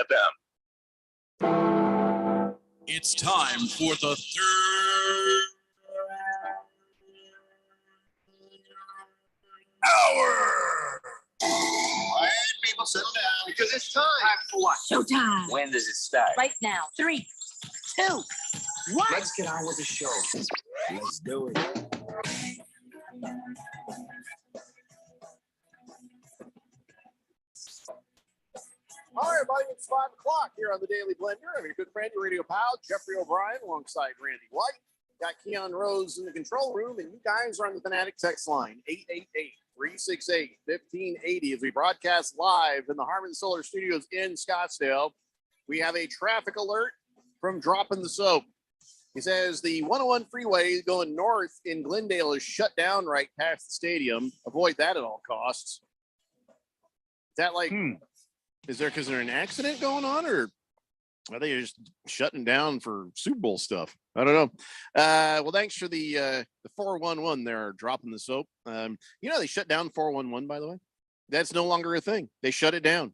FM. It's time for the third hour. All right, people, settle down because it's time. Time for what? Showtime. When does it start? Right now. 3, 2, 1. Let's get on with the show. Let's do it. All right, everybody, it's 5 o'clock here on the Daily Blender. I'm your good friend, your radio pal, Jeffrey O'Brien, alongside Randy White. Got Keon Rose in the control room, and you guys are on the Fanatic text line, 888-368-1580, as we broadcast live in the Harmon Solar Studios in Scottsdale. We have a traffic alert from Dropping the Soap. He says the 101 freeway going north in Glendale is shut down right past the stadium. Avoid that at all costs. Is that like, is there an accident going on, or are they just shutting down for Super Bowl stuff? I don't know. Well, thanks for the 411 there, Dropping the Soap. They shut down 411, by the way. That's no longer a thing. They shut it down.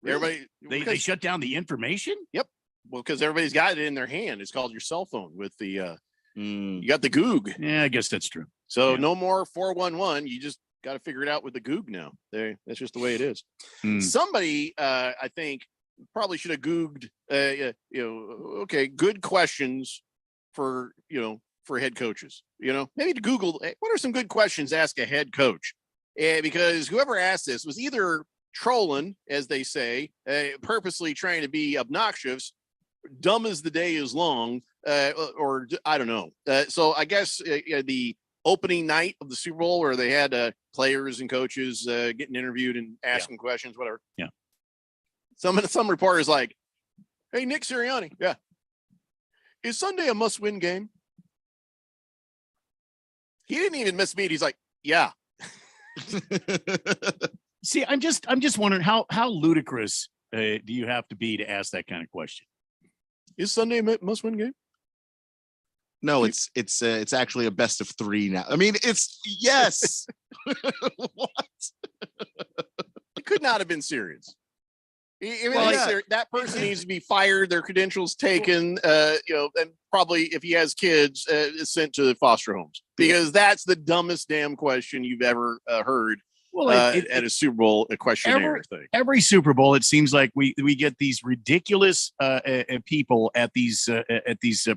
Really? Everybody, they shut down the information? Yep. Well, because everybody's got it in their hand. It's called your cell phone with the, you got the Goog. Yeah, I guess that's true. So no more 411. You just got to figure it out with the Goog now. That's just the way it is. Somebody, I think, probably should have Googled, good questions for head coaches. Maybe to Google, what are some good questions to ask a head coach? Because whoever asked this was either trolling, as they say, purposely trying to be obnoxious, dumb as the day is long, or I don't know. So I guess the opening night of the Super Bowl, where they had players and coaches getting interviewed and asking questions, whatever. Yeah. Some reporter's like, "Hey, Nick Sirianni, yeah, is Sunday a must-win game?" He didn't even miss beat. He's like, "Yeah." See, I'm just wondering how ludicrous do you have to be to ask that kind of question? Is Sunday a must-win game? No, it's actually a best of 3 now. I mean, it's yes. What? It could not have been serious. That person needs to be fired, their credentials taken, and probably if he has kids, sent to foster homes, because that's the dumbest damn question you've ever heard. Well, at a Super Bowl questionnaire thing. Every Super Bowl, it seems like we get these ridiculous people at these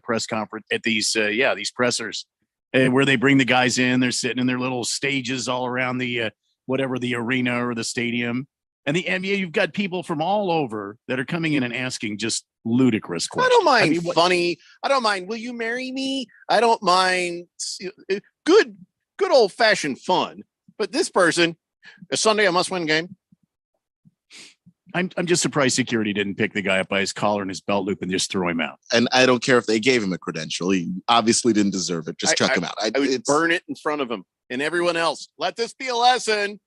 press conference, at these pressers, where they bring the guys in. They're sitting in their little stages all around the the arena or the stadium, and you've got people from all over that are coming in and asking just ludicrous questions. I don't mind funny. I don't mind. Will you marry me? I don't mind good old fashioned fun. But this person, a Sunday a must-win game. I'm just surprised security didn't pick the guy up by his collar and his belt loop and just throw him out. And I don't care if they gave him a credential. He obviously didn't deserve it. Just chuck him out. I would burn it in front of him and everyone else. Let this be a lesson.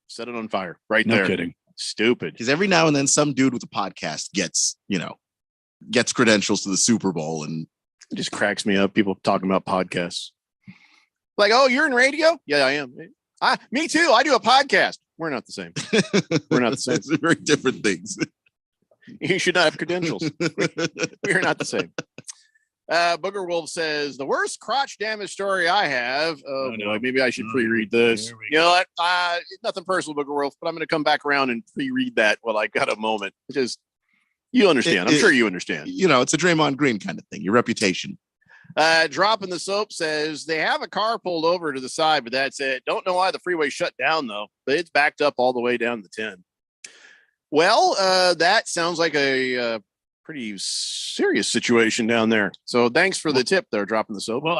Set it on fire right there. No kidding. Stupid. Because every now and then some dude with a podcast gets credentials to the Super Bowl, and it just cracks me up. People talking about podcasts. Like, oh, you're in radio? Yeah, I am. Me too. I do a podcast. We're not the same. We're not the same. It's very different things. You should not have credentials. We're not the same. Booger Wolf says, the worst crotch damage story I have. Oh, no, maybe I should pre-read this. You know what? Nothing personal, Booger Wolf, but I'm going to come back around and pre-read that while I got a moment. Just, you understand. I'm sure you understand. It's a Draymond Green kind of thing. Your reputation. Dropping the Soap says they have a car pulled over to the side, but that's it. Don't know why the freeway shut down though, but it's backed up all the way down to 10. Well, that sounds like a pretty serious situation down there. So thanks for the tip there, Dropping the Soap. Well,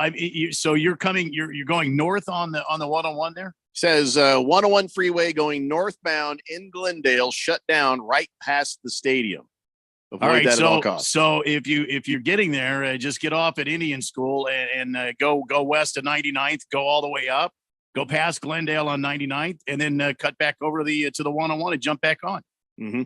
so you're going north on the 101 there? Says 101 freeway going northbound in Glendale shut down right past the stadium. Avoid all right, that at all costs. So if you're getting there, just get off at Indian School and go west to 99th, go all the way up, go past Glendale on 99th, and then cut back over to the 101 and jump back on. Mm-hmm.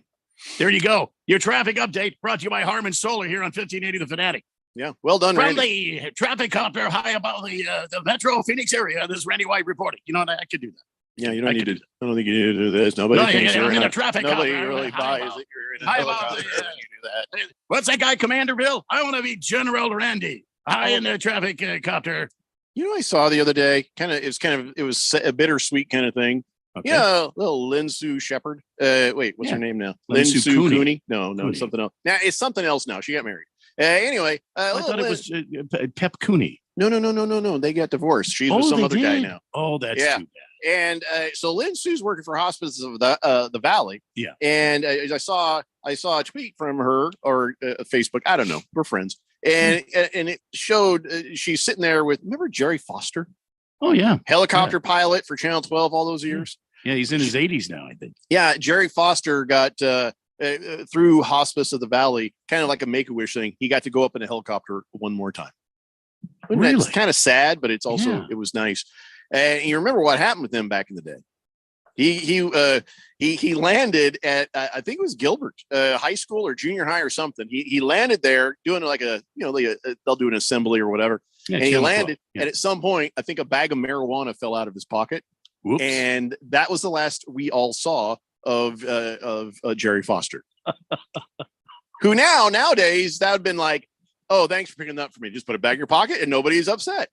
There you go. Your traffic update brought to you by Harmon Solar here on 1580 The Fanatic. Yeah, well done, Randy. Randy. Traffic copter high above the Metro Phoenix area. This is Randy White reporting. You know, I could do that. Yeah, you don't need to. I don't think you need to do this. Nobody thinks you're in a traffic. Nobody copter. really buys that you're in a helicopter. You do that. What's that guy, Commander Bill? I want to be General Randy. High in the traffic copter. You know, I saw the other day. It was a bittersweet kind of thing. Okay. Yeah, little Lynn Sue Shepherd. Wait, what's her name now? Lynn Sue Cooney. No, it's something else. Now it's something else. Now she got married. Anyway, I thought it was Pep Cooney. No. They got divorced. She's with some other guy now. Oh, that's too bad. And so Lynn Sue's working for Hospices of the Valley. Yeah. And I saw a tweet from her or Facebook. I don't know. We're friends. and it showed she's sitting there with, remember Jerry Foster? Oh yeah, helicopter pilot for Channel 12 all those years. Yeah, he's in his 80s now, I think. Yeah, Jerry Foster got through Hospice of the Valley, kind of like a Make-A-Wish thing. He got to go up in a helicopter one more time. Really? It's kind of sad, but it's also it was nice. And you remember what happened with him back in the day? He landed at I think it was Gilbert high school or junior high or something. He landed there doing like they'll do an assembly or whatever. Yeah, and he landed, and at some point, I think a bag of marijuana fell out of his pocket. Whoops. And that was the last we all saw of Jerry Foster, who nowadays that would have been like, oh, thanks for picking that up for me. Just put it back in your pocket and nobody's upset.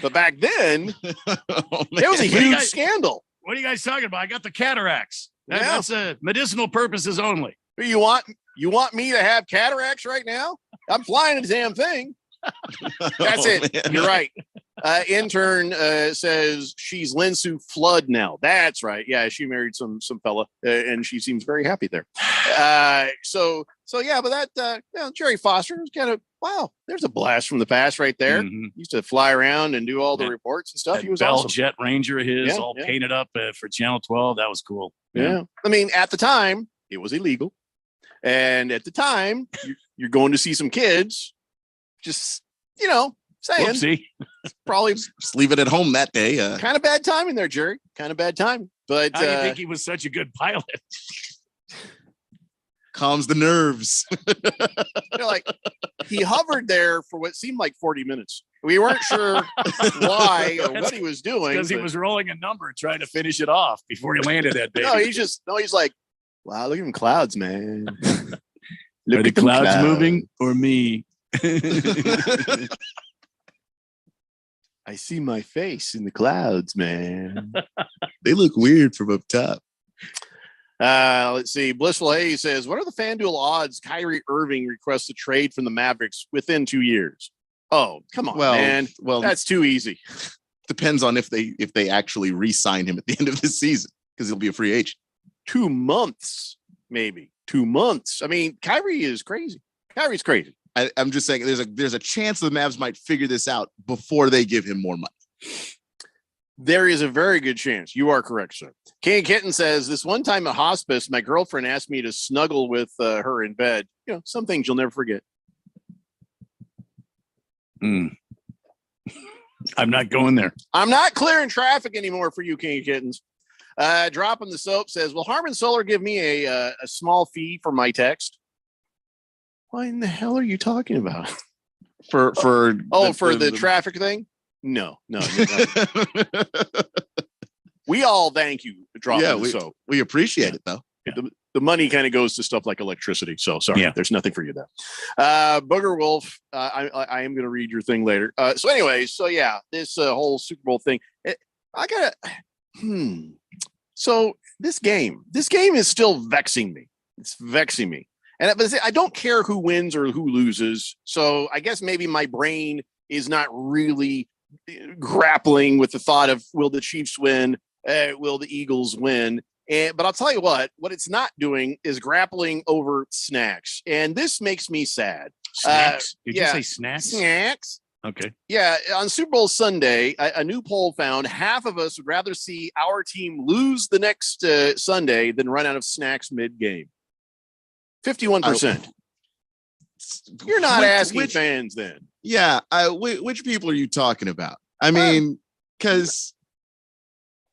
But back then, it was a huge scandal. What are you guys talking about? I got the cataracts. That's medicinal purposes only. You want me to have cataracts right now? I'm flying the damn thing. That's it. Man. You're right. Intern says she's Linsu Flood now. That's right. Yeah, she married some fella, and she seems very happy there. So yeah, but that Jerry Foster was kind of wow. There's a blast from the past right there. Mm-hmm. Used to fly around and do all the reports and stuff. That He was Bell awesome. Jet Ranger of his, Yeah, all yeah. painted up for Channel 12. That was cool. Yeah. I mean, at the time, it was illegal, and at the time, you're going to see some kids. Just saying, Whoopsie. probably Just leave it at home that day. kind of bad timing there, Jerry. Kind of bad timing. But How do you think he was such a good pilot? Calms the nerves. like he hovered there for what seemed like 40 minutes. We weren't sure why or what he was doing. Because he but- was rolling a number trying to finish it off before he landed that baby. No, he's like, wow, look at them clouds, man. Look Are the at them clouds moving or me? I see my face in the clouds, man. They look weird from up top. Let's see. Blissful Hayes says, what are the FanDuel odds Kyrie Irving requests a trade from the Mavericks within 2 years? Oh, come on, man. Well, That's too easy. depends on if they actually re-sign him at the end of this season because he'll be a free agent. 2 months, maybe 2 months. I mean, Kyrie is crazy. Kyrie's crazy. I'm just saying there's a chance the Mavs might figure this out before they give him more money. There is a very good chance. You are correct, sir. King Kitten says, this one time at hospice, my girlfriend asked me to snuggle with her in bed. Some things you'll never forget. I'm not going there. I'm not clearing traffic anymore for you, King of Kittens. Dropping the soap says, will Harmon Solar give me a small fee for my text? What in the hell are you talking about? For the traffic thing? No. We all thank you for dropping the soap. We appreciate it though. The money kind of goes to stuff like electricity. So sorry, there's nothing for you there. Booger Wolf, I am going to read your thing later. So anyway, this whole Super Bowl thing, So this game is still vexing me. It's vexing me. And I don't care who wins or who loses. So I guess maybe my brain is not really grappling with the thought of, will the Chiefs win? Will the Eagles win? But I'll tell you what it's not doing is grappling over snacks. And this makes me sad. Snacks? Did you say snacks? Snacks. Okay. Yeah. On Super Bowl Sunday, a new poll found half of us would rather see our team lose the next Sunday than run out of snacks mid-game. 51%. You're not asking fans then. Yeah. Which people are you talking about? I mean, because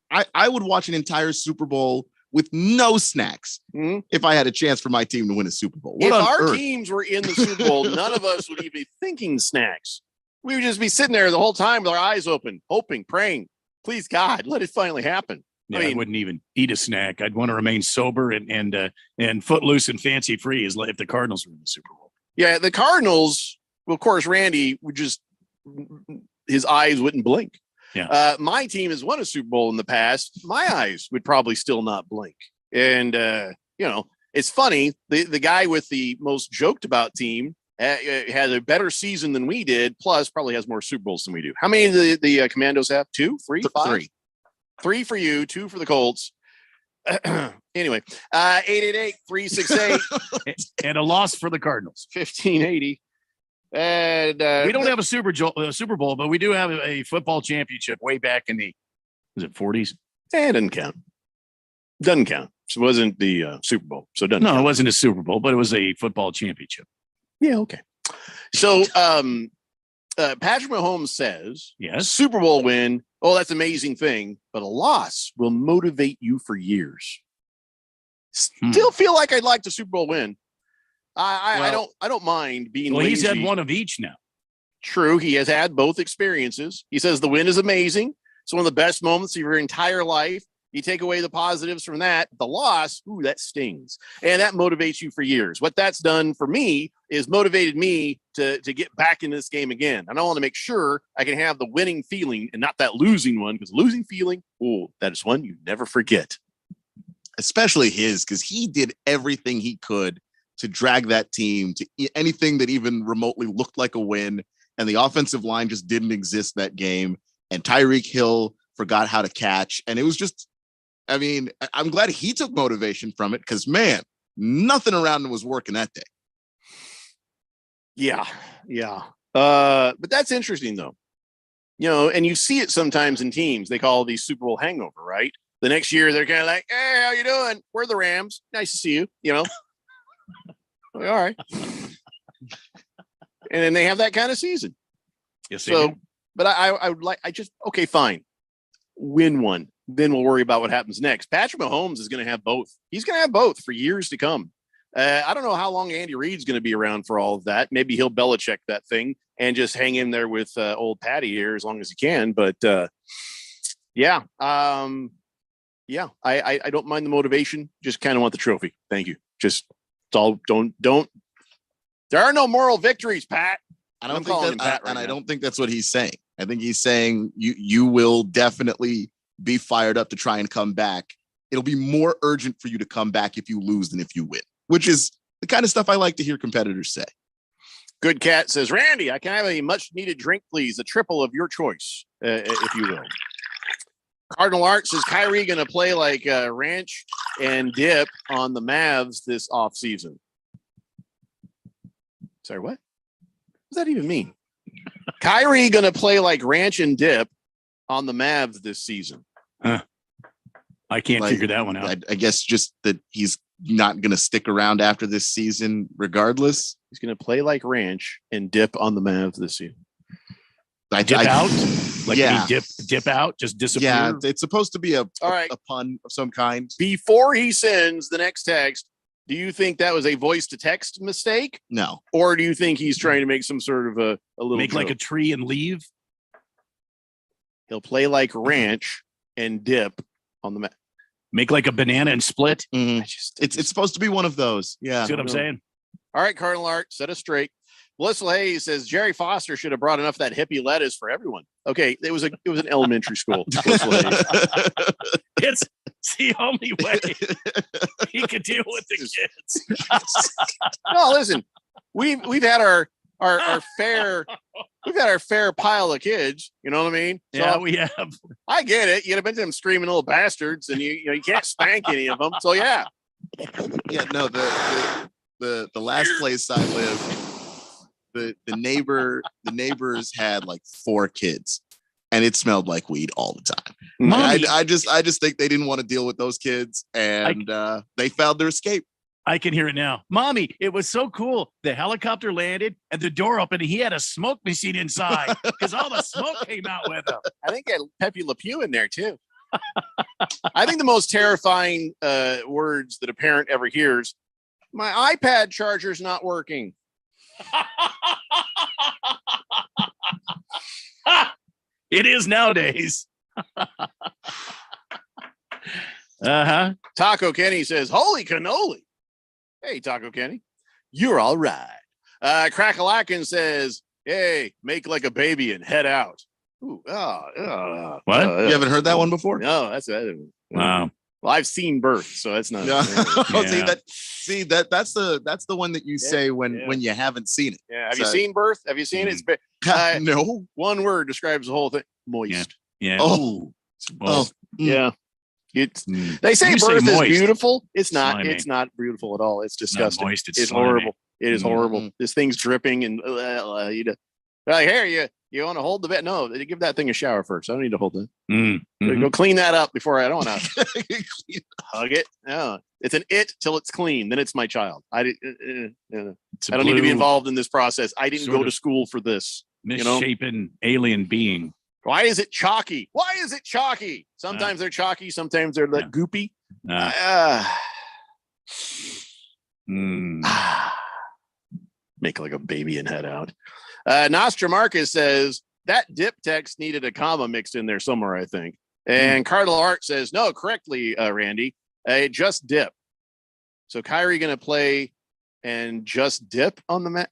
I would watch an entire Super Bowl with no snacks if I had a chance for my team to win a Super Bowl. If our teams were in the Super Bowl, none of us would even be thinking snacks. We would just be sitting there the whole time with our eyes open, hoping, praying, please God, let it finally happen. Yeah, I wouldn't even eat a snack. I'd want to remain sober and footloose and fancy free as if the Cardinals were in the Super Bowl. Yeah, the Cardinals, well, of course, Randy would his eyes wouldn't blink. Yeah. My team has won a Super Bowl in the past. My eyes would probably still not blink. And, it's funny. The guy with the most joked about team had a better season than we did, plus probably has more Super Bowls than we do. How many of the Commandos have? 2, 3, 5? 3 for you, 2 for the Colts. Anyway, 888-368. And a loss for the Cardinals. 1580. And we don't have a Super Bowl, but we do have a football championship way back in the 40s? It doesn't count. Doesn't count. So it wasn't the Super Bowl. So it doesn't count. It wasn't a Super Bowl, but it was a football championship. Yeah, okay. So Patrick Mahomes says, yes, Super Bowl win. Oh, that's an amazing thing. But a loss will motivate you for years. Still feel like I'd like the Super Bowl win. I don't mind being lazy. He's had one of each now. True. He has had both experiences. He says the win is amazing. It's one of the best moments of your entire life. You take away the positives from that. The loss, ooh, that stings. And that motivates you for years. What that's done for me is motivated me to get back in this game again. And I want to make sure I can have the winning feeling and not that losing one, because losing feeling, oh, that is one you never forget. Especially his, because he did everything he could to drag that team to anything that even remotely looked like a win. And the offensive line just didn't exist that game. And Tyreek Hill forgot how to catch. And it was just, I mean, I'm glad he took motivation from it, because, man, nothing around him was working that day. Yeah. But that's interesting, though. You know, and you see it sometimes in teams. They call these Super Bowl hangover, right? The next year, they're kind of like, hey, how you doing? We're the Rams. Nice to see you, you know? Like, all right. And then they have that kind of season. Yes, so, but I would like, okay, fine. Win one. Then we'll worry about what happens next. Patrick Mahomes is going to have both. He's going to have both for years to come. I don't know how long Andy Reid's going to be around for all of that. Maybe he'll Belichick that thing and just hang in there with old Patty here as long as he can. But yeah. I don't mind the motivation. Just kind of want the trophy. Thank you. Just don't. There are no moral victories, Pat. I don't think that, I don't think that's what he's saying. I think he's saying you will definitely be fired up to try and come back. It'll be more urgent for you to come back if you lose than if you win, which is the kind of stuff I like to hear competitors say. Good Cat says, Randy, I can have a much needed drink, please. A triple of your choice, if you will. Cardinal Art says, Kyrie going to play like ranch and dip on the Mavs this offseason. Sorry, what? What does that even mean? Kyrie going to play like ranch and dip on the Mavs this season. Huh. I can't figure that one out. I guess just that he's not going to stick around after this season regardless. He's going to play like ranch and dip on the Mavs this season. Dip out? Like dip out? Just disappear? Yeah, it's supposed to be a pun of some kind. Before he sends the next text, do you think that was a voice to text mistake? No. Or do you think he's trying to make some sort of a little make joke? like a tree and leave? He'll play like ranch and dip on the make like a banana and split. Mm-hmm. It's supposed to be one of those. Yeah. See what I'm saying? All right, Cardinal Art, set us straight. Blissful Hayes says Jerry Foster should have brought enough of that hippie lettuce for everyone. Okay, it was an elementary school. It's the only way he could deal with the kids. No, listen, we've had our fair pile of kids. You know what I mean? Yeah, so, we have. I get it. You'd have been them screaming little bastards, and you can't spank any of them. So yeah. Yeah, no, the last place I lived, the neighbors had like 4 kids, and it smelled like weed all the time. I just think they didn't want to deal with those kids, and they found their escape. I can hear it now. Mommy, it was so cool. The helicopter landed and the door opened and he had a smoke machine inside because all the smoke came out with him. I think had Pepe Le Pew in there too. I think the most terrifying words that a parent ever hears, my iPad charger's not working. It is nowadays. Taco Kenny says, holy cannoli. Hey, Taco Kenny, you're all right. Crackalakin says, hey, make like a baby and head out. Ooh, what? You haven't heard that one before? No, that's wow. Well, I've seen Birth, so that's not. Yeah. That's the one that you say when you haven't seen it. Yeah. Have you seen Birth? Have you seen it? No. One word describes the whole thing. Moist. Yeah. Oh. Yeah. They say Birth is beautiful. It's not. Slimy. It's not beautiful at all. It's disgusting. Moist, it's horrible. It is horrible. This thing's dripping, and they're like, here, you want to hold the bed? No, they give that thing a shower first. I don't need to hold it. Go clean that up before I don't want to hug it. No, it's an it till it's clean. Then it's my child. I don't need to be involved in this process. I didn't go to school for this. Misshapen alien being. Why is it chalky? Why is it chalky? Sometimes they're chalky. Sometimes they're goopy. Make like a baby and head out. Nostra Marcus says that dip text needed a comma mixed in there somewhere, I think. And Cardinal Art says, no, correctly, Randy, just dip. So Kyrie going to play and just dip on the mat?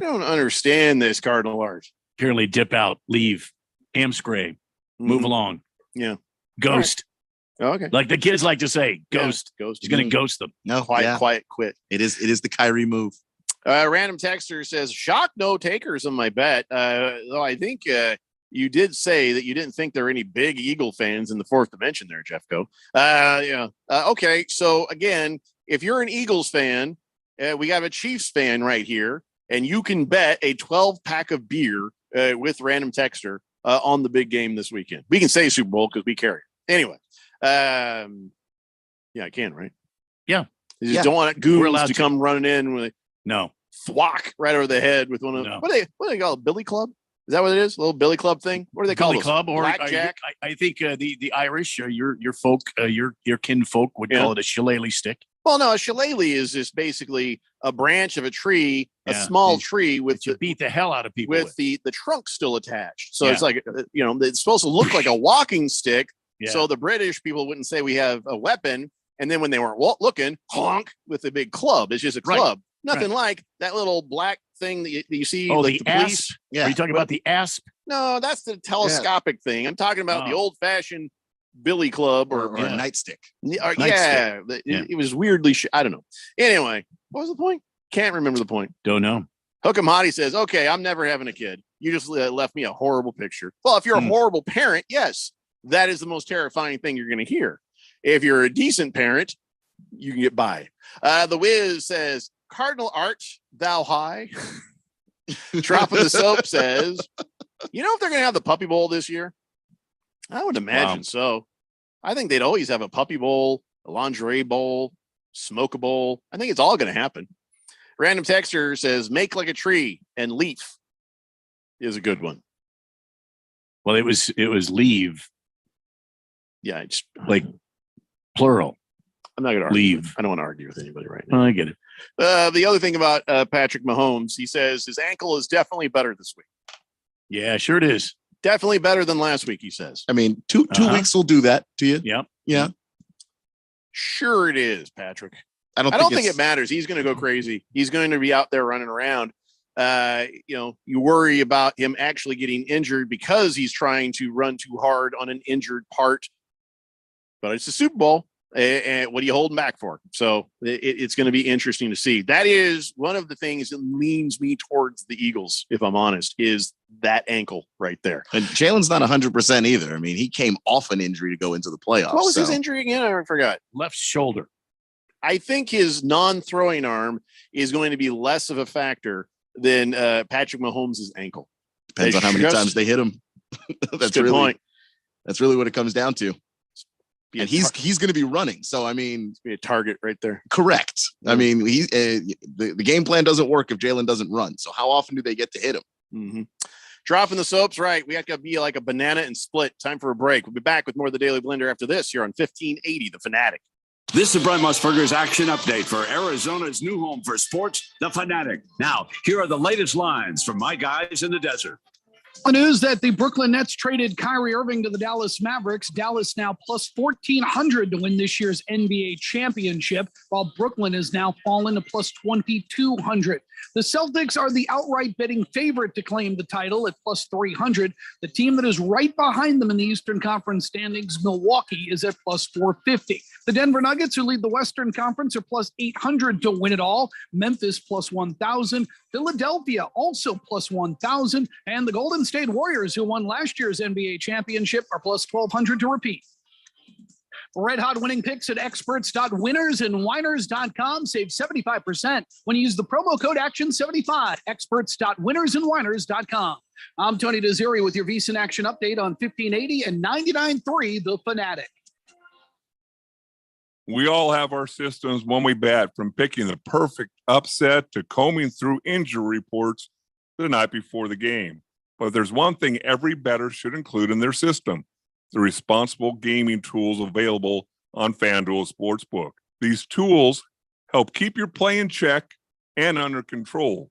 I don't understand this, Cardinal Art. Apparently dip out, leave, Amscray, move along. Yeah. Ghost. Right. Okay. Like the kids like to say, ghost. Yeah, ghost. He's going to ghost them. No, quiet, quit. It is the Kyrie move. Random texter says, shock no takers on my bet. Though I think you did say that you didn't think there were any big Eagle fans in the fourth dimension there, Jeffco. Okay. So again, if you're an Eagles fan, we have a Chiefs fan right here, and you can bet a 12-pack of beer with Random Texter on the big game this weekend. We can say Super Bowl because we carry it. Anyway. I can, right? Yeah. You just don't want goons to come running in with thwack right over the head with one of what do they call it? Billy Club? Is that what it is? A little Billy Club thing? What do they call it? Billy Club or blackjack? I think the Irish, your folk, your kinfolk would call it a shillelagh stick. Well, no, a shillelagh is just basically a branch of a tree, a small tree with you beat the hell out of people with the trunk still attached. So it's like it's supposed to look like a walking stick. Yeah. So the British people wouldn't say we have a weapon, and then when they weren't looking, honk with a big club. It's just a club. Nothing like that little black thing that you see. Oh, like the asp. Yeah. Are you talking about the asp? No, that's the telescopic thing. I'm talking about the old-fashioned billy club or nightstick. It was weirdly. I don't know. Anyway, what was the point? Can't remember the point. Don't know. Hook'em Hottie says, "Okay, I'm never having a kid. You just left me a horrible picture." Well, if you're a horrible parent, yes, that is the most terrifying thing you're going to hear. If you're a decent parent, you can get by. The Wiz says, Cardinal Art, thou high. Dropping the Soap says, you know if they're going to have the Puppy Bowl this year? I would imagine so. I think they'd always have a Puppy Bowl, a Lingerie Bowl, Smoke a Bowl. I think it's all going to happen. Random Texter says, make like a tree, and leaf is a good one. Well, it was leave. Yeah, it's like plural. I'm not going to leave. I don't want to argue with anybody right now. I get it. The other thing about Patrick Mahomes, he says his ankle is definitely better this week. Yeah, sure it is. Definitely better than last week, he says. I mean, two weeks will do that to you. Yep. Yeah. Sure it is, Patrick. I don't think it matters. He's going to go crazy. He's going to be out there running around. You worry about him actually getting injured because he's trying to run too hard on an injured part. But it's the Super Bowl. And what are you holding back for? So it's going to be interesting to see. That is one of the things that leans me towards the Eagles, if I'm honest, is that ankle right there. And Jalen's not 100% either. I mean, he came off an injury to go into the playoffs. What was his injury again? I forgot. Left shoulder. I think his non-throwing arm is going to be less of a factor than Patrick Mahomes' ankle. Depends on how many times they hit him. That's a good point. That's really what it comes down to. And he's going to be running. So, I mean, be a target right there. Correct. I mean, the game plan doesn't work if Jalen doesn't run. So how often do they get to hit him? Mm-hmm. Dropping the Soaps, right. We have to be like a banana and split. Time for a break. We'll be back with more of the Daily Blender after this here on 1580, The Fanatic. This is Brent Musburger's action update for Arizona's new home for sports, The Fanatic. Now, here are the latest lines from my guys in the desert. The news that the Brooklyn Nets traded Kyrie Irving to the Dallas Mavericks. Dallas now plus 1,400 to win this year's NBA championship, while Brooklyn has now fallen to plus 2,200. The Celtics are the outright betting favorite to claim the title at plus 300. The team that is right behind them in the Eastern Conference standings, Milwaukee, is at plus 450. The Denver Nuggets, who lead the Western Conference, are plus 800 to win it all. Memphis plus 1,000. Philadelphia also plus 1,000. And the Golden State Warriors, who won last year's NBA championship, are plus 1,200 to repeat. Red hot winning picks at experts.winnersandwiners.com. Save 75% when you use the promo code ACTION75. Experts.winnersandwiners.com. I'm Tony Desiri with your VSiN Action Update on 1580 and 99.3 The Fanatic. We all have our systems when we bet, from picking the perfect upset to combing through injury reports the night before the game. But there's one thing every bettor should include in their system: the responsible gaming tools available on FanDuel Sportsbook. These tools help keep your play in check and under control.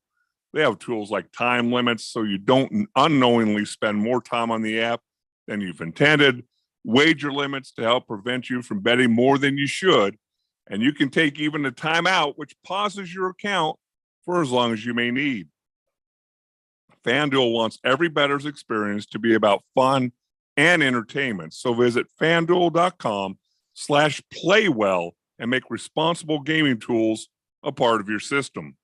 They have tools like time limits so you don't unknowingly spend more time on the app than you've intended, wager limits to help prevent you from betting more than you should, and you can take even a timeout, which pauses your account for as long as you may need. FanDuel wants every bettor's experience to be about fun and entertainment. So visit FanDuel.com/playwell and make responsible gaming tools a part of your system.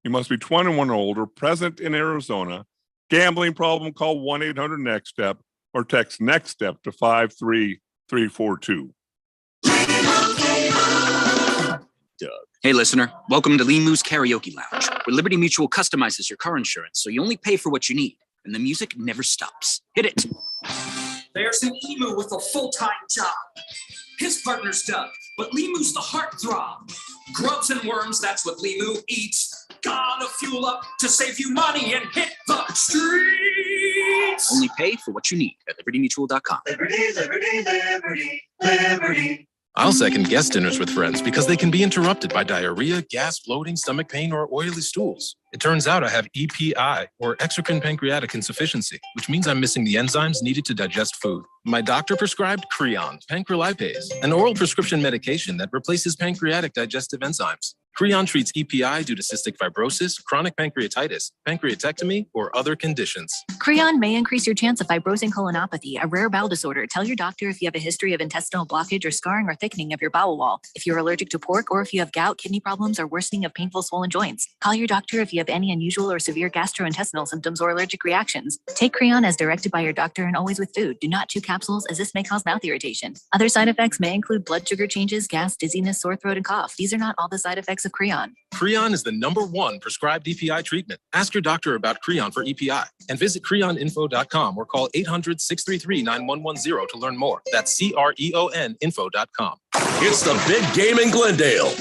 You must be 21 or older, present in Arizona. Gambling problem, call 1-800-NEXT-STEP or text NEXT STEP to 53342. Doug. Hey, listener. Welcome to Lee Moo's Karaoke Lounge, where Liberty Mutual customizes your car insurance so you only pay for what you need, and the music never stops. Hit it. There's an emu with a full-time job. His partner's Doug, but Limu's the heartthrob. Grubs and worms, that's what Limu eats. Gotta fuel up to save you money and hit the streets. Only pay for what you need at libertymutual.com. Liberty, liberty, liberty, liberty. I'll second guest dinners with friends because they can be interrupted by diarrhea, gas, bloating, stomach pain, or oily stools. It turns out I have EPI, or exocrine pancreatic insufficiency, which means I'm missing the enzymes needed to digest food. My doctor prescribed Creon, pancrelipase, an oral prescription medication that replaces pancreatic digestive enzymes. Creon treats EPI due to cystic fibrosis, chronic pancreatitis, pancreatectomy, or other conditions. Creon may increase your chance of fibrosing colonopathy, a rare bowel disorder. Tell your doctor if you have a history of intestinal blockage or scarring or thickening of your bowel wall. If you're allergic to pork, or if you have gout, kidney problems, or worsening of painful swollen joints. Call your doctor if you have any unusual or severe gastrointestinal symptoms or allergic reactions. Take Creon as directed by your doctor and always with food. Do not chew capsules, as this may cause mouth irritation. Other side effects may include blood sugar changes, gas, dizziness, sore throat, and cough. These are not all the side effects of Creon. Creon is the #1 prescribed EPI treatment. Ask your doctor about Creon for EPI and visit creoninfo.com or call 800-633-9110 to learn more. That's CREON info.com. It's the big game in Glendale.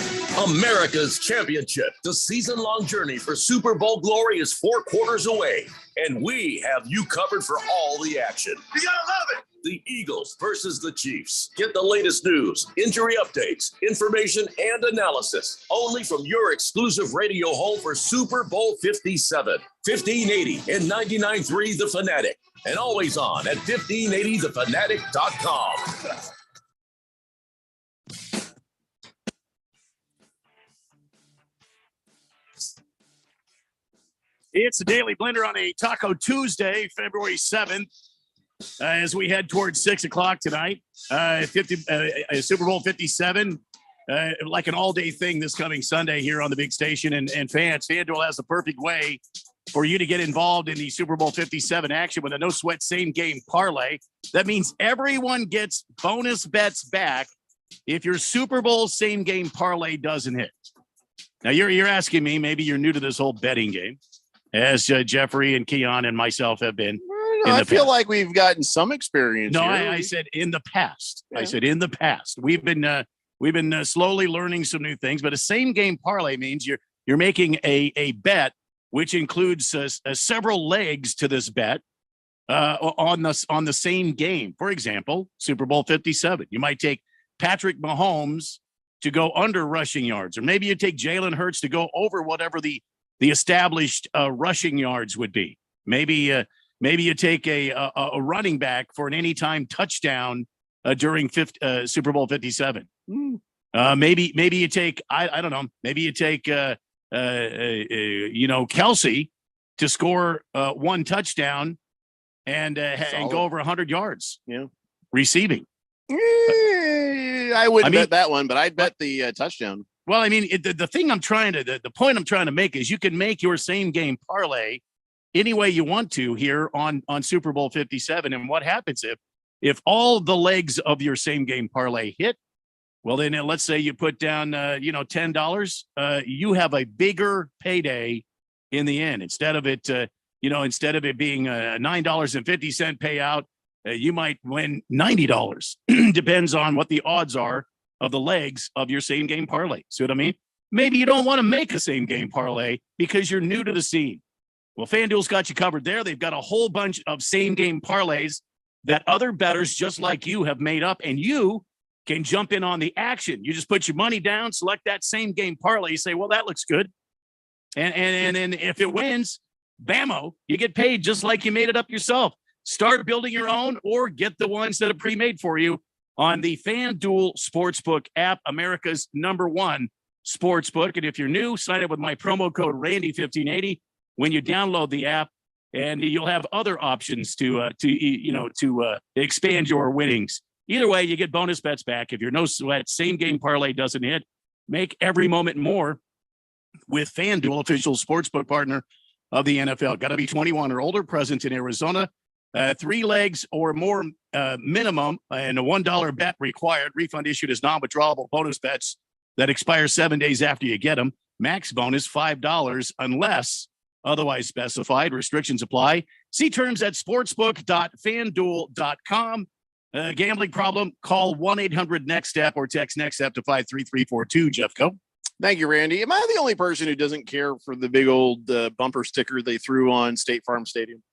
America's championship. The season-long journey for Super Bowl glory is 4 quarters away, and we have you covered for all the action. You gotta love it. The Eagles versus the Chiefs. Get the latest news, injury updates, information, and analysis only from your exclusive radio home for Super Bowl 57, 1580 and 99.3 The Fanatic, and always on at 1580thefanatic.com. It's the Daily Blender on a Taco Tuesday, February 7th. As we head towards 6 o'clock tonight, Super Bowl 57, like an all-day thing this coming Sunday here on the big station. And fans, FanDuel has the perfect way for you to get involved in the Super Bowl 57 action with a no-sweat same-game parlay. That means everyone gets bonus bets back if your Super Bowl same-game parlay doesn't hit. Now, you're asking me, maybe you're new to this whole betting game, as Jeffrey and Keon and myself have been. I feel like we've gotten some experience. No, here. I said in the past. Yeah. I said in the past. We've been slowly learning some new things. But a same game parlay means you're making a bet which includes several legs to this bet on the same game. For example, Super Bowl 57. You might take Patrick Mahomes to go under rushing yards, or maybe you take Jalen Hurts to go over whatever the established rushing yards would be. Maybe you take a running back for an anytime touchdown during Super Bowl 57. Maybe you take I don't know. Maybe you take Kelsey to score one touchdown and go over 100 yards. Receiving. I wouldn't bet that one, but I'd bet the touchdown. Well, I mean, the thing the point I'm trying to make is you can make your same game parlay any way you want to here on Super Bowl 57. And what happens If all the legs of your same game parlay hit, well, then let's say you put down, $10, you have a bigger payday in the end. Instead of it being a $9.50 payout, you might win $90. Depends on what the odds are of the legs of your same game parlay. See what I mean? Maybe you don't want to make a same game parlay because you're new to the scene. Well, FanDuel's got you covered there. They've got a whole bunch of same game parlays that other bettors just like you have made up, and you can jump in on the action. You just put your money down, select that same game parlay. You say, well, that looks good. And then if it wins, bammo, you get paid just like you made it up yourself. Start building your own or get the ones that are pre-made for you on the FanDuel Sportsbook app, America's #1 sportsbook. And if you're new, sign up with my promo code Randy1580 when you download the app, and you'll have other options to expand your winnings. Either way, you get bonus bets back. If you're no sweat, same game parlay doesn't hit, make every moment more with FanDuel, official sportsbook partner of the NFL. Got to be 21 or older, present in Arizona. 3 legs or more minimum, and a $1 bet required. Refund issued as non-withdrawable bonus bets that expire 7 days after you get them. Max bonus $5 unless otherwise specified. Restrictions apply. See terms at sportsbook.fanduel.com. Gambling problem? Call 1-800-NEXT-STEP or text NEXT-STEP to 53342. Jeffco. Thank you, Randy. Am I the only person who doesn't care for the big old bumper sticker they threw on State Farm Stadium?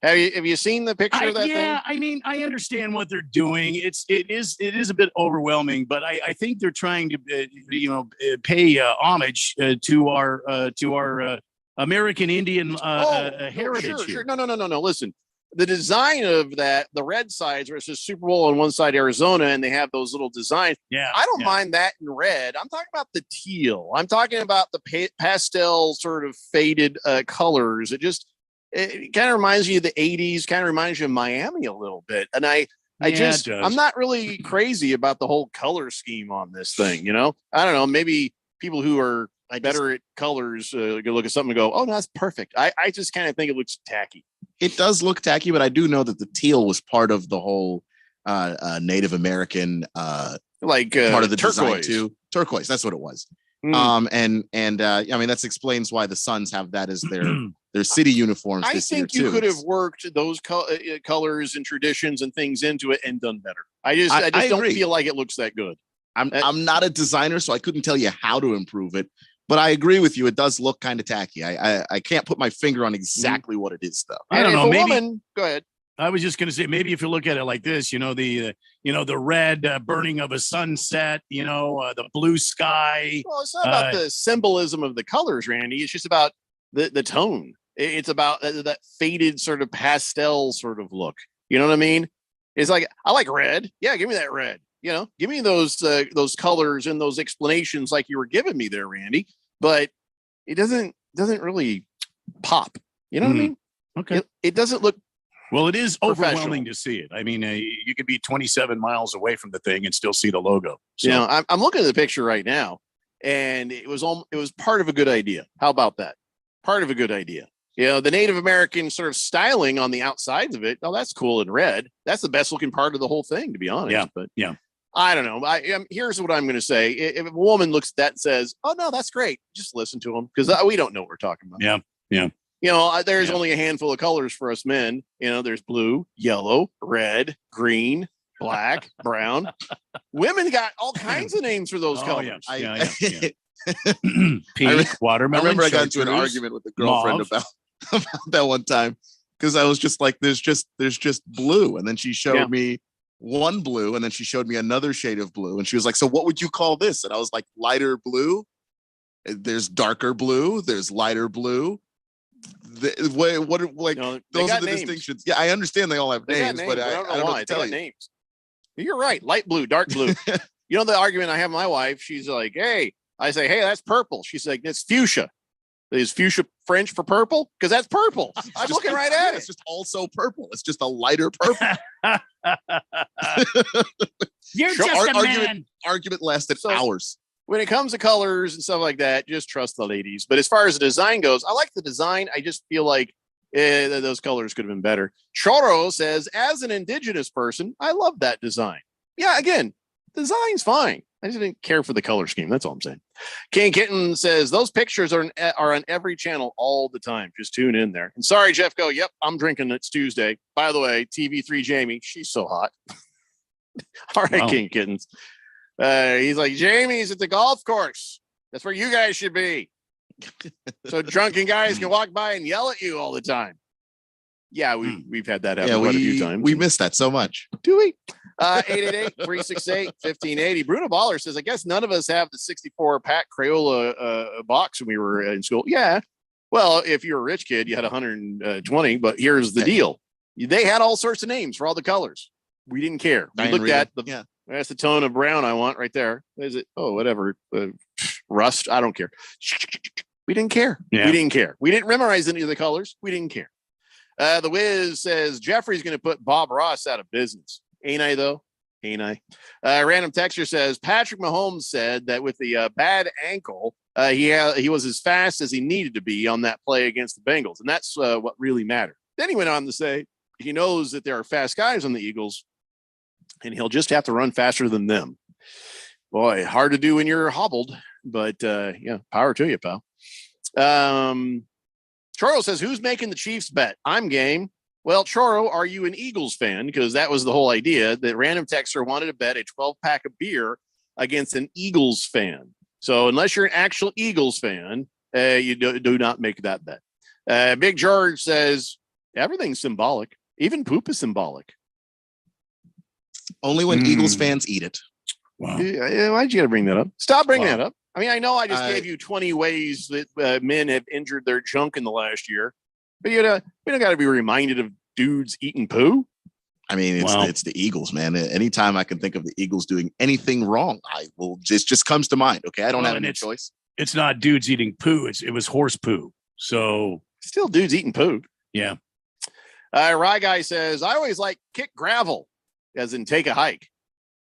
Have you seen the picture of that thing? Yeah, I mean, I understand what they're doing. It is a bit overwhelming, but I think they're trying to pay homage to our American Indian heritage. Sure. No. Listen, the design of that, the red sides where it says Super Bowl on one side, Arizona, and they have those little designs. Yeah, I don't mind that in red. I'm talking about the teal. I'm talking about the pastel sort of faded colors. It kind of reminds you of the 80s, kind of reminds you of Miami a little bit. And I'm not really crazy about the whole color scheme on this thing. I don't know. Maybe people who are better at colors can look at something and go, oh, no, that's perfect. I just kind of think it looks tacky. It does look tacky, but I do know that the teal was part of the whole Native American part of the design too. Turquoise, that's what it was. I mean, that explains why the Suns have that as their city uniforms. I think you could have worked those colors and traditions and things into it and done better. I just don't feel like it looks that good. I'm not a designer, so I couldn't tell you how to improve it. But I agree with you. It does look kind of tacky. I can't put my finger on exactly what it is, though. I don't know. Maybe go ahead. I was just going to say, maybe if you look at it like this, the red burning of a sunset, the blue sky. Well, it's not about the symbolism of the colors, Randy. It's just about the tone. It's about that faded sort of pastel sort of look. You know what I mean? It's like, I like red. Yeah, give me that red. Give me those colors and those explanations like you were giving me there, Randy. But it doesn't really pop. You know what I mean? Okay. It doesn't look. Well, it is overwhelming to see it. I mean, you could be 27 miles away from the thing and still see the logo. So. I'm looking at the picture right now, and it was part of a good idea. How about that? Part of a good idea. The Native American sort of styling on the outsides of it. Oh, that's cool in red. That's the best looking part of the whole thing, to be honest. Yeah. But yeah. I don't know. Here's what I'm going to say. If a woman looks at that and says, oh, no, that's great, just listen to them, because we don't know what we're talking about. Yeah. There's only a handful of colors for us men. There's blue, yellow, red, green, black, brown. Women got all kinds of names for those colors. Yeah. Pink, watermelon. I remember I got into an argument with a girlfriend about that one time, because I was just like, there's just blue. And then she showed me one blue, and then she showed me another shade of blue, and she was like, so what would you call this? And I was like, lighter blue. There's darker blue, there's lighter blue. Those are the distinctions. Yeah, I understand they all have names, but I don't know why. Tell you. Names. You're right. Light blue, dark blue. The argument I have with my wife, she's like, hey, I say, hey, that's purple. She's like, it's fuchsia. Is fuchsia French for purple? Because that's purple. I'm looking right at it. It's just also purple. It's just a lighter purple. You're just a man. Argument lasted hours. When it comes to colors and stuff like that, just trust the ladies. But as far as the design goes, I like the design. I just feel like Those colors could have been better. Choro says, as an indigenous person, I love that design. Yeah, again, design's fine. I just didn't care for the color scheme. That's all I'm saying. King Kitten says, those pictures are on every channel all the time. Just tune in there. And sorry, Jeff Go. Yep, I'm drinking. It's Tuesday. By the way, TV3 Jamie, she's so hot. All right, wow. King Kittens. He's like, Jamie's at the golf course. That's where you guys should be. So drunken guys can walk by and yell at you all the time. Yeah, we've had that happen quite a few times. We miss that so much. Do we? 888-368-1580. Bruno Baller says, I guess none of us have the 64 pack Crayola box when we were in school. Yeah. Well, if you're a rich kid, you had 120, but here's the deal. They had all sorts of names for all the colors. We didn't care. We looked at the that's the tone of brown I want right there. Is it? Oh, whatever. Rust. I don't care. We didn't care. Yeah. We didn't care. We didn't memorize any of the colors. We didn't care. The Wiz says Jeffrey's going to put Bob Ross out of business. Ain't I though? Ain't I? Random Texture says Patrick Mahomes said that with the bad ankle, he was as fast as he needed to be on that play against the Bengals, and that's what really mattered. Then he went on to say he knows that there are fast guys on the Eagles, and he'll just have to run faster than them. Boy, hard to do when you're hobbled, but yeah, power to you, pal. Choro says, who's making the Chiefs bet? I'm game. Well, Choro, are you an Eagles fan? Because that was the whole idea, that Random Texter wanted to bet a 12-pack of beer against an Eagles fan. So unless you're an actual Eagles fan, you do not make that bet. Big George says, everything's symbolic. Even poop is symbolic. Only when Eagles fans eat it. Wow. Why'd you got to bring that up? Stop bringing that up. I mean, I know I just gave you 20 ways that men have injured their junk in the last year, but we don't got to be reminded of dudes eating poo. I mean, it's the Eagles, man. Anytime I can think of the Eagles doing anything wrong, I will just comes to mind. Okay, I don't have any choice. It's not dudes eating poo. It was horse poo. So still dudes eating poo. Yeah. Rye Guy says, I always like kick gravel, as in take a hike.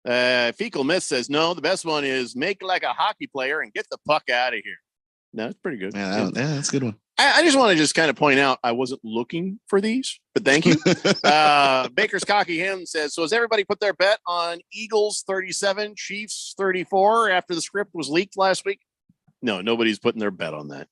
Fecal Myth says, no, the best one is make like a hockey player and get the puck out of here. No, that's pretty good. Yeah, that's a good one. I just want to just kind of point out, I wasn't looking for these, but thank you. Baker's Cocky Hen says, so has everybody put their bet on Eagles 37, Chiefs 34 after the script was leaked last week? No, nobody's putting their bet on that.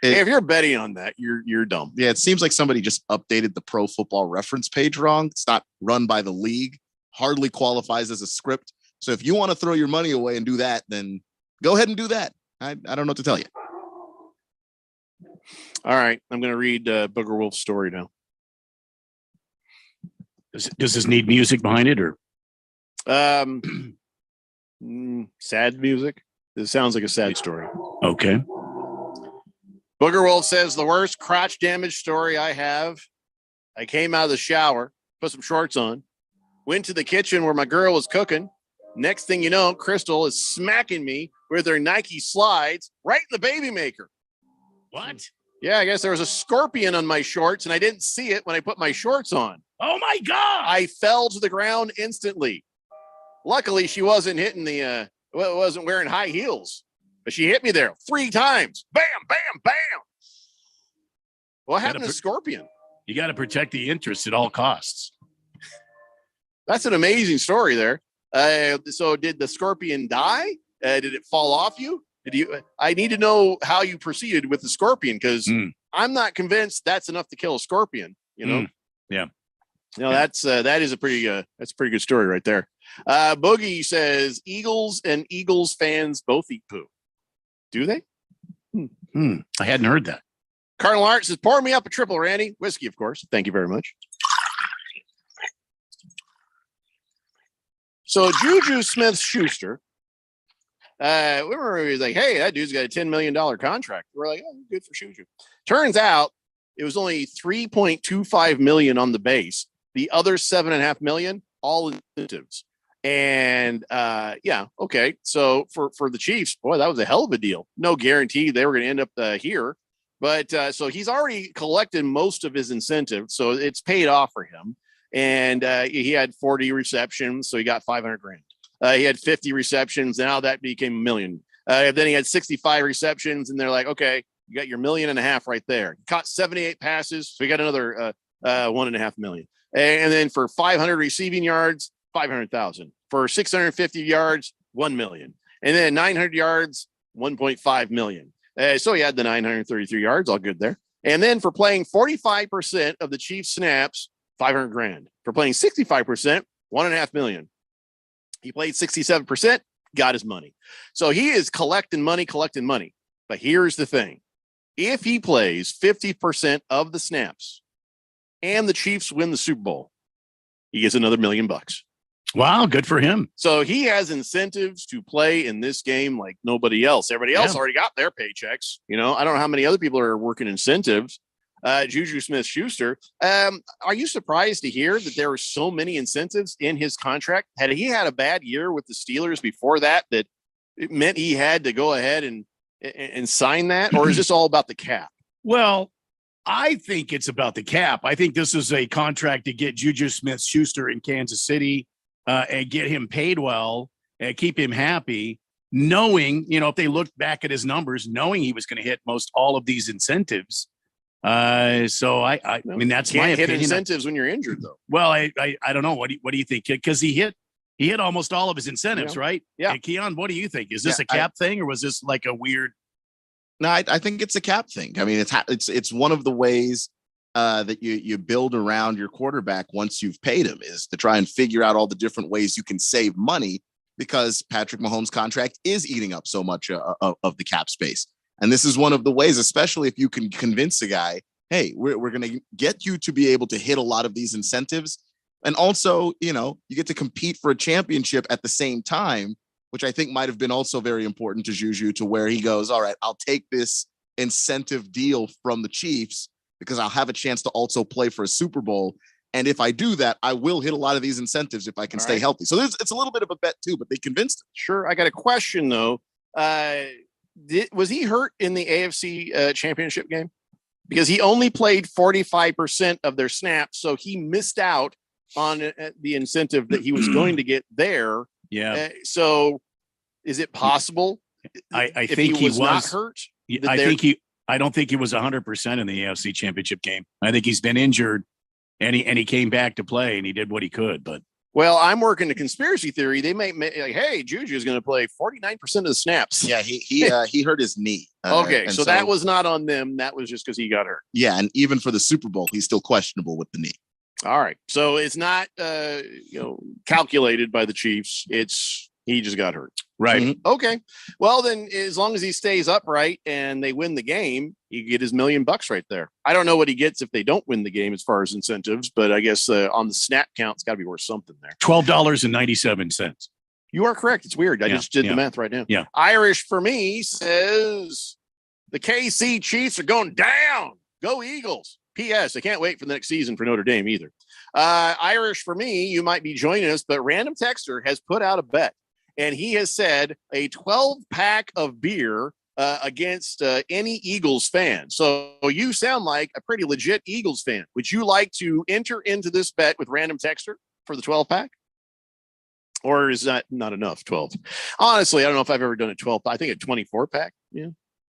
If you're betting on that, you're dumb. Yeah, it seems like somebody just updated the Pro Football Reference page wrong. It's not run by the league. Hardly qualifies as a script. So if you want to throw your money away and do that, then go ahead and do that. I don't know what to tell you. All right. I'm going to read Booger Wolf's story now. Does this need music behind it or? Sad music. This sounds like a sad story. Okay. Booger Wolf says the worst crotch damage story I have. I came out of the shower, put some shorts on, went to the kitchen where my girl was cooking. Next thing you know, Crystal is smacking me with her Nike slides right in the baby maker. What? Yeah, I guess there was a scorpion on my shorts, and I didn't see it when I put my shorts on. Oh, my God. I fell to the ground instantly. Luckily, she wasn't hitting wasn't wearing high heels, but she hit me there 3 times. Bam, bam, bam. What happened to Scorpion? You got to protect the interests at all costs. That's an amazing story there. So did the scorpion die? Did it fall off you? I need to know how you proceeded with the scorpion, because I'm not convinced that's enough to kill a scorpion. You know? Yeah. No, that is a pretty good story right there. Boogie says Eagles and Eagles fans both eat poo. Do they? I hadn't heard that. Cardinal Art says, pour me up a triple, Randy. Whiskey, of course. Thank you very much. So Juju Smith-Schuster, we remember he was like, hey, that dude's got a $10 million contract. We're like, oh, good for Juju. Turns out it was only $3.25 million on the base. The other $7.5 million, all incentives. And yeah, okay. So for the Chiefs, boy, that was a hell of a deal. No guarantee they were going to end up here. But so he's already collected most of his incentives. So it's paid off for him. And he had 40 receptions, so he got $500,000. He had 50 receptions, and now that became $1 million. Then he had 65 receptions, and they're like, okay, You got your $1.5 million right there. Caught 78 passes, so you got another $1.5 million. And then for 500 receiving yards, 500,000. For 650 yards, 1 million. And then 900 yards, 1.5 million. So he had the 933 yards, all good there. And then for playing 45% of the Chiefs snaps, 500 grand. For playing 65%, 1.5 million. He played 67%, got his money. So he is collecting money. But here's the thing. If he plays 50% of the snaps and the Chiefs win the Super Bowl, he gets another $1 million. Wow, good for him. So he has incentives to play in this game like nobody else. Everybody else already got their paychecks. You know, I don't know how many other people are working incentives. Juju Smith-Schuster. Are you surprised to hear that there were so many incentives in his contract? Had he had a bad year with the Steelers before that it meant he had to go ahead and sign that? Or is this all about the cap? Well, I think it's about the cap. I think this is a contract to get Juju Smith-Schuster in Kansas City and get him paid well and keep him happy, knowing, if they looked back at his numbers, knowing he was going to hit most all of these incentives. So I mean, that's my opinion. Hit incentives when you're injured, though. Well, I don't know. What do you think? Because he hit almost all of his incentives, right? Yeah. And Keon, what do you think? Is this a cap thing, or was this like a weird? No, I think it's a cap thing. I mean, it's one of the ways that you build around your quarterback once you've paid him, is to try and figure out all the different ways you can save money, because Patrick Mahomes' contract is eating up so much of the cap space. And this is one of the ways, especially if you can convince a guy, hey, we're going to get you to be able to hit a lot of these incentives. And also, you get to compete for a championship at the same time, which I think might have been also very important to Juju, to where he goes, all right, I'll take this incentive deal from the Chiefs because I'll have a chance to also play for a Super Bowl. And if I do that, I will hit a lot of these incentives if I can stay healthy. So it's a little bit of a bet too, but they convinced him. Sure. I got a question though. Was he hurt in the AFC championship game? Because he only played 45% of their snaps. So he missed out on the incentive that he was going to get there. Yeah. So is it possible? I think he was not hurt. I don't think he was 100% in the AFC Championship game. I think he's been injured, and he came back to play, and he did what he could. But well, I'm working the conspiracy theory. They may like, hey, Juju is going to play 49% of the snaps. Yeah, he hurt his knee. Okay, so that was not on them. That was just because he got hurt. Yeah, and even for the Super Bowl, he's still questionable with the knee. All right, so it's not calculated by the Chiefs. He just got hurt. Right. Mm-hmm. Okay. Well, then as long as he stays upright and they win the game, you get his $1 million right there. I don't know what he gets if they don't win the game as far as incentives, but I guess on the snap count, it's got to be worth something there. $12.97. You are correct. It's weird. I just did the math right now. Yeah. Irish for me says the KC Chiefs are going down. Go Eagles. P.S. I can't wait for the next season for Notre Dame either. Irish for me, you might be joining us, but Random Texter has put out a bet. And he has said a 12-pack of beer against any Eagles fan. So you sound like a pretty legit Eagles fan. Would you like to enter into this bet with Random Texter for the 12-pack? Or is that not enough, 12? Honestly, I don't know if I've ever done a 12-pack. I think a 24-pack. Yeah.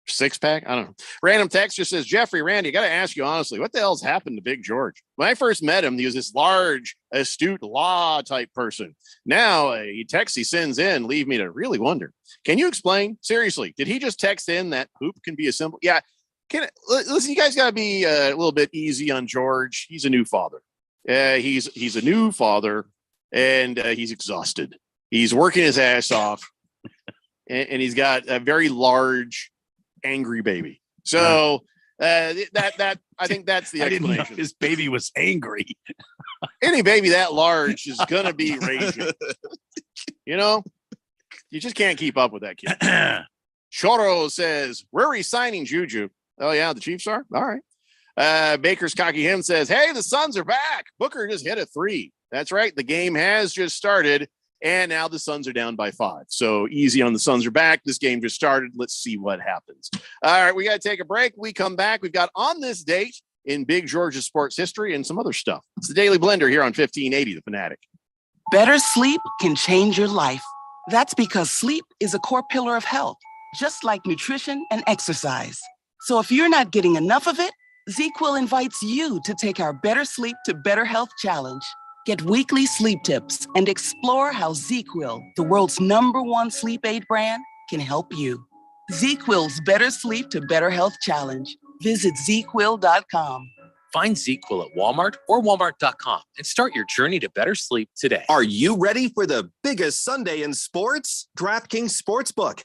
6-pack. I don't know. Random Texter says, Jeffrey, Randy, I got to ask you honestly, what the hell's happened to Big George? When I first met him, he was this large, astute law type person. Now he sends in, leave me to really wonder. Can you explain? Seriously, did he just text in that poop can be a symbol? Yeah. Listen, you guys got to be a little bit easy on George. He's a new father. He's a new father, and he's exhausted. He's working his ass off, and he's got a very large, angry baby. So that I think that's the explanation. I didn't know his baby was angry. Any baby that large is gonna be raging. You just can't keep up with that kid. Choro says we're re-signing Juju. Oh yeah, the Chiefs are. All right. Baker's Cocky Him says, hey, the Suns are back. Booker just hit a 3. That's right. The game has just started. And now the Suns are down by 5. So easy on the Suns are back. This game just started. Let's see what happens. All right, we got to take a break. We come back. We've got on this date in Big Georgia sports history and some other stuff. It's the Daily Blender here on 1580 The Fanatic. Better sleep can change your life. That's because sleep is a core pillar of health, just like nutrition and exercise. So if you're not getting enough of it, ZQL invites you to take our Better Sleep to Better Health Challenge. Get weekly sleep tips and explore how ZQL, the world's #1 sleep aid brand, can help you. ZQL's Better Sleep to Better Health Challenge. Visit ZQL.com. Find ZQL at Walmart or Walmart.com and start your journey to better sleep today. Are you ready for the biggest Sunday in sports? DraftKings Sportsbook,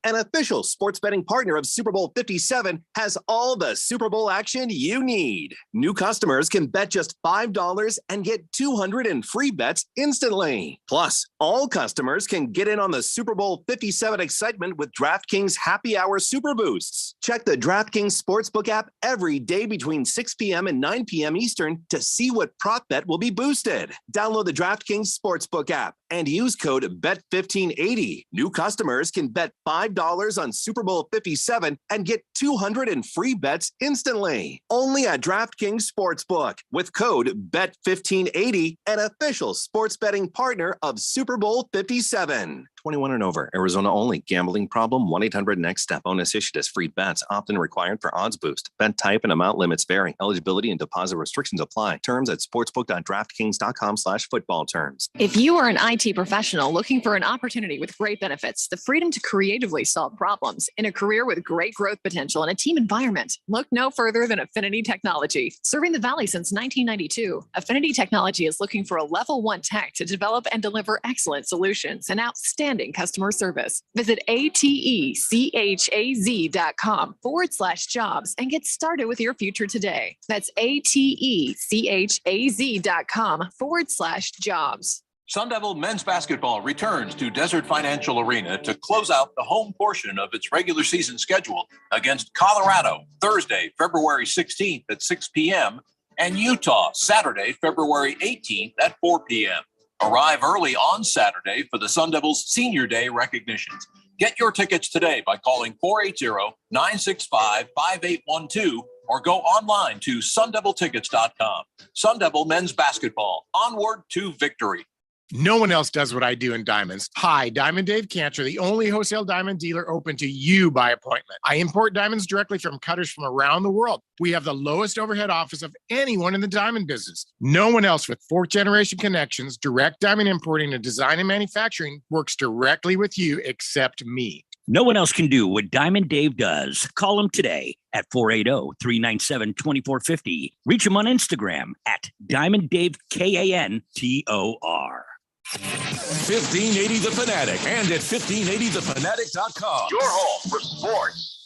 an official sports betting partner of Super Bowl 57, has all the Super Bowl action you need. New customers can bet just $5 and get 200 in free bets instantly. Plus, all customers can get in on the Super Bowl 57 excitement with DraftKings Happy Hour Super Boosts. Check the DraftKings Sportsbook app every day between 6 p.m. and 9 p.m. Eastern to see what prop bet will be boosted. Download the DraftKings Sportsbook app and use code BET1580. New customers can bet $5 on Super Bowl 57 and get 200 in free bets instantly. Only at DraftKings Sportsbook with code BET1580, an official sports betting partner of Super Bowl 57. 21 and over. Arizona only. Gambling problem? 1-800-NEXT-STEP. Bonus issued as free bets. Often required for odds boost. Bet type and amount limits vary. Eligibility and deposit restrictions apply. Terms at sportsbook.draftkings.com/football terms. If you are an IT professional looking for an opportunity with great benefits, the freedom to creatively solve problems in a career with great growth potential and a team environment, look no further than Affinity Technology. Serving the Valley since 1992, Affinity Technology is looking for a level 1 tech to develop and deliver excellent solutions and outstanding customer service. Visit atechaz.com/jobs and get started with your future today. That's atechaz.com/jobs. Sun Devil men's basketball returns to Desert Financial Arena to close out the home portion of its regular season schedule against Colorado Thursday, February 16th at 6 p.m. and Utah Saturday, February 18th at 4 p.m. Arrive early on Saturday for the Sun Devils Senior Day recognitions. Get your tickets today by calling 480-965-5812 or go online to sundeviltickets.com. Sun Devil men's basketball, onward to victory. No one else does what I do in diamonds. Hi, Diamond Dave Cantor, the only wholesale diamond dealer open to you by appointment. I import diamonds directly from cutters from around the world. We have the lowest overhead office of anyone in the diamond business. No one else with 4th generation connections, direct diamond importing, and design and manufacturing works directly with you except me. No one else can do what Diamond Dave does. Call him today at 480-397-2450. Reach him on Instagram at Diamond Dave KANTOR. 1580 The Fanatic and at 1580thefanatic.com. Your home for sports.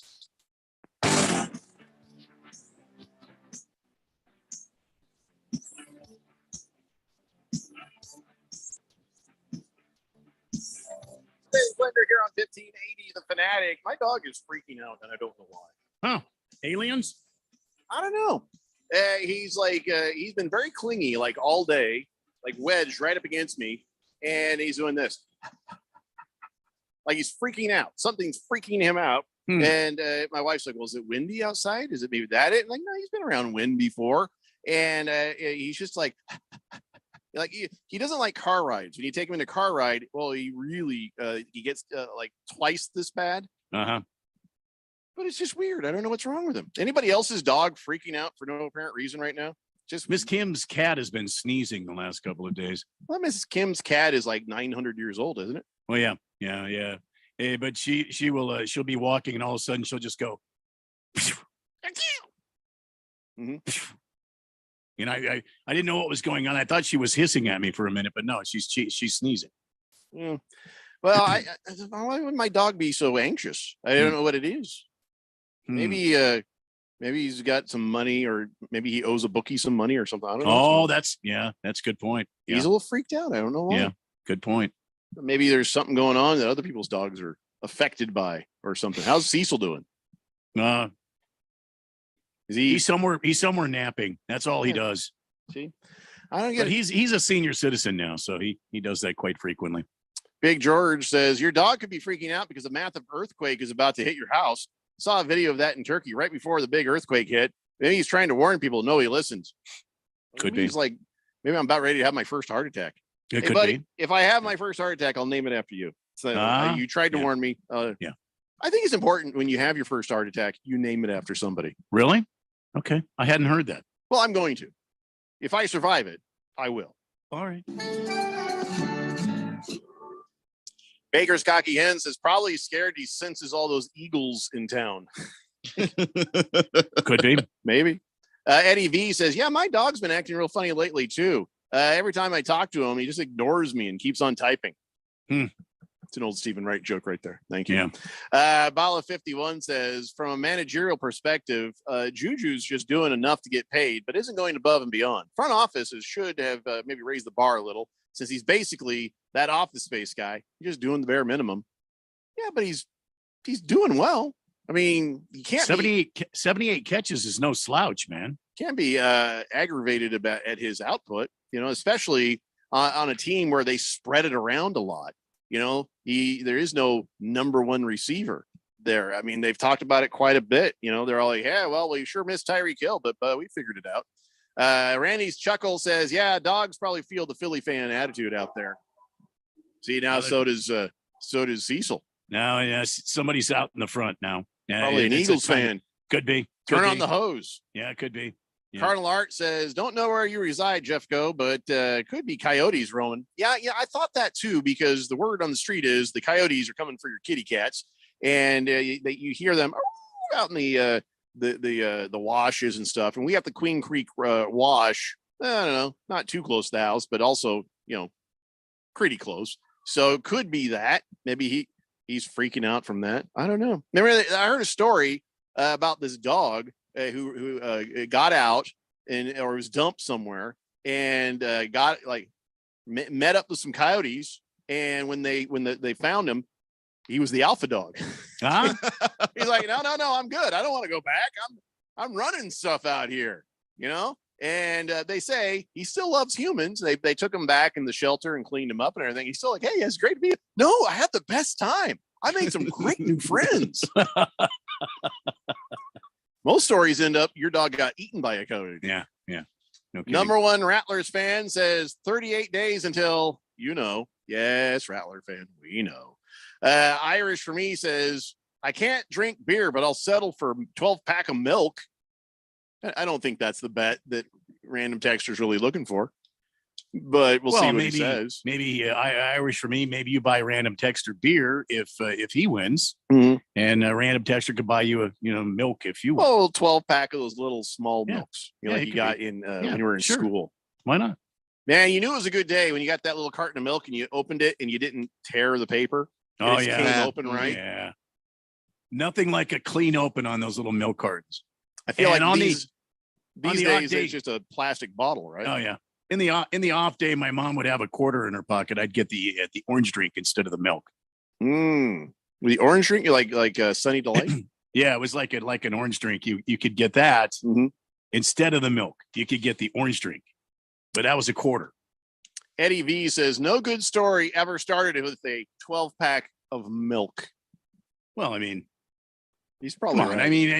Blender here on 1580 The Fanatic. My dog is freaking out, and I don't know why. Huh? Aliens? I don't know. He's like, he's been very clingy, like all day, like wedged right up against me, and he's doing this. Like he's freaking out. Something's freaking him out. And my wife's like, well, is it windy outside? Is it maybe that it? Like, no, he's been around wind before. And he's just like he doesn't like car rides. When you take him in a car ride, well, he really he gets like twice this bad. Uh-huh. But it's just weird. I don't know what's wrong with him. Anybody else's dog freaking out for no apparent reason right now? Just Miss Kim's cat has been sneezing the last couple of days. Well, Mrs. Kim's cat is like 900 years old, isn't it? Well, yeah. But she will she'll be walking and all of a sudden she'll just go. Mm-hmm. You know, I didn't know what was going on. I thought she was hissing at me for a minute, but no, she's sneezing. Yeah. Well, why would my dog be so anxious? I don't know what it is. Maybe he's got some money, or maybe he owes a bookie some money or something. I don't know. Oh, that's a good point. He's a little freaked out. I don't know why. Yeah, good point. Maybe there's something going on that other people's dogs are affected by or something. How's Cecil doing? Is he's somewhere napping. That's all he does. See, I don't get it. He's a senior citizen now, so he does that quite frequently. Big George says your dog could be freaking out because a massive earthquake is about to hit your house. Saw a video of that in Turkey right before the big earthquake hit. Maybe he's trying to warn people. No, he listens. Could be. He's like, maybe I'm about ready to have my first heart attack. It could be. If I have my first heart attack, I'll name it after you. So you tried to warn me. Yeah. I think it's important when you have your first heart attack, you name it after somebody. Really? Okay. I hadn't heard that. Well, I'm going to. If I survive it, I will. All right. Baker's cocky hen says probably scared he senses all those eagles in town. Could be. Maybe. Eddie V says, yeah, my dog's been acting real funny lately too. Every time I talk to him, he just ignores me and keeps on typing. It's an old Stephen Wright joke right there. Thank you. Yeah. Bala 51 says, from a managerial perspective, Juju's just doing enough to get paid, but isn't going above and beyond. Front offices should have maybe raised the bar a little, since he's basically that office space guy. He's just doing the bare minimum. Yeah, but he's doing well. I mean, you can't 78 catches is no slouch, man. Can't be aggravated at his output, especially on a team where they spread it around a lot. There is no number one receiver there. I mean, they've talked about it quite a bit. They're all like, yeah, well, we sure missed Tyreek Hill, but we figured it out. Randy's chuckle says, yeah, dogs probably feel the Philly fan attitude out there. See, now so does Cecil. Now, yeah, somebody's out in the front now. Yeah, probably an Eagles fan. Could be. Turn on the hose. Yeah, it could be. Yeah. Cardinal Art says, don't know where you reside, Jeffco, but could be coyotes roaming. Yeah, I thought that too, because the word on the street is the coyotes are coming for your kitty cats, and you hear them out in the washes and stuff. And we have the Queen Creek wash. I don't know, not too close to the house, but also pretty close. So it could be that maybe he's freaking out from that. I don't know. Remember, I heard a story about this dog who got out or was dumped somewhere and got met up with some coyotes. And when they found him, he was the alpha dog. Huh? He's like, no, I'm good. I don't want to go back. I'm running stuff out here, And they say he still loves humans. They took him back in the shelter and cleaned him up and everything. He's still like, hey, it's great to be here. No, I had the best time. I made some great new friends. Most stories end up your dog got eaten by a coyote. Yeah. No kidding. Number one Rattlers fan says 38 days until Yes, Rattler fan, we know. Irish for me says I can't drink beer, but I'll settle for 12-pack of milk. I don't think that's the bet that Random Texter's really looking for, but we'll see what he says. Maybe Irish for me. Maybe you buy Random Texter beer if he wins, and Random Texter could buy you milk if you win. Oh, 12-pack of those little small milks, like you got in when you were in school. Why not? Man, you knew it was a good day when you got that little carton of milk and you opened it and you didn't tear the paper. Oh yeah, came open right. Yeah, nothing like a clean open on those little milk cartons. I feel like on these days day, it's just a plastic bottle, right? Oh yeah. In the off day, my mom would have a quarter in her pocket. I'd get the orange drink instead of the milk. The orange drink, you like Sunny Delight? Yeah, it was like an orange drink. You could get that instead of the milk. You could get the orange drink, but that was a quarter. Eddie V says no good story ever started with a 12-pack of milk. Well, I mean, he's probably right. I mean,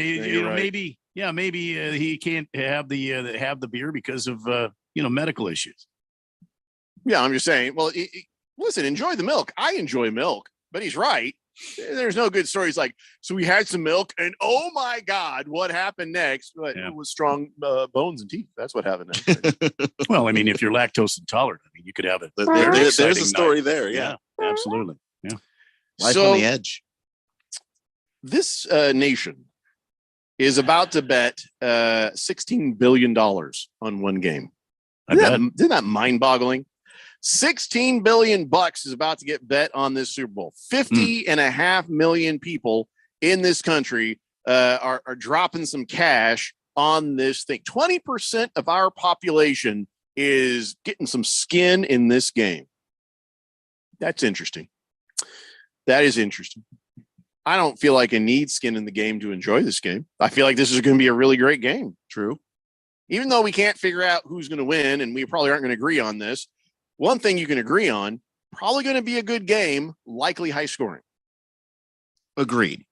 right. maybe he can't have the beer because of medical issues. Yeah, I'm just saying. Well, listen, enjoy the milk. I enjoy milk, but he's right. There's no good stories like, so we had some milk and oh my God, what happened next? But it was strong bones and teeth. That's what happened next. Well, I mean, if you're lactose intolerant, I mean, you could have it. There's a story there. Yeah, absolutely. Yeah. Life on the edge. This nation is about to bet $16 billion on one game. Isn't that mind-boggling? $16 billion is about to get bet on this Super Bowl. 50.5 million people in this country are dropping some cash on this thing. 20% of our population is getting some skin in this game. That's interesting. That is interesting. I don't feel like I need skin in the game to enjoy this game. I feel like this is going to be a really great game. True. Even though we can't figure out who's going to win, and we probably aren't going to agree on this, one thing you can agree on, probably going to be a good game, likely high scoring. Agreed.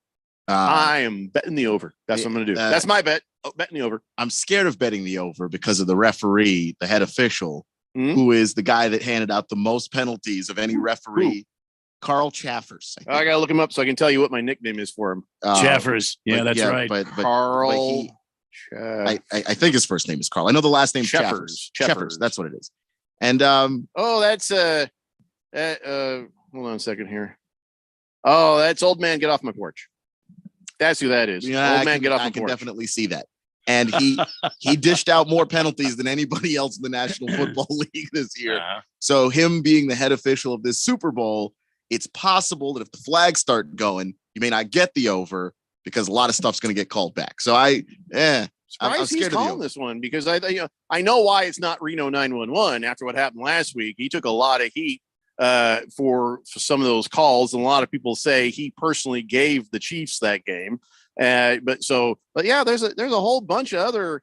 I am betting the over. That's what I'm going to do. That's my bet. Betting the over. I'm scared of betting the over because of the referee, the head official, who is the guy that handed out the most penalties of any referee Carl Chaffers. I gotta look him up so I can tell you what my nickname is for him. Chaffers. Yeah, that's right. But Carl. I think his first name is Carl. I know the last name Chaffers. Chaffers. That's what it is. And that's hold on a second here. Oh, that's Old Man Get Off My Porch. That's who that is. Yeah, Old Man Get Off My I can Porch. definitely see that. And he dished out more penalties than anybody else in the National Football League this year. So him being the head official of this Super Bowl, it's possible that if the flags start going, you may not get the over because a lot of stuff's going to get called back. So I'm Surprised he's calling this one because I know why it's not Reno 911 after what happened last week. He took a lot of heat for some of those calls, and a lot of people say he personally gave the Chiefs that game. But yeah, there's a whole bunch of other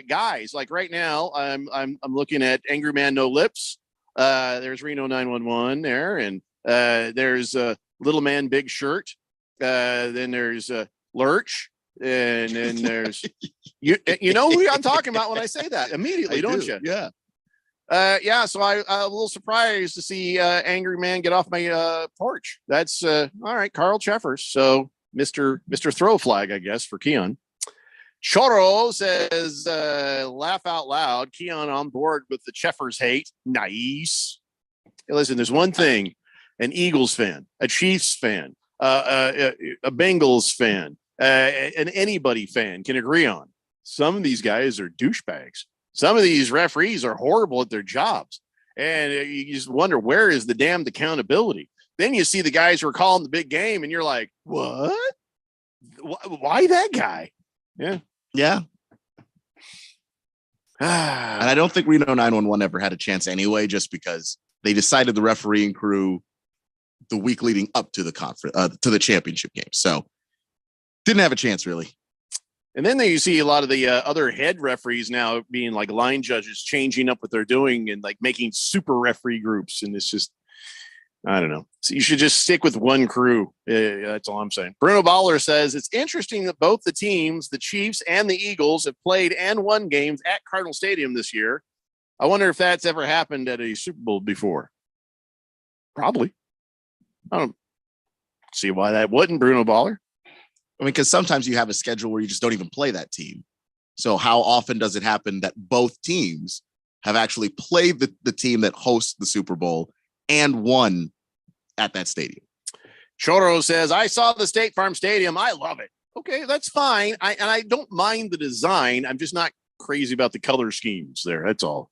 guys. Like right now, I'm looking at Angry Man No Lips. There's Reno 911 there, and there's Little Man Big Shirt. Then there's Lurch, and then there's you know who I'm talking about when I say that immediately, don't you? Yeah. So I'm a little surprised to see Angry Man Get Off My Porch. That's all right, Carl Chaffers. So Mr. Throw Flag, I guess, for Keon. Choro says, laugh out loud. Keon on board with the Chaffers hate. Nice. Hey, listen, there's one thing an Eagles fan, a Chiefs fan, a Bengals fan, an anybody fan can agree on. Some of these guys are douchebags. Some of these referees are horrible at their jobs. And you just wonder, where is the damned accountability? Then you see the guys who are calling the big game, and you're like, what? Why that guy? Yeah. Yeah. And I don't think Reno 911 ever had a chance anyway, just because they decided the refereeing crew the week leading up to the conference, to the championship game. So didn't have a chance really. And then you see a lot of the other head referees now being like line judges, changing up what they're doing and like making super referee groups. And it's just, I don't know. So you should just stick with one crew. That's all I'm saying. Bruno Baller says it's interesting that both the teams, the Chiefs and the Eagles, have played and won games at Cardinal Stadium this year. I wonder if that's ever happened at a Super Bowl before. Probably. I don't see why that wouldn't, Bruno Baller. I mean, because sometimes you have a schedule where you just don't even play that team. So how often does it happen that both teams have actually played the team that hosts the Super Bowl and won at that stadium? Choro says, I saw the State Farm Stadium. I love it. Okay, that's fine. I don't mind the design. I'm just not crazy about the color schemes there. That's all.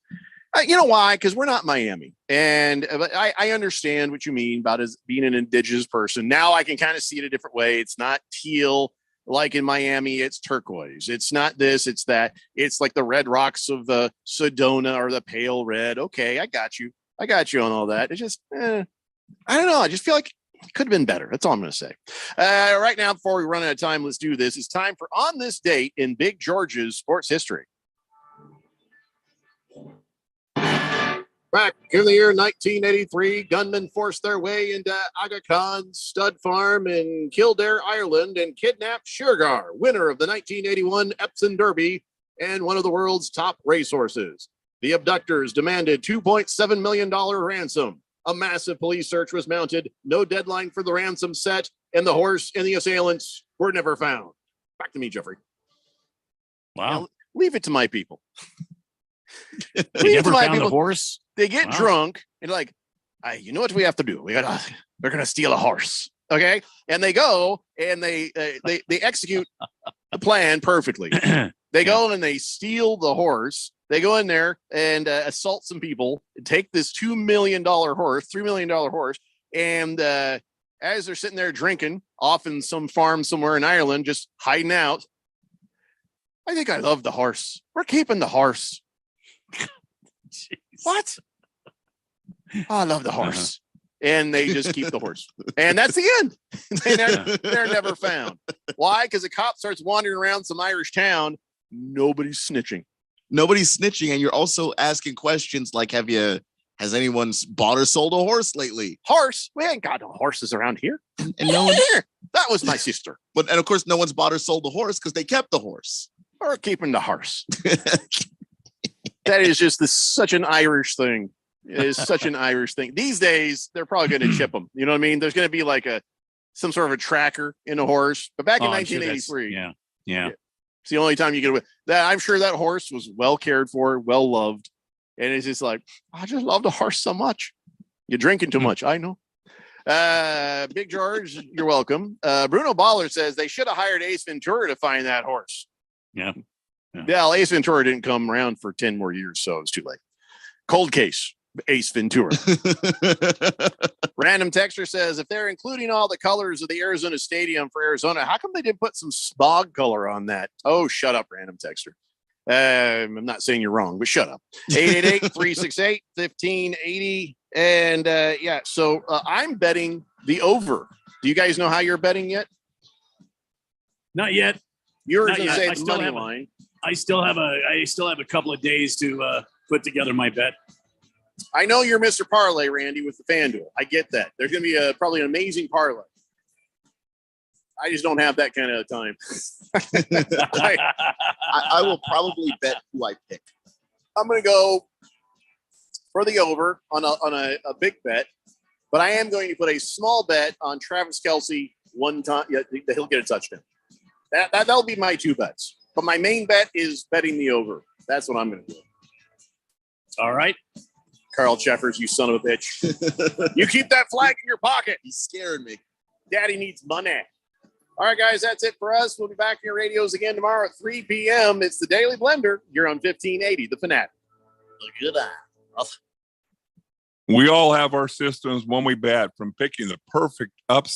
You know why? Because we're not Miami. And I understand what you mean about as being an indigenous person. Now I can kind of see it a different way. It's not teal like in Miami. It's turquoise. It's not this. It's that. It's like the red rocks of the Sedona or the pale red. Okay, I got you. I got you on all that. It's just, I don't know. I just feel like it could have been better. That's all I'm going to say. Right now, before we run out of time, let's do this. It's time for On This Date in Big George's Sports History. Back in the year 1983, gunmen forced their way into Aga Khan's stud farm in Kildare, Ireland, and kidnapped Shergar, winner of the 1981 Epsom Derby and one of the world's top racehorses. The abductors demanded $2.7 million ransom. A massive police search was mounted, no deadline for the ransom set, and the horse and the assailants were never found. Back to me, Jeffrey. Wow. Now, leave it to my people. They never found the horse? They get drunk and like, hey, you know what we have to do? We're gonna steal a horse, okay? And they go and they execute the plan perfectly. They go and they steal the horse. They go in there and assault some people, and take this $2 million horse, $3 million horse, and as they're sitting there drinking, off in some farm somewhere in Ireland, just hiding out, I think I love the horse. We're keeping the horse. What? Oh, I love the horse. And they just keep the horse. And that's the end. They're never found. Why? Because the cop starts wandering around some Irish town. Nobody's snitching. Nobody's snitching. And you're also asking questions like, has anyone bought or sold a horse lately? Horse? We ain't got no horses around here. And no one here. That was my sister. And of course, no one's bought or sold a horse because they kept the horse. Or keeping the horse. That is just such an Irish thing. is such an Irish thing. These days, they're probably going to chip them. You know what I mean? There's going to be like some sort of a tracker in a horse. But back in 1983, yeah, it's the only time you get away. That I'm sure that horse was well cared for, well loved, and it's just like I just love the horse so much. You're drinking too much, I know. Big George, you're welcome. Bruno Baller says they should have hired Ace Ventura to find that horse. Yeah. Yeah, Ace Ventura didn't come around for 10 more years, so it's too late. Cold case, Ace Ventura. Random texter says, if they're including all the colors of the Arizona Stadium for Arizona, how come they didn't put some smog color on that? Oh, shut up, random texter. I'm not saying you're wrong, but shut up. 888-368-1580. And so I'm betting the over. Do you guys know how you're betting yet? Not yet. You're Not going to yet. say I the still money have line. I still have a couple of days to put together my bet. I know you're Mr. Parlay, Randy, with the FanDuel. I get that. There's going to be probably an amazing parlay. I just don't have that kind of time. I will probably bet who I pick. I'm going to go for the over on a big bet, but I am going to put a small bet on Travis Kelce one time. Yeah, he'll get a touchdown. That'll be my two bets. But my main bet is betting the over. That's what I'm going to do. All right. Carl Jeffers, you son of a bitch. You keep that flag in your pocket. He's scaring me. Daddy needs money. All right, guys, that's it for us. We'll be back in your radios again tomorrow at 3 p.m. It's the Daily Blender. You're on 1580, The Fanatic. Look at that. We all have our systems when we bet, from picking the perfect upset